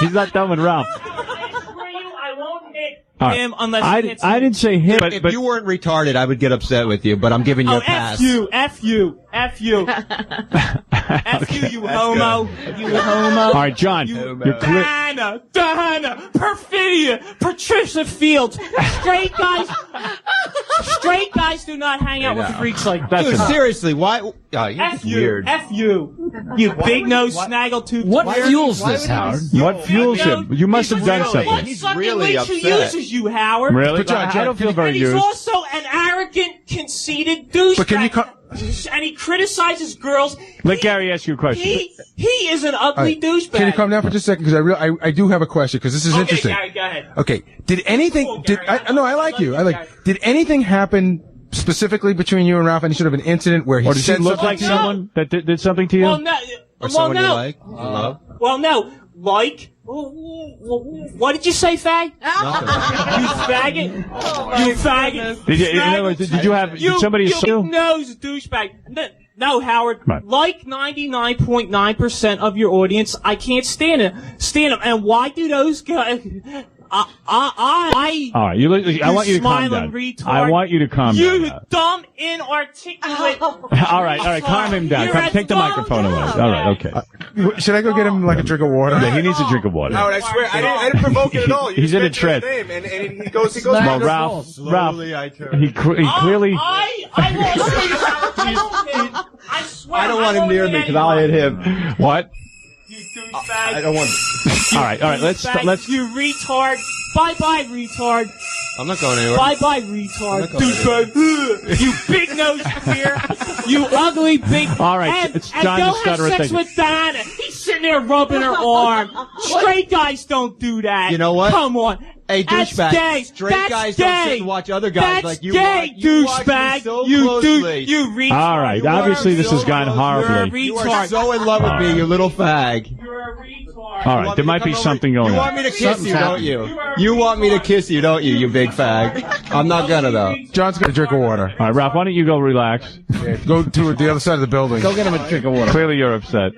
He's not done with Ralph. I won't hit him unless I didn't say him, if you weren't retarded, I would get upset with you, but I'm giving you a pass. F you, you homo, you homo. All right, John, you're clear. Dana, Perfidia, Patricia Fields. Straight guys do not hang out with freaks like that. Dude, seriously, why? Oh, you're weird. F you big nose snaggletooth. What fuels this, Howard? What fuels him? You must have done something. He's really upset. Who uses you, Howard? Really? I don't feel very used. He's also an arrogant, conceited douchebag. But can you and he criticizes girls. Let Gary ask you a question. He is an ugly douchebag. Can you calm down for just a second? Because I do have a question, because this is interesting. Gary, go ahead. Okay. Did anything... I like you. Did anything happen specifically between you and Ralph? Any sort of an incident where he does said he look like someone that did something to you? Well, no. Or someone you like? You love? Well, no. Like... What did you say, fag? Nothing. You faggot. You faggot. Did you have somebody you nose douchebag? No, Howard. Right. Like 99.9% of your audience, I can't stand them. And why do those guys? All right, I want you to calm down. Retard. I want you to calm down. You dumb, inarticulate. All right, calm him down. Take the microphone away. All right, okay. Should I go get him like a drink of water? Yeah, he needs a drink of water. Howard, I swear, I didn't provoke it at all. He's in a trance. And he goes. Well, Ralph, he clearly. I swear. I don't want him near me because I'll hit him. What? You douchebag. I don't want. All right. Let's. You retard. Bye, retard. I'm not going anywhere. Bye, retard. Douchebag. You big nose queer. You ugly big. All right. It's John and go have sex with Dana. He's sitting there rubbing her arm. Straight guys don't do that. You know what? Come on. Hey, douchebag. Gay. Straight guys don't sit and watch other guys like you. Gay, douchebag. You retard. All right. Obviously, this has gone horribly. You are so in love with me, you little fag. You're a retard. All right. There might be something going on. You want me to kiss you, don't you? You want me to kiss you, don't you, you big fag? I'm not gonna, though. John's got a drink of water. All right, Ralph, why don't you go relax? Go to the other side of the building. Go get him a drink of water. Clearly, you're upset.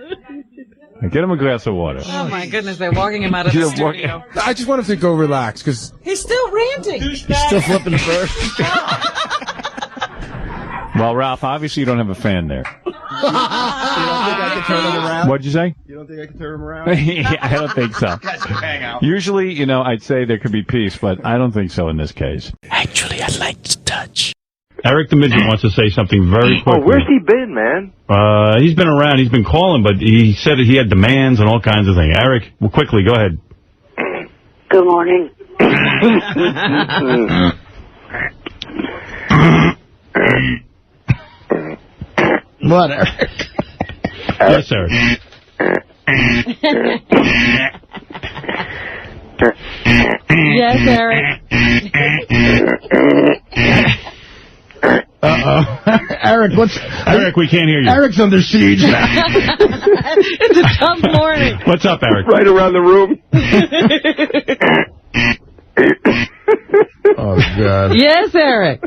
Get him a glass of water. Oh, my goodness, they're walking him out of the studio. I just want him to go relax, because... He's still ranting. He's still flipping the bird. Well, Ralph, obviously you don't have a fan there. You don't think I can turn him around? Whatd you say? You don't think I can turn him around? Yeah, I don't think so. Hang out. Usually, I'd say there could be peace, but I don't think so in this case. Actually, I'd like to touch. Eric the Midget wants to say something very quickly. Oh, where's he been, man? He's been around. He's been calling, but he said that he had demands and all kinds of things. Eric, well, quickly, go ahead. Good morning. What, Eric? Yes, Eric. Yes, Eric. Eric, Eric, we can't hear you. Eric's under siege. It's a tough morning. What's up, Eric? Right around the room. Oh, God. Yes, Eric.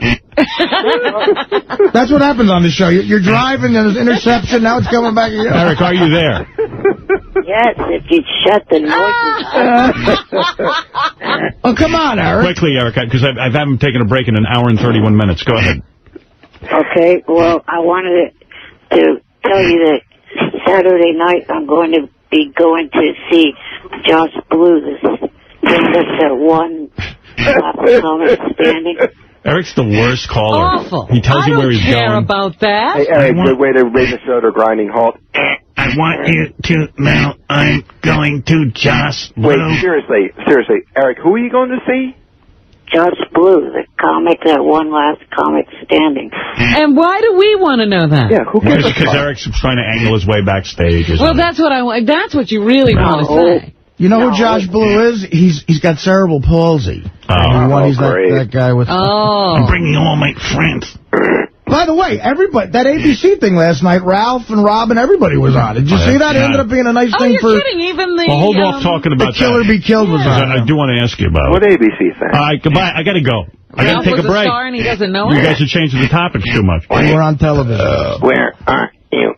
That's what happens on the show. You're driving, and there's interception. Now it's coming back again. Eric, are you there? Yes, if you'd shut the noises. Oh, come on, Eric. Quickly, Eric, because I haven't taken a break in an hour and 31 minutes. Go ahead. Okay, well, I wanted to tell you that Saturday night I'm going to be going to see Josh Blue, this one comic standing. Eric's the worst caller. Awful. He tells you where he's going. I don't care about that. Hey, Eric, good way to raise a soda grinding halt. I want you to know I'm going to Josh Blue. Wait, seriously, Eric, who are you going to see? Josh Blue, the comic that one last comic standing. And why do we want to know that? Yeah, who cares? Because Eric's trying to angle his way backstage. Well, that's what I want. That's what you really want to say. You know who Josh Blue is? He's got cerebral palsy. He's that guy with... I'm bringing all my friends. By the way, everybody, that ABC thing last night, Ralf and Robin, everybody was on it. Did you see that? It ended up being a nice thing for... Oh, you're kidding. Even the... Well, hold off talking about the Killer Be Killed was on. I do want to ask you about what ABC thing. All right, goodbye. I got to go. I got to take a break. Star and he doesn't know you guys are changing the topics too much. We're on television. Where are you?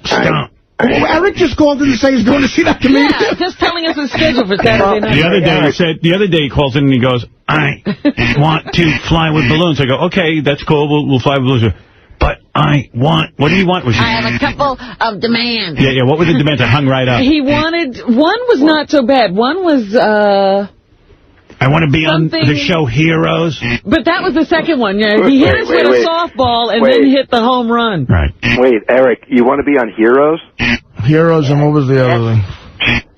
Stop. Eric just called in to say he's going to see that comedian. Yeah, just telling us his schedule for Saturday night. The other day he calls in and he goes, I want to fly with balloons. I go, okay, that's cool. We'll fly with balloons. But I want... What do you want? I have a couple of demands. Yeah. What were the demands? I hung right up. He wanted... One was not so bad. One was... I want to be on the show Heroes. But that was the second one. Yeah, he hit us with a softball and then hit the home run. Right. Wait, Eric, you want to be on Heroes? Heroes, and what was the other thing?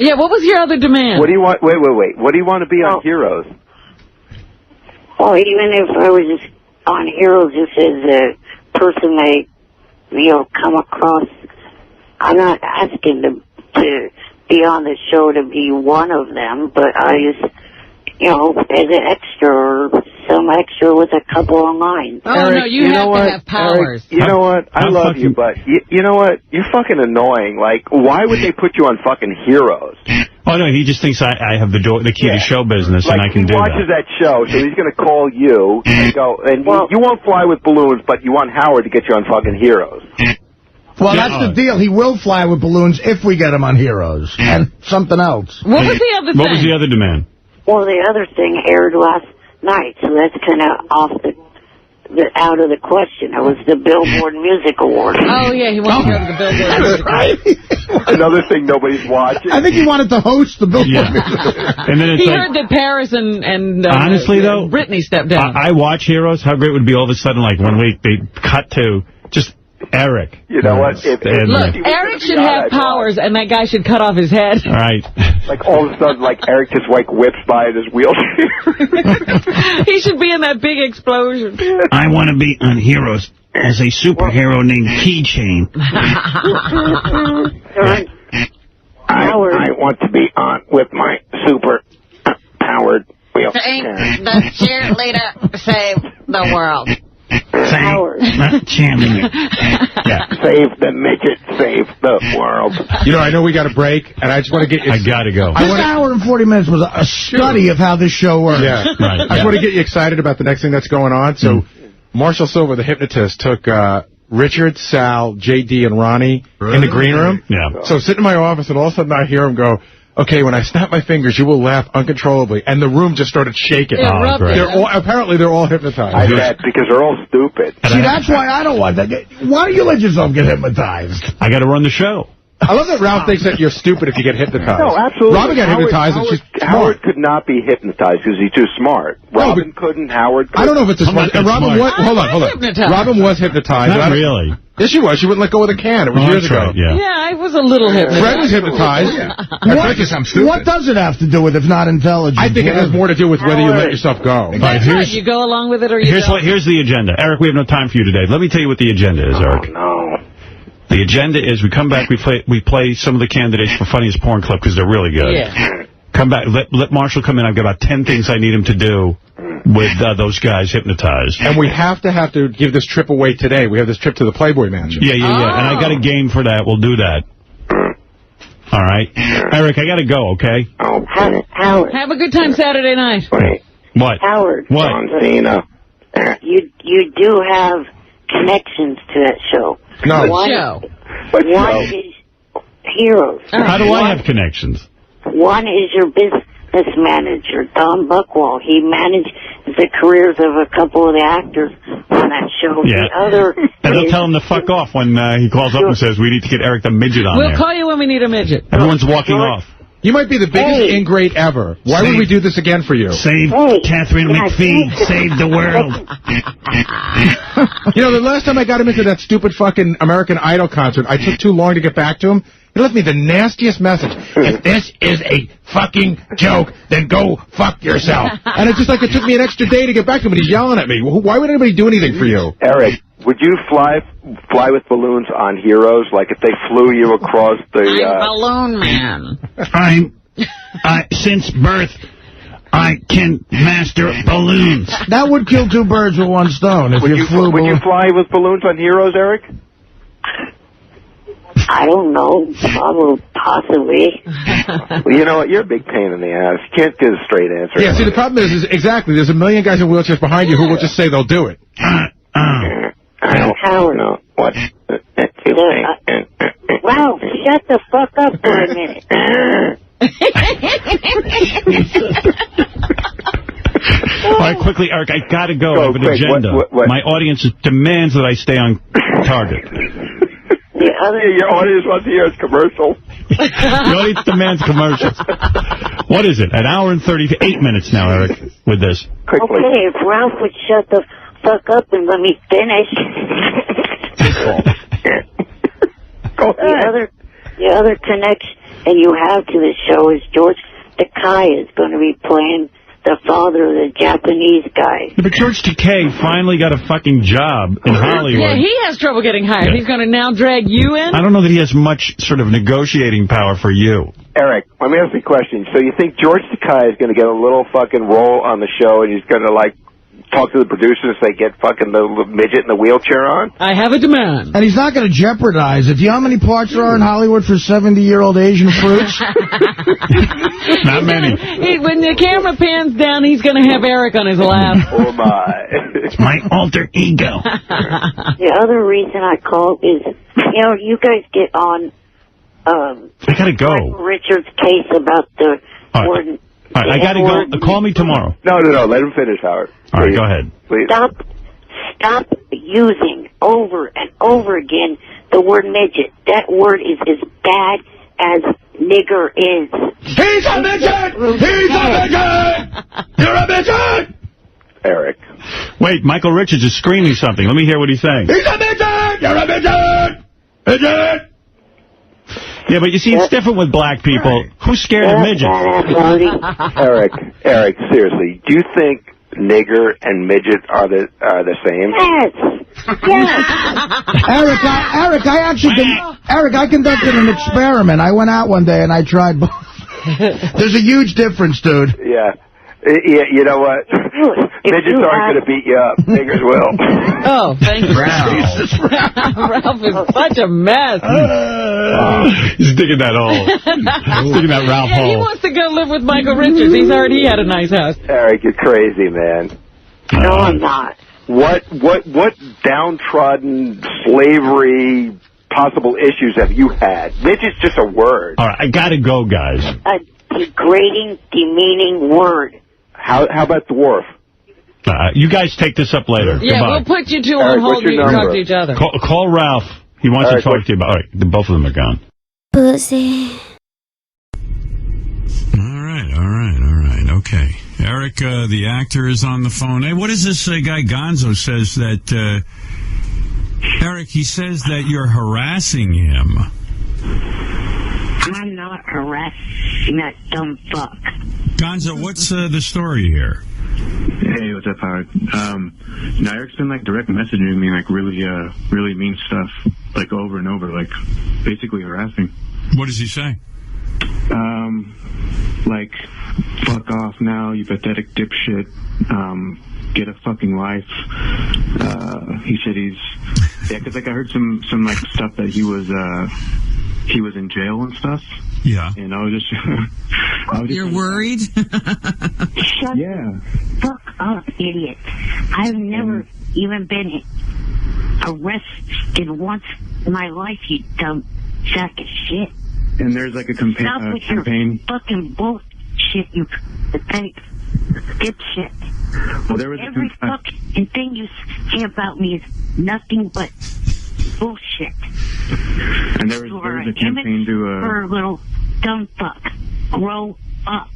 Yeah, what was your other demand? What do you want? Wait. What do you want to be on Heroes? Well, even if I was just on Heroes, just as a person I, come across, I'm not asking to be on the show to be one of them, but I just... as an extra or some extra with a couple of lines. Oh, Eric, no, you have to have powers. Eric, you know what? I love you, but you know what? You're fucking annoying. Like, why would they put you on fucking Heroes? Oh, no, he just thinks I have the key to show business and I can do that. He watches that show, so he's going to call you and go, and you won't fly with balloons, but you want Howard to get you on fucking Heroes. Well, that's the deal. He will fly with balloons if we get him on Heroes. And something else. What was the other thing? What was the other demand? Well, the other thing aired last night, so that's kind of out of the question. It was the Billboard Music Award. Oh, yeah, he wanted to go to the Billboard Music Award. Another thing nobody's watching. I think he wanted to host the Billboard Music Award. And then he heard that Paris and honestly, though, Britney stepped down. I watch Heroes. How great would it be all of a sudden, like 1 week, they cut to just... Eric. You know what? Look, Eric should have powers, and that guy should cut off his head. All right. Like, all of a sudden, like, Eric just, whips by in his wheelchair. He should be in that big explosion. I want to be on Heroes as a superhero named Keychain. I want to be on with my super-powered wheelchair. Ain't the cheerleader save the world. Save the midget, save the world. I know we got a break, and I just want to get you... I got to go. This hour and 40 minutes was a study of how this show works. Yeah, right. I just want to get you excited about the next thing that's going on. So, Marshall Silver, the hypnotist, took Richard, Sal, J.D., and Ronnie in the green room. Yeah. So, sitting in my office, and all of a sudden I hear him go... Okay, when I snap my fingers, you will laugh uncontrollably. And the room just started shaking. Apparently, they're all hypnotized. I bet, because they're all stupid. See, that's why I don't want that. Why don't you let yourself get hypnotized? I got to run the show. I love that Ralph thinks that you're stupid if you get hypnotized. No, absolutely. Robin got hypnotized, and she's smart. Howard could not be hypnotized because he's too smart. Robin couldn't, Howard couldn't. I don't know if it's as smart. Robin was... Hold on. Robin was hypnotized. Not really. Yes, she was. She wouldn't let go of the can. It was years ago. Right, yeah, I was a little hypnotized. Fred was hypnotized. I'm stupid. What does it have to do with if not intelligent? I think it has more to do with whether you let yourself go. That's right. You go along with it or you don't. Here's the agenda. Eric, we have no time for you today. Let me tell you what the agenda is, Eric. No. The agenda is we come back, we play some of the candidates for Funniest Porn Clip because they're really good. Yeah. Come back. Let Marshall come in. I've got about 10 things I need him to do with those guys hypnotized. And we have to give this trip away today. We have this trip to the Playboy Mansion. Yeah. And I got a game for that. We'll do that. All right. Eric, I got to go, okay? Oh, Howard. Have a good time Saturday night. Wait. What? Howard. What? John Cena. You do have connections to that show. No. What show? One is Heroes. How do I have connections? One is your business manager, Tom Buckwall. He managed the careers of a couple of the actors on that show. Yeah. The other and they'll tell him to fuck off when he calls up and says, we need to get Eric the Midget on there. We'll call you when we need a midget. Everyone's walking off. You might be the biggest ingrate ever. Why would we do this again for you? Save Catherine McPhee. Save the world. The last time I got him into that stupid fucking American Idol concert, I took too long to get back to him. He left me the nastiest message. If this is a fucking joke, then go fuck yourself. And it's just like it took me an extra day to get back to him, and he's yelling at me. Why would anybody do anything for you? Eric, would you fly with balloons on Heroes? Like if they flew you across the... I'm Balloon Man. Since birth, I can master balloons. That would kill two birds with one stone if you flew. Would you fly with balloons on Heroes, Eric? I don't know. Probably, possibly. Well, you know what? You're a big pain in the ass. You can't give a straight answer. Yeah, see, the problem is exactly, there's a million guys in wheelchairs behind you who will just say they'll do it. Howard. No, what? Ralph, shut the fuck up for a minute. All right, quickly, Eric, I gotta go. I have an agenda. What? My audience demands that I stay on target. Your audience wants to hear his commercial. The audience demands commercials. What is it? An hour and 38 minutes now, Eric, with this. Quickly. Okay, if Ralph would shut the fuck up and let me finish. The other connection you have to the show is George Takei is going to be playing the father of the Japanese guy. Yeah, but George Takei finally got a fucking job in Hollywood. Yeah, he has trouble getting hired. Yeah. He's going to now drag you in? I don't know that he has much sort of negotiating power for you. Eric, let me ask you a question. So you think George Takei is going to get a little fucking role on the show and he's going to, like, talk to the producers, they get fucking the midget in the wheelchair on? I have a demand. And he's not going to jeopardize it. Do you know how many parts there are in Hollywood for 70-year-old Asian fruits? Not many. When the camera pans down, he's going to have Eric on his lap. Oh, my. It's my alter ego. The other reason I called is, you know, you guys get on I got to go. Richard's case about the word... All right, I got to go. Call me tomorrow. No. Let him finish, Howard. All right, go ahead. Please. Stop using over and over again the word midget. That word is as bad as nigger is. He's a midget! He's a midget! You're a midget! Eric. Wait, Michael Richards is screaming something. Let me hear what he's saying. He's a midget! You're a midget! Midget! Yeah, but you see, it's different with black people. Who's scared of midgets? Eric, seriously, do you think nigger and midget are the same? Yes. Eric, I conducted an experiment. I went out one day and I tried both. There's a huge difference, dude. Yeah. Yeah, you know what? Midgets aren't going to beat you up. Niggers will. Oh, thank you. Ralph is such a mess. He's digging that hole. He's digging that Ralph hole. He wants to go live with Michael Richards. He's already had a nice house. Eric, you're crazy, man. No, I'm not. What downtrodden slavery possible issues have you had? Midget's just a word. All right, I got to go, guys. A degrading, demeaning word. How about dwarf? You guys take this up later. Yeah, Goodbye. we'll put you two on hold and you can talk to each other. Call Ralph. He wants to talk to you about... All right, both of them are gone. Pussy. All right. Okay. Eric, the actor, is on the phone. Hey, what is this guy Gonzo says that... Eric, he says that you're harassing him. I'm not harassing that dumb fuck. Gonzo, what's the story here? Hey, what's up, Howard? Now Eric's been like direct messaging me like really mean stuff, like over and over, like basically harassing. What does he say? Like, fuck off now, you pathetic dipshit. Get a fucking life. He said because like I heard some like stuff that he was in jail and stuff. Yeah. And I was just You're worried? Shut the fuck up, idiot. I've never even been arrested once in my life, you dumb sack of shit. And there's like a campaign. Stop with your fucking bullshit, you pathetic dipshit. Well, there was every fucking thing you say about me is nothing but bullshit. And there was a campaign to for a little dumb fuck. Grow up.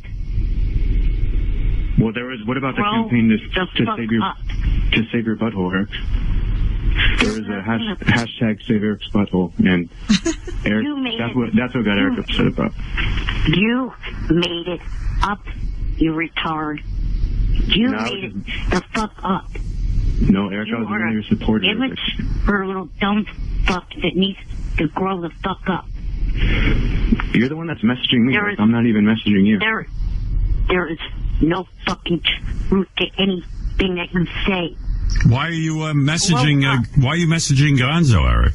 Well, what about the campaign to save your butthole, Eric? There was a hashtag save Eric's butthole, and Eric, that's what got Eric upset about. You made it up, you retard. You made it the fuck up. No, Eric, I was one of your supporters. For a little dumb fuck that needs to grow the fuck up. You're the one that's messaging me. I'm not even messaging you. There is no fucking truth to anything that you say. Why are you messaging? Why are you messaging Gonzo, Eric?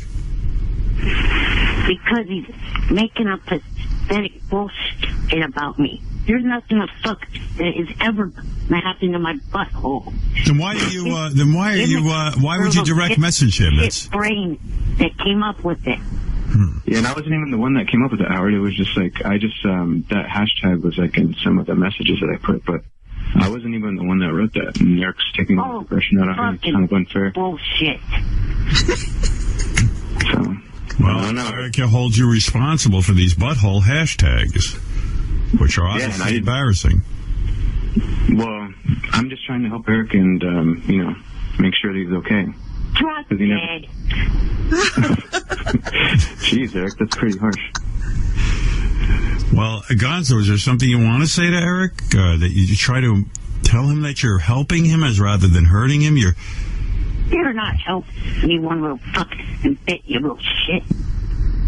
Because he's making up pathetic bullshit about me. There's nothing the fuck that is ever gonna happen to my butthole. Then why are you? Why would you direct message him? It's brain that came up with it. Yeah, and I wasn't even the one that came up with it, Howard. It was just like, that hashtag was like in some of the messages that I put, but I wasn't even the one that wrote that. And Eric's taking the aggression out on me. It's kind of unfair. Bullshit. Well, Eric holds you responsible for these butthole hashtags, which are obviously embarrassing. Well, I'm just trying to help Eric and, make sure that he's okay. Drop dead. Jeez, Eric, that's pretty harsh. Well, Gonzo, is there something you want to say to Eric? That you try to tell him that you're helping him as rather than hurting him? You're not helping me, one little fucking bit, you little shit.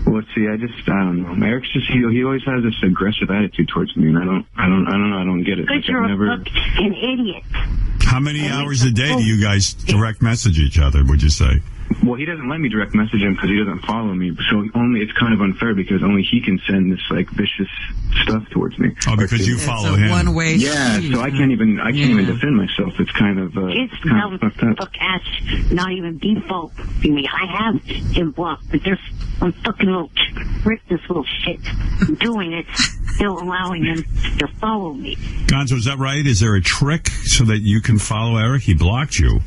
Well, see, I don't know. Eric's just, he always has this aggressive attitude towards me, and I don't get it. Because you're an idiot. How many hours a day do you guys direct message each other, would you say? Well, he doesn't let me direct message him because he doesn't follow me. So it's kind of unfair because only he can send this like vicious stuff towards me. Oh, because you follow him. One-way yeah, so I can't even defend myself. It's kind of it's fucked up. Fuck ass, not even default to me. I have him blocked, but there's some fucking little trick, this little shit doing it, still allowing him to follow me. Gonzo, is that right? Is there a trick so that you can follow Eric? He blocked you.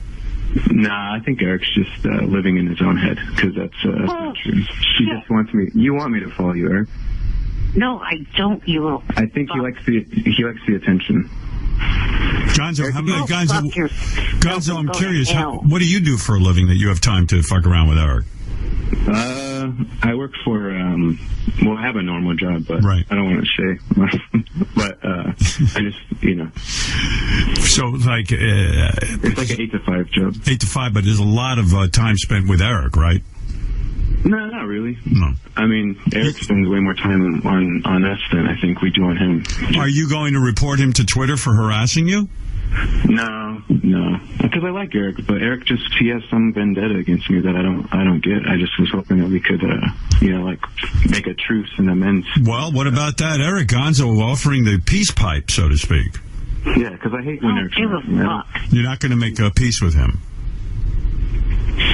Nah, I think Eric's just living in his own head, because that's not true. She just wants me. You want me to follow you, Eric? No, I don't. You little. I think he likes the attention. Gonzo, Gonzo, I'm curious. What do you do for a living that you have time to fuck around with Eric? I work for, I have a normal job, but I don't want to say. But, I just, So, like... it's like an 8 to 5 job. 8 to 5, but there's a lot of time spent with Eric, right? No, not really. No. I mean, Eric spends way more time on us than I think we do on him. Are you going to report him to Twitter for harassing you? No. Because I like Eric, but Eric he has some vendetta against me that I don't get. I just was hoping that we could, make a truce and amends. Well, what about that, Eric? Gonzo offering the peace pipe, so to speak. Yeah, because I hate when Eric's... You're not going to make a peace with him?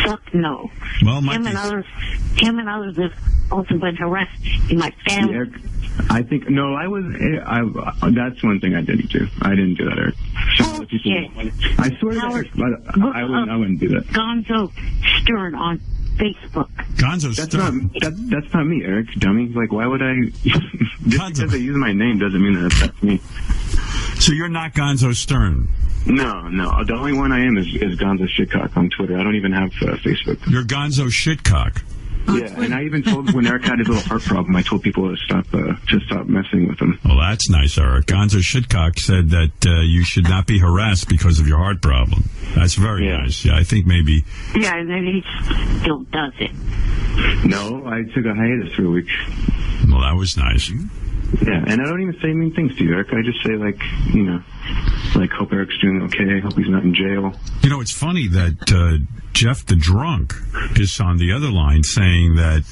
Fuck no. Well, him and others have also been harassed in my family. Eric, I think that's one thing I didn't do. I didn't do that, Eric. I swear Howard, I wouldn't do that. Gonzo Stern on Facebook. Gonzo Stern? That's not me, Eric, dummy. Like, why would I... Just because I use my name doesn't mean that that's me. So you're not Gonzo Stern? No. The only one I am is Gonzo Shitcock on Twitter. I don't even have Facebook. You're Gonzo Shitcock? Yeah, and I even told when Eric had his little heart problem, I told people to stop messing with him. Well, that's nice, Eric. Gonzo Shitcock said that you should not be harassed because of your heart problem. That's very nice. Yeah, I think maybe... Yeah, and then he still does it. No, I took a hiatus for a week. Well, that was nice. Yeah, and I don't even say mean things to you, Eric. I just say, hope Eric's doing okay. I hope he's not in jail. It's funny that Jeff the Drunk is on the other line saying that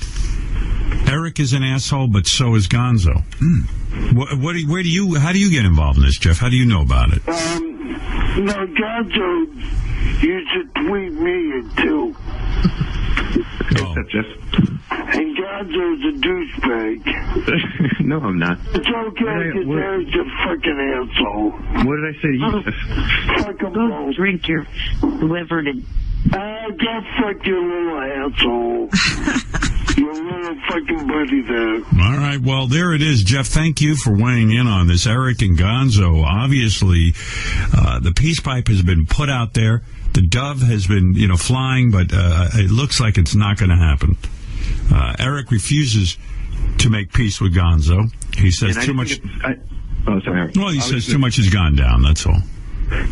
Eric is an asshole, but so is Gonzo. How do you get involved in this, Jeff? How do you know about it? Gonzo used to tweet me in too. What's up, Jeff? And Gonzo's a douchebag. No, I'm not. It's okay because Eric's a fucking asshole. What did I say to you, Jeff? Fuck him Go both. drink your liver to... Go fuck your little asshole. Your little fucking buddy there. All right, well, there it is, Jeff. Thank you for weighing in on this. Eric and Gonzo, obviously, the peace pipe has been put out there. The dove has been, flying, but it looks like it's not going to happen. Eric refuses to make peace with Gonzo. He says too much... sorry. Well, he says too much has gone down, that's all.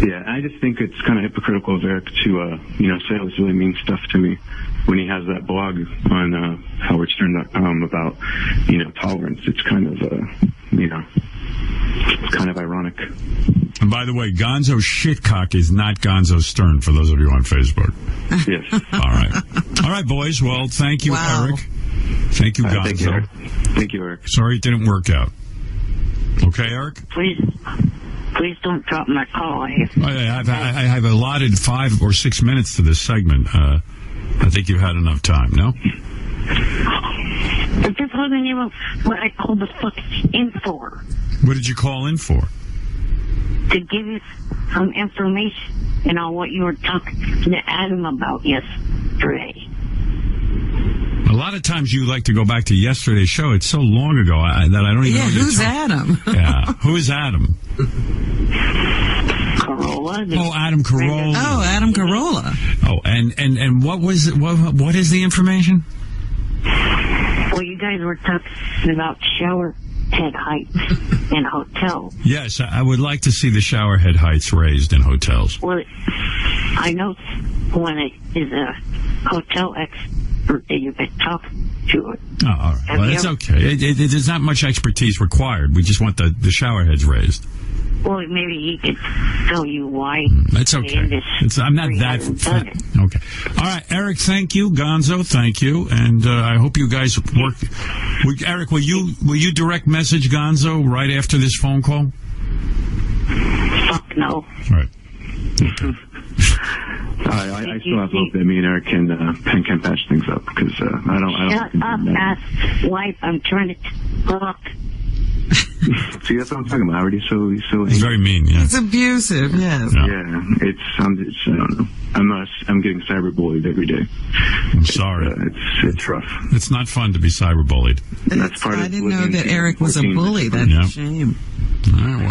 Yeah, I just think it's kind of hypocritical of Eric to, say all this really mean stuff to me when he has that blog on howardstern.com about, tolerance. It's kind of, it's kind of ironic. And by the way, Gonzo Shitcock is not Gonzo Stern, for those of you on Facebook. Yes. All right. All right, boys. Well, thank you, Eric. Thank you, Gonzo. Thank you, Eric. Sorry it didn't work out. Okay, Eric? Please don't drop my call. I have allotted 5 or 6 minutes to this segment. I think you've had enough time, no? But this wasn't even what I called the fuck in for. What did you call in for? To give you some information on what you were talking to Adam about yesterday. A lot of times you like to go back to yesterday's show. It's so long ago that I don't even know. Yeah, who's Adam? Yeah, who is Adam? Carolla. Oh, Adam Carolla. Oh, Adam Carolla. Oh, and what was it? What is the information? Well, you guys were talking about shower head heights in hotels. Yes, I would like to see the shower head heights raised in hotels. Well, I know when it is a hotel expert that you've been talking to. Oh, all right. Well, it's okay. There's not much expertise required. We just want the shower heads raised. Well, maybe he could tell you why. It's okay. I'm not that fat. Okay. All right, Eric, thank you. Gonzo, thank you. And I hope you guys work. Eric, will you direct message Gonzo right after this phone call? Fuck no. Right. I still have hope that me and Eric can patch things up because I don't. Shut up, ass wife. I'm trying to talk. See, that's what I'm talking about. He's so He's very mean. Yeah. It's abusive. Yes. Yeah. It's I don't know. I'm getting cyberbullied every day. I'm sorry. It's rough. It's not fun to be cyberbullied. That's part of I didn't know that Eric was a bully. That's a shame. All right,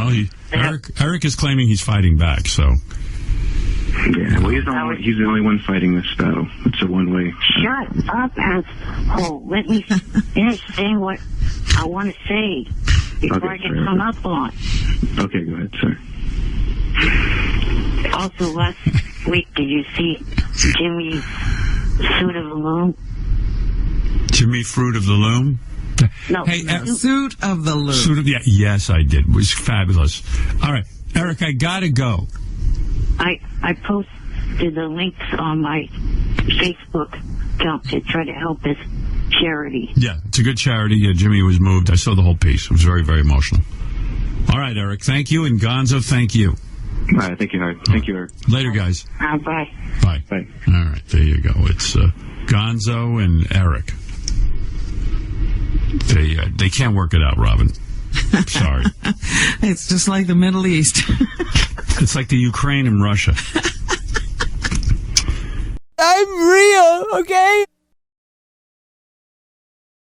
well, Eric is claiming he's fighting back. So. Yeah, well, he's the only one fighting this battle. It's a one-way. Shut up, asshole. Let me finish saying what I want to say before I get hung up on. Okay, go ahead, sir. Also, last week, did you see Jimmy's Suit of the Loom? Jimmy Fruit of the Loom? No. Hey, Suit of the Loom. Yes, I did. It was fabulous. All right, Eric, I gotta go. I posted the links on my Facebook account to try to help his charity. Yeah, it's a good charity. Jimmy was moved. I saw the whole piece. It was very, very emotional. All right, Eric, thank you. And Gonzo, thank you. All right, thank you, Howard. Thank you, Eric. Later, guys. Bye. Bye. Bye. All right, there you go. It's Gonzo and Eric. They can't work it out, Robin. Sorry. It's just like the Middle East. It's like the Ukraine and Russia. I'm real, okay?